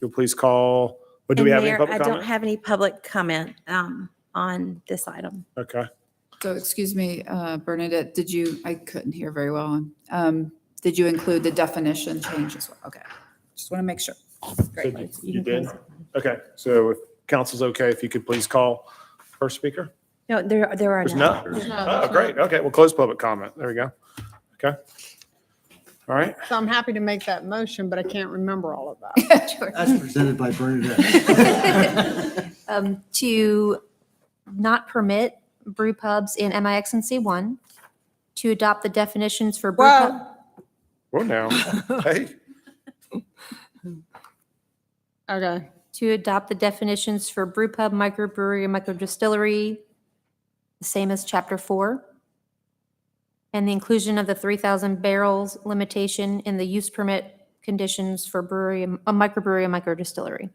you'll please call, do we have any Mayor, public I comment? don't have any public comment on this item. Okay. So excuse me, Bernadette, I couldn't hear very well. Did you include the definition change as well? Okay, just want to make sure. Great. You did? Okay. So if council's okay, if you could please call first speaker? No, there are There's none. none? Oh, great. Okay, we'll close public comment. There we go. Okay. All right. So I'm happy to make that motion, but I can't remember all of that. Sure. As presented by Bernadette. To not permit brew pubs in MIX and C1, to adopt the definitions for brew pub. Well, Well, now, hey, okay, To adopt the definitions for brew pub, microbrewery, and microdistillery, the same as Chapter 4. And the inclusion of the 3,000 barrels limitation in the use permit conditions for brewery, a microbrewery, and microdistillery.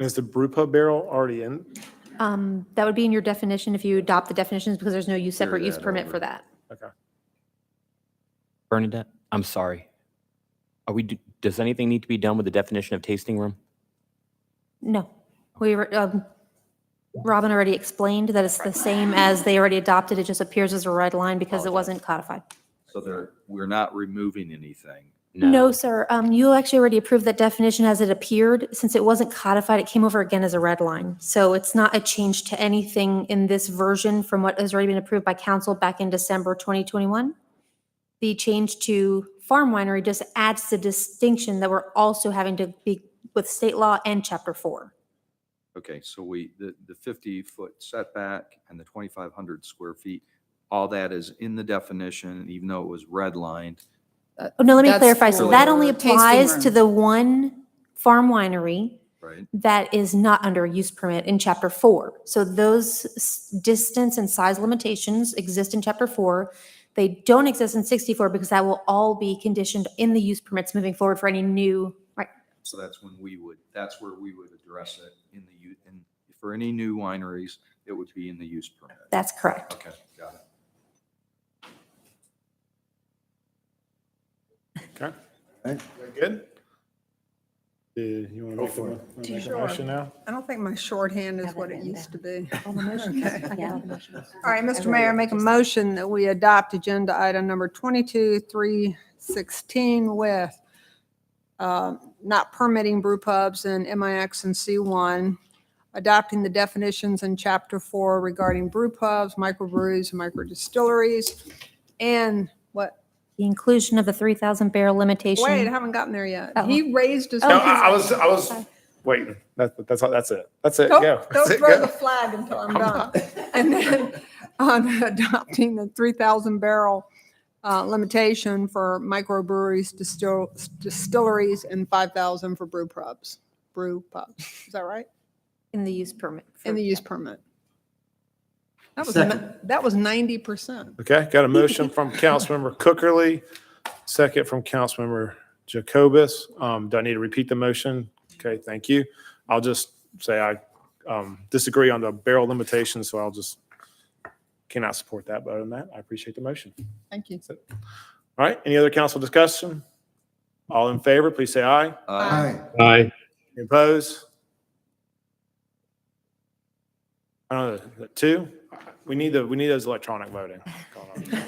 is the brew pub barrel already in? That would be in your definition if you adopt the definitions, because there's no separate use that permit over. for that. Okay. Bernadette, I'm sorry. Does anything need to be done with the definition of tasting room? No. Robin already explained that it's the same as they already adopted. It just appears as a red line because it wasn't codified. So we're not removing anything. No, sir. You actually already approved that definition as it appeared. Since it wasn't codified, it came over again as a red line. So it's not a change to anything in this version from what has already been approved by council back in December 2021. The change to farm winery just adds the distinction that we're also having to be with state law and Chapter 4. Okay, so the 50-foot setback and the 2,500 square feet, all that is in the definition, even though it was redlined. No, let me That's clarify. So for that only tasting applies to room. the one farm winery Right. that is not under a use permit in Chapter 4. So those distance and size limitations exist in Chapter 4. They don't exist in 64 because that will all be conditioned in the use permits moving forward for any new, right? So that's where we would address it for any new wineries, it would be in the use permit. That's correct. Okay, got it. Okay. Very good. You want to make a motion now? I don't think my shorthand is what it used to be. On the motion. Okay. I got all the motions. All right, Mr. Mayor, I make a motion that we adopt agenda item number 22-316 with not permitting brew pubs in MIX and C1, adopting the definitions in Chapter 4 regarding brew pubs, microbreweries, and microdistilleries, and what? The inclusion of the 3,000 barrel limitation. Wait, I haven't gotten there yet. Oh. He raised his. No, I was waiting. That's all. That's it. That's it. Don't, Go. don't That's it. throw Go. the flag until I'm done. And then on adopting the 3,000 barrel limitation for microbreweries, distilleries, and 5,000 for brew pubs. Is that right? In the use permit. In the use permit. That was Second. that was 90%. Okay, got a motion from Councilmember Cookerly, second from Councilmember Jacobus. Do I need to repeat the motion? Okay, thank you. I'll just say I disagree on the barrel limitation, so I'll just cannot support that. But other than that, I appreciate the motion. Thank you. All right, any other council discussion? All in favor, please say aye. Aye. Aye. Any opposed? I don't know, the two? We need those electronic voting.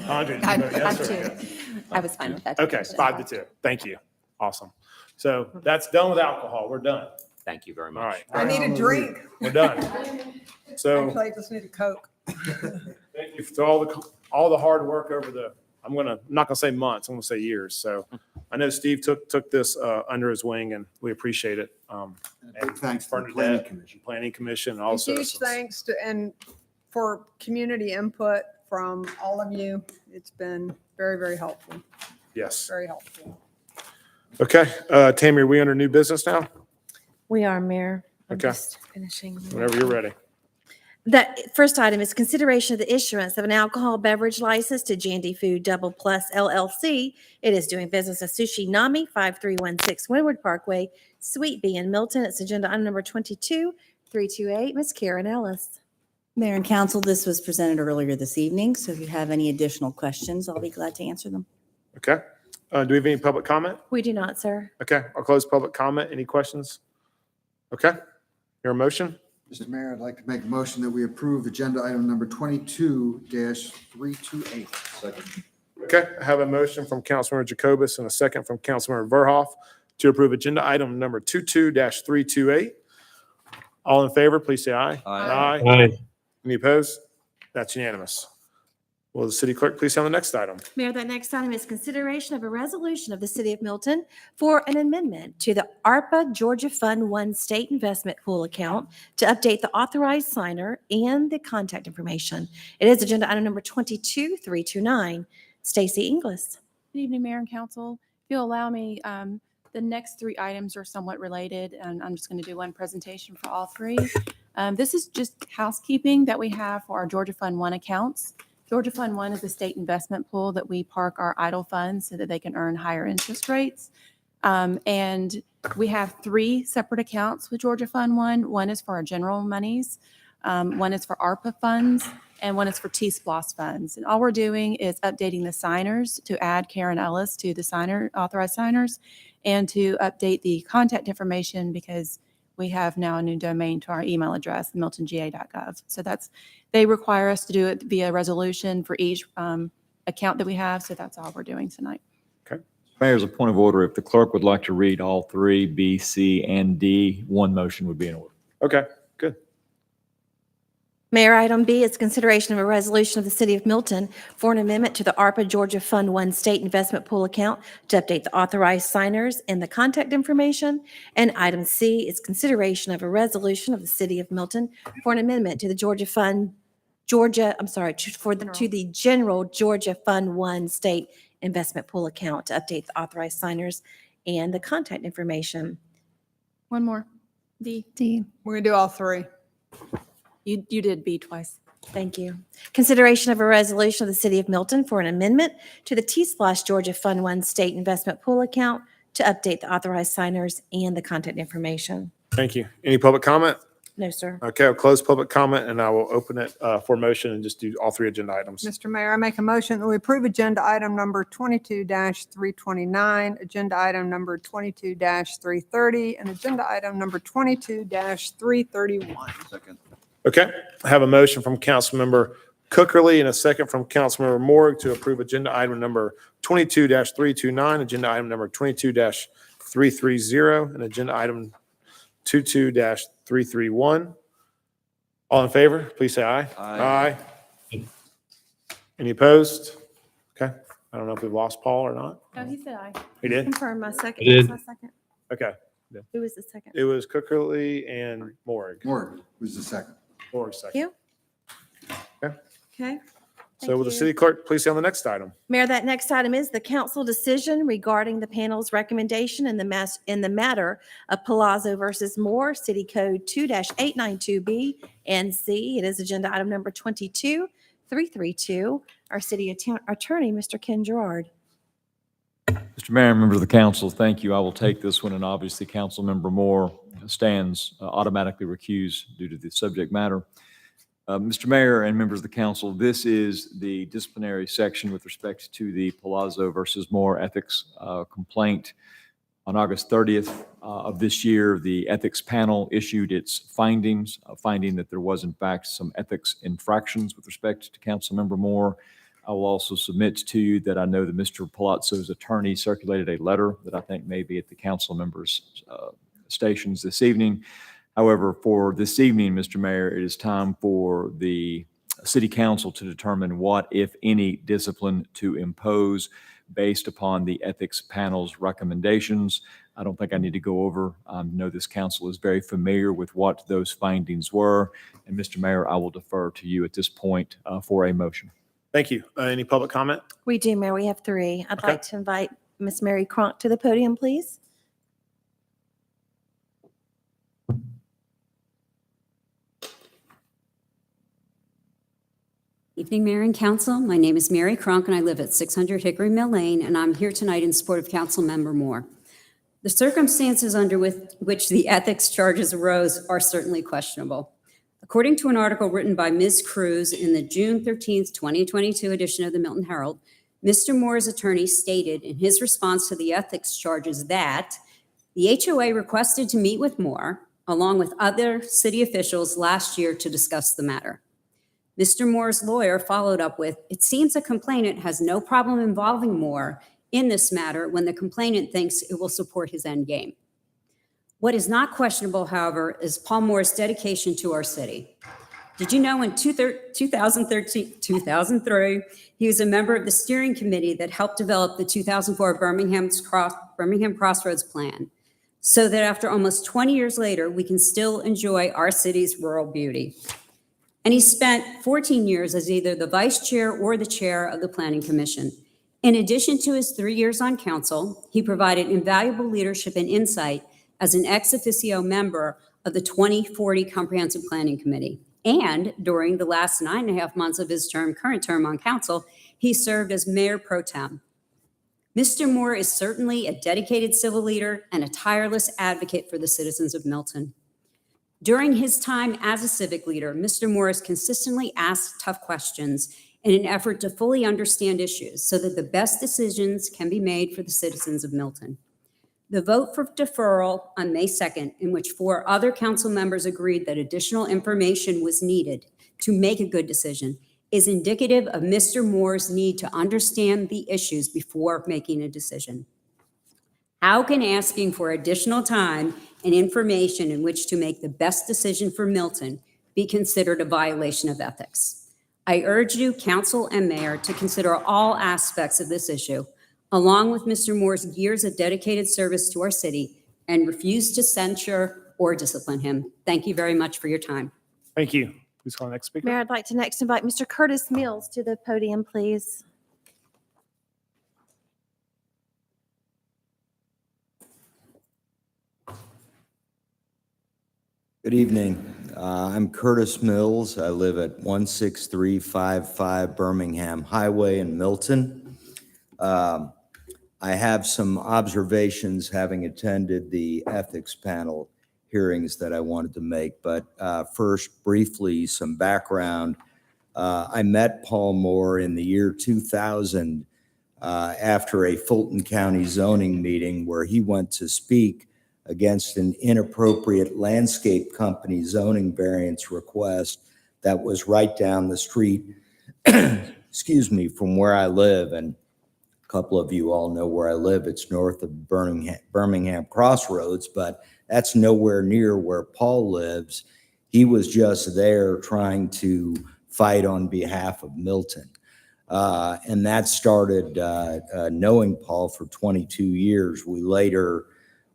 Andre, did you vote yes or no? I was fine with that. Okay, 5-2. Thank you. Awesome. So that's done with alcohol. We're done. Thank you very All much. right. I need a drink. We're done. So Actually, I just need a Coke. thank you for all the hard work over the, I'm not gonna say months, I'm gonna say years. So I know Steve took this under his wing and we appreciate it. And thanks to the planning commission. Planning Commission and A all huge citizens. thanks and for community input from all of you. It's been very, very helpful. Yes. Very helpful. Okay, Tammy, are we under new business now? We are, Mayor. I'm Okay. just finishing. Whenever you're ready. The first item is consideration of the issuance of an alcohol beverage license to Jandy Food Double Plus LLC. It is doing business as Sushi Nami, 5316 Windward Parkway, Suite B in Milton. It's agenda item number 22328. Ms. Karen Ellis. Mayor and council, this was presented earlier this evening, so if you have any additional questions, I'll be glad to answer them. Okay. Do we have any public comment? We do not, sir. Okay, I'll close public comment. Any questions? Okay, your motion? Mr. Mayor, I'd like to make a motion that we approve agenda item number 22-328. Second. Okay, I have a motion from Councilmember Jacobus and a second from Councilmember Verhoff to approve agenda item number 22-328. All in favor, please say aye. Aye. Aye. Any opposed? That's unanimous. Will the city clerk please have the next item? Mayor, that next item is consideration of a resolution of the City of Milton for an amendment to the ARPA Georgia Fund 1 State Investment Pool account to update the authorized signer and the contact information. It is agenda item number 22329. Stacy Inglis. Good evening, Mayor and Council. If you'll allow me, the next three items are somewhat related, and I'm just going to do one presentation for all three. This is just housekeeping that we have for our Georgia Fund 1 accounts. Georgia Fund 1 is a state investment pool that we park our idle funds so that they can earn higher interest rates. And we have three separate accounts with Georgia Fund 1. One is for our general monies, one is for ARPA funds, and one is for T-SPLOS funds. And all we're doing is updating the signers to add Karen Ellis to the authorized signers and to update the contact information because we have now a new domain to our email address, miltonga.gov. So they require us to do it via resolution for each account that we have. So that's all we're doing tonight. Mayor, as a point of order, if the clerk would like to read all three, B, C, and D, one motion would be in order. Okay, good. Mayor, item B is consideration of a resolution of the City of Milton for an amendment to the ARPA Georgia Fund 1 State Investment Pool account to update the authorized signers and the contact information. And item C is consideration of a resolution of the City of Milton for an amendment to the to the General Georgia Fund 1 State Investment Pool account to update the authorized signers and the contact information. One more. D. We're going to do all three. You did B twice. Thank you. Consideration of a resolution of the City of Milton for an amendment to the T-SPLOSH Georgia Fund 1 State Investment Pool account to update the authorized signers and the contact information. Thank you. Any public comment? No, sir. Okay, I'll close public comment and I will open it for motion and just do all three agenda items. Mr. Mayor, I make a motion that we approve agenda item number 22-329, agenda item number 22-330, and agenda item number 22-331. Second. Okay, I have a motion from Councilmember Cookerly and a second from Councilmember Morg to approve agenda item number 22-329, agenda item number 22-330, and agenda item 22-331. All in favor, please say aye. Aye. Any opposed? Okay, I don't know if we've lost Paul or not. No, he said aye. He did? Confirm my second. I did. My second. Okay, Who was the second? it was Cookerly and Morg. Morgan was the second. Morg Thank second. you. Okay. Okay. So will the you. city clerk please say on the next item? Mayor, that next item is the council decision regarding the panel's recommendation in the matter of Palazzo versus Moore, City Code 2-892B and C. It is agenda item number 22-332. Our city attorney, Mr. Ken Gerard. Mr. Mayor and members of the council, thank you. I will take this one, and obviously Councilmember Moore stands automatically recused due to the subject matter. Mr. Mayor and members of the council, this is the disciplinary section with respect to the Palazzo versus Moore ethics complaint. On August 30th of this year, the ethics panel issued its findings, finding that there was in fact some ethics infractions with respect to Councilmember Moore. I will also submit to you that I know that Mr. Palazzo's attorney circulated a letter that I think may be at the council members' stations this evening. However, for this evening, Mr. Mayor, it is time for the city council to determine what, if any, discipline to impose based upon the ethics panel's recommendations. I don't think I need to go over. I know this council is very familiar with what those findings were. And Mr. Mayor, I will defer to you at this point for a motion. Thank you. Any public comment? We do, Mayor. We have three. I'd Okay. like to invite Ms. Mary Cronk to the podium, please. Evening, Mayor and Council. My name is Mary Cronk, and I live at 600 Hickory Mill Lane, and I'm here tonight in support of Councilmember Moore. The circumstances under which the ethics charges arose are certainly questionable. According to an article written by Ms. Cruz in the June 13th, 2022 edition of the Milton Herald, Mr. Moore's attorney stated in his response to the ethics charges that the HOA requested to meet with Moore, along with other city officials last year to discuss the matter. Mr. Moore's lawyer followed up with, "It seems a complainant has no problem involving Moore in this matter when the complainant thinks it will support his end game." What is not questionable, however, is Paul Moore's dedication to our city. Did you know in 2003, he was a member of the steering committee that helped develop the 2004 Birmingham Crossroads Plan, so that after almost 20 years later, we can still enjoy our city's rural beauty. And he spent 14 years as either the vice chair or the chair of the Planning Commission. In addition to his 3 years on council, he provided invaluable leadership and insight as an ex officio member of the 2040 Comprehensive Planning Committee. And during the last 9.5 months of his current term on council, he served as mayor pro tem. Mr. Moore is certainly a dedicated civil leader and a tireless advocate for the citizens of Milton. During his time as a civic leader, Mr. Moore has consistently asked tough questions in an effort to fully understand issues so that the best decisions can be made for the citizens of Milton. The vote for deferral on May 2nd, in which 4 other council members agreed that additional information was needed to make a good decision, is indicative of Mr. Moore's need to understand the issues before making a decision. How can asking for additional time and information in which to make the best decision for Milton be considered a violation of ethics? I urge you, council and mayor, to consider all aspects of this issue, along with Mr. Moore's years of dedicated service to our city, and refuse to censure or discipline him. Thank you very much for your time. Thank you. Please call the next speaker. Mayor, I'd like to next invite Mr. Curtis Mills to the podium, please. Good evening. I'm Curtis Mills. I live at 16355 Birmingham Highway in Milton. I have some observations having attended the ethics panel hearings that I wanted to make, but first, briefly, some background. I met Paul Moore in the year 2000 after a Fulton County zoning meeting where he went to speak against an inappropriate landscape company zoning variance request that was right down the street, excuse me, from where I live. And a couple of you all know where I live. It's north of Birmingham Crossroads, but that's nowhere near where Paul lives. He was just there trying to fight on behalf of Milton. And that started knowing Paul for 22 years. We later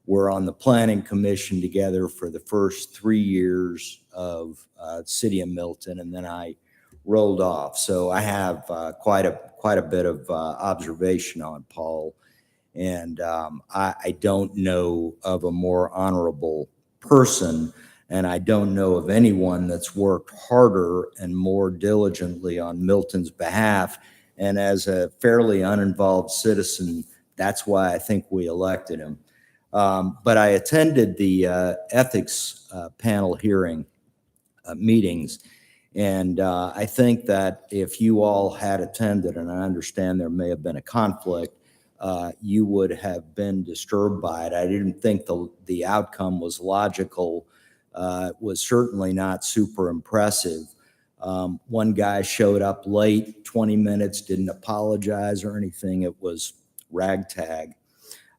were on the Planning Commission together for the first 3 years of City of Milton, and then I rolled off. So I have quite a bit of observation on Paul, and I don't know of a more honorable person, and I don't know of anyone that's worked harder and more diligently on Milton's behalf. And as a fairly uninvolved citizen That's why I think we elected him. But I attended the ethics panel hearing meetings. And I think that if you all had attended, and I understand there may have been a conflict, you would have been disturbed by it. I didn't think the outcome was logical. It was certainly not super impressive. One guy showed up late, 20 minutes, didn't apologize or anything. It was ragtag.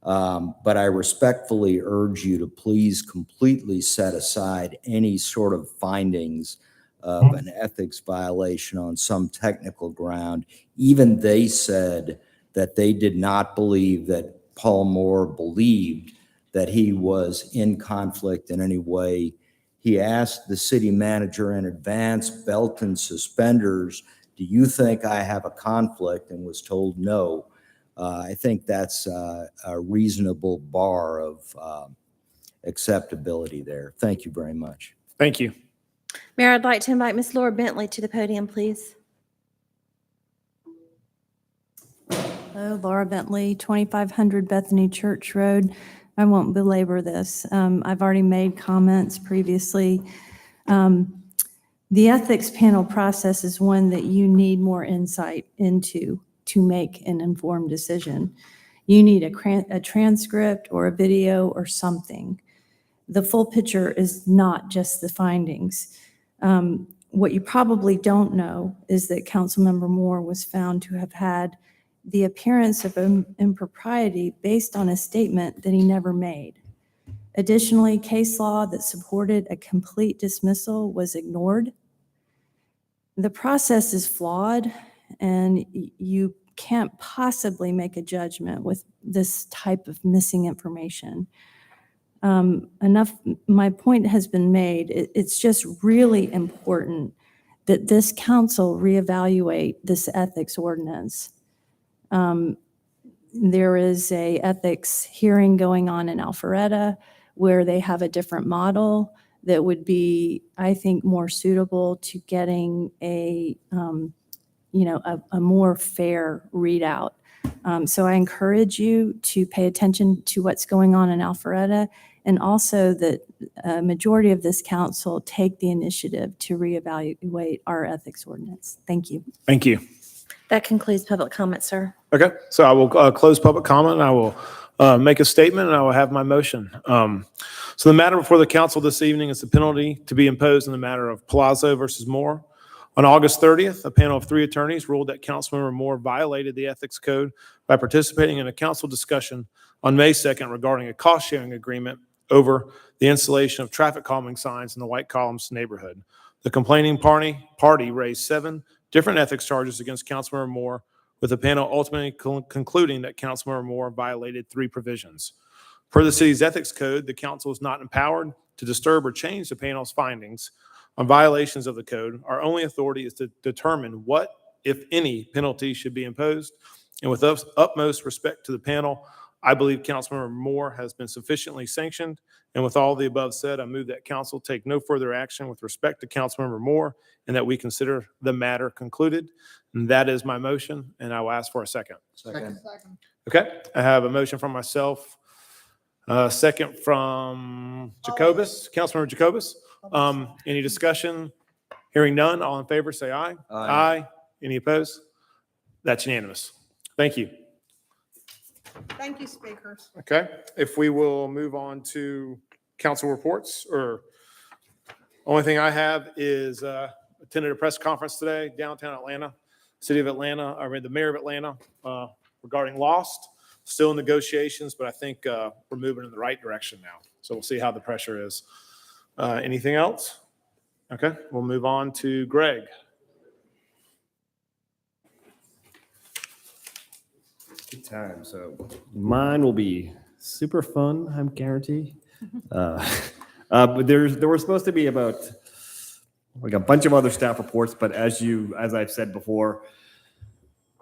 But I respectfully urge you to please completely set aside any sort of findings of an ethics violation on some technical ground. Even they said that they did not believe that Paul Moore believed that he was in conflict in any way. He asked the city manager in advance, belt and suspenders, do you think I have a conflict? And was told no. I think that's a reasonable bar of acceptability there. Thank you very much. Thank you. Mayor, I'd like to invite Ms. Laura Bentley to the podium, please. Hello, Laura Bentley, 2500 Bethany Church Road. I won't belabor this. I've already made comments previously. The ethics panel process is one that you need more insight into to make an informed decision. You need a transcript or a video or something. The full picture is not just the findings. What you probably don't know is that Councilmember Moore was found to have had the appearance of impropriety based on a statement that he never made. Additionally, case law that supported a complete dismissal was ignored. The process is flawed, and you can't possibly make a judgment with this type of missing information. My point has been made. It's just really important that this council reevaluate this ethics ordinance. There is a ethics hearing going on in Alpharetta where they have a different model that would be, I think, more suitable to getting a more fair readout. So I encourage you to pay attention to what's going on in Alpharetta, and also that a majority of this council take the initiative to reevaluate our ethics ordinance. Thank you. Thank you. That concludes public comment, sir. Okay, so I will close public comment, and I will make a statement, and I will have my motion. So the matter before the council this evening is the penalty to be imposed in the matter of Palazzo versus Moore. On August 30th, a panel of 3 attorneys ruled that Councilmember Moore violated the ethics code by participating in a council discussion on May 2nd regarding a cost-sharing agreement over the installation of traffic calming signs in the White Columns neighborhood. The complaining party raised 7 different ethics charges against Councilmember Moore, with the panel ultimately concluding that Councilmember Moore violated 3 provisions. Per the city's ethics code, the council is not empowered to disturb or change the panel's findings on violations of the code. Our only authority is to determine what, if any, penalty should be imposed. And with utmost respect to the panel, I believe Councilmember Moore has been sufficiently sanctioned. And with all the above said, I move that council take no further action with respect to Councilmember Moore, and that we consider the matter concluded. And that is my motion, and I will ask for a second. Second. Okay, I have a motion from myself, second from Jacobus, Councilmember Jacobus. Any discussion? Hearing none, all in favor, say aye. Aye. Any opposed? That's unanimous. Thank you. Thank you, speakers. Okay, if we will move on to council reports, or only thing I have is attended a press conference today, downtown Atlanta, city of Atlanta, the mayor of Atlanta, regarding Lost. Still in negotiations, but I think we're moving in the right direction now. So we'll see how the pressure is. Anything else? Okay, we'll move on to Greg. Good time. So mine will be super fun, I'm guaranteed. But there were supposed to be about like a bunch of other staff reports, but as I've said before,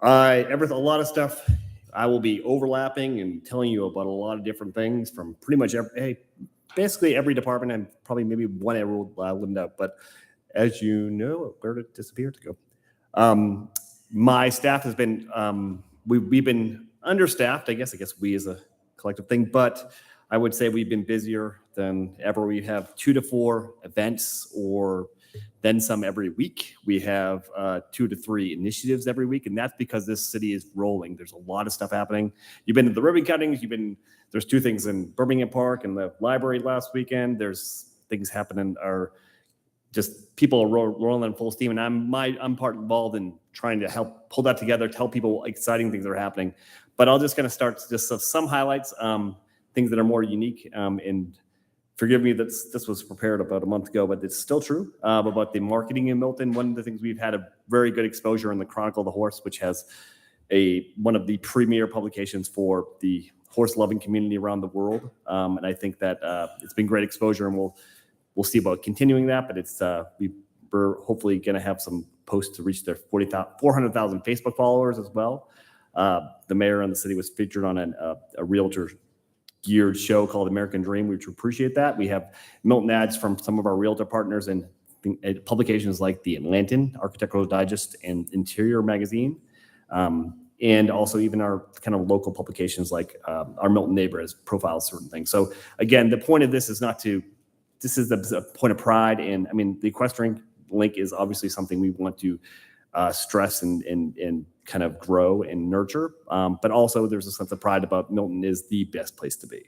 a lot of stuff I will be overlapping and telling you about a lot of different things from pretty much basically every department, and probably maybe one I will limit out. But as you know, where did it disappear to go? My staff has been, we've been understaffed, I guess we as a collective thing, but I would say we've been busier than ever. We have 2 to 4 events or then some every week. We have 2 to 3 initiatives every week, and that's because this city is rolling. There's a lot of stuff happening. You've been to the ribbon cuttings. There's 2 things in Birmingham Park and the library last weekend. There's things happening just people are rolling in full steam, and I'm part involved in trying to help pull that together, tell people exciting things that are happening. But I'll just kind of start just some highlights, things that are more unique. And forgive me that this was prepared about a month ago, but it's still true about the marketing in Milton. One of the things we've had a very good exposure in the Chronicle of the Horse, which has one of the premier publications for the horse-loving community around the world. And I think that it's been great exposure, and we'll see about continuing that, but we're hopefully going to have some posts to reach their 400,000 Facebook followers as well. The mayor and the city was featured on a realtor geared show called American Dream, which we appreciate that. We have Milton ads from some of our realtor partners in publications like the Atlantan, Architectural Digest, and Interior Magazine. And also even our kind of local publications like our Milton Neighbor has profiled certain things. So again, the point of this is this is a point of pride. And I mean, the equestrian link is obviously something we want to stress and kind of grow and nurture. But also there's a sense of pride about Milton is the best place to be.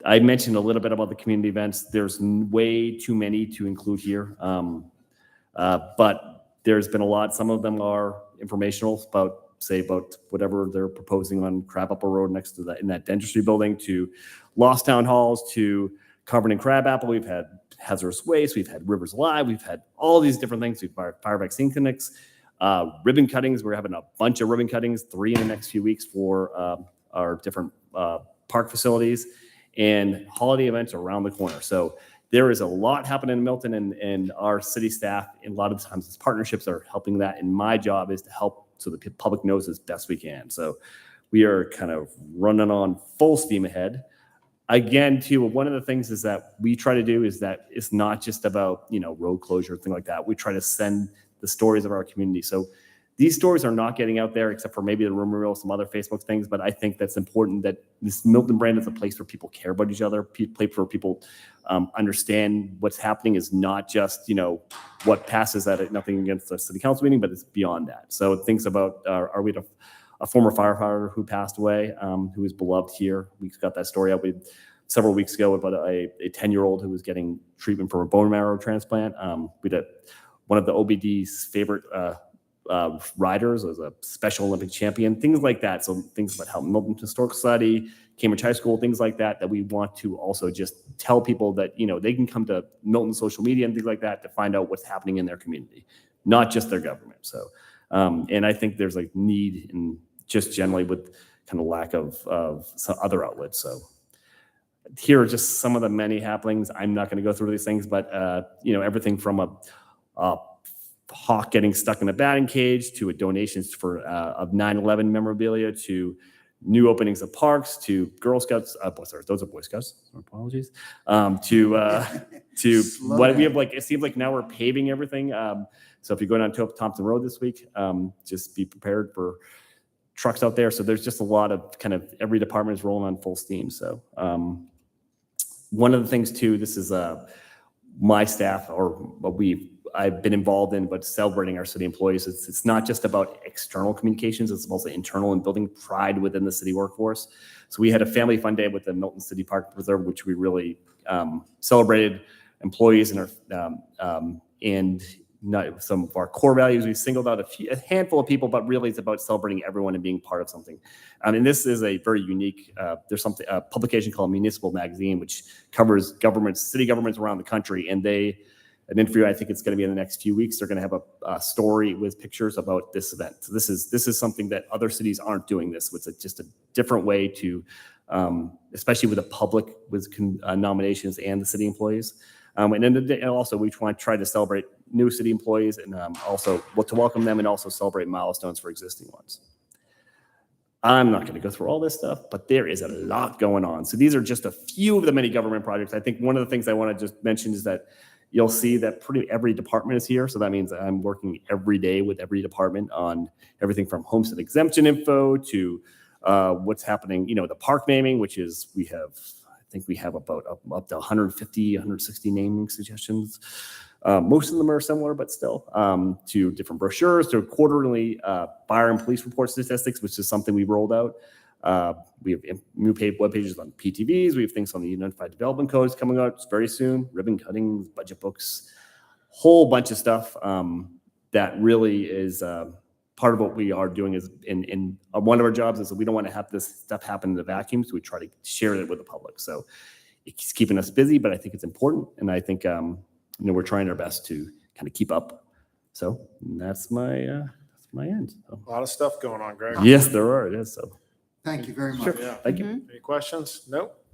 I mentioned a little bit about the community events. There's way too many to include here. But there's been a lot. Some of them are informational about whatever they're proposing on Crabapple Road next to in that dentistry building, to Lost Town Halls, to Covered in Crabapple. We've had hazardous waste. We've had Rivers Alive. We've had all these different things. We've had fire vaccine clinics, ribbon cuttings. We're having a bunch of ribbon cuttings, 3 in the next few weeks for our different park facilities, and holiday events around the corner. So there is a lot happening in Milton, and our city staff, and a lot of times, partnerships are helping that. And my job is to help so the public knows as best we can. So we are kind of running on full steam ahead. Again, too, one of the things is that we try to do is that it's not just about, road closure, thing like that. We try to send the stories of our community. So these stories are not getting out there except for maybe the rumor mill, some other Facebook things. But I think that's important that this Milton brand is a place where people care about each other, place where people understand what's happening is not just, what passes at it, nothing against the city council meeting, but it's beyond that. So things about, are we a former firefighter who passed away, who is beloved here. We got that story out several weeks ago about a 10-year-old who was getting treatment for a bone marrow transplant. We did one of the OBD's favorite riders was a Special Olympic champion, things like that. So things about how Milton Historical Society, Cambridge High School, things like that we want to also just tell people that, they can come to Milton social media and things like that to find out what's happening in their community, not just their government. So, and I think there's need in just generally with kind of lack of some other outlets. So here are just some of the many happenings. I'm not going to go through these things, but everything from a hawk getting stuck in a batting cage to donations of 9/11 memorabilia to new openings of parks to Girl Scouts. Sorry, those are Boy Scouts. Apologies. To what we have it seems like now we're paving everything. So if you're going on Thompson Road this week, just be prepared for trucks out there. So there's just a lot of kind of every department is rolling on full steam. So one of the things too, this is my staff or what I've been involved in, but celebrating our city employees. It's not just about external communications, it's also internal and building pride within the city workforce. So we had a family fun day with the Milton City Park Preserve, which we really celebrated employees and some of our core values. We singled out a handful of people, but really it's about celebrating everyone and being part of something. And this is a very unique, there's a publication called Municipal Magazine, which covers city governments around the country. And an interview, I think it's going to be in the next few weeks. They're going to have a story with pictures about this event. So this is something that other cities aren't doing this. It's just a different way to, especially with the public, with nominations and the city employees. And also we want to try to celebrate new city employees and also to welcome them and also celebrate milestones for existing ones. I'm not going to go through all this stuff, but there is a lot going on. So these are just a few of the many government projects. I think one of the things I want to just mention is that you'll see that pretty every department is here. So that means I'm working every day with every department on everything from homestead exemption info to what's happening, the park naming, which is I think we have about up to 150, 160 naming suggestions. Most of them are similar, but still, to different brochures, to quarterly fire and police report statistics, which is something we rolled out. We have new web pages on PTVs. We have things on the Unified Development Codes coming out very soon, ribbon cuttings, budget books, whole bunch of stuff that really is part of what we are doing is in one of our jobs is that we don't want to have this stuff happen in the vacuum, so we try to share it with the public. So it's keeping us busy, but I think it's important, and I think we're trying our best to kind of keep up. So that's my end. So. A lot of stuff going on, Greg. Yes, there are. It is. So Thank you very much. sure. Yeah. Thank you. Any questions? Nope.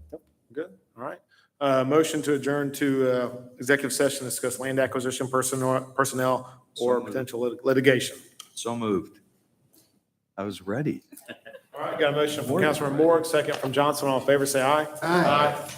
Good. All right. Motion to adjourn to executive session to discuss land acquisition personnel or potential litigation. So moved. I was ready. All right, got a motion from Councilman Moore, second from Johnson. All in favor, say aye. Aye.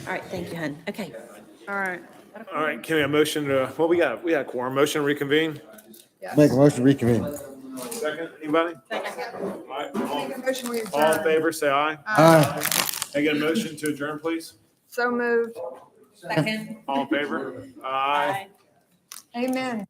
All right, thank you, hun. Okay. All right. All right, can we have a motion to, well, we got a quorum. Motion to reconvene? Make a motion to reconvene. Second, anybody? All right, all in favor, say aye. Aye. Can I get a motion to adjourn, please? So moved. All in favor? Aye. Amen.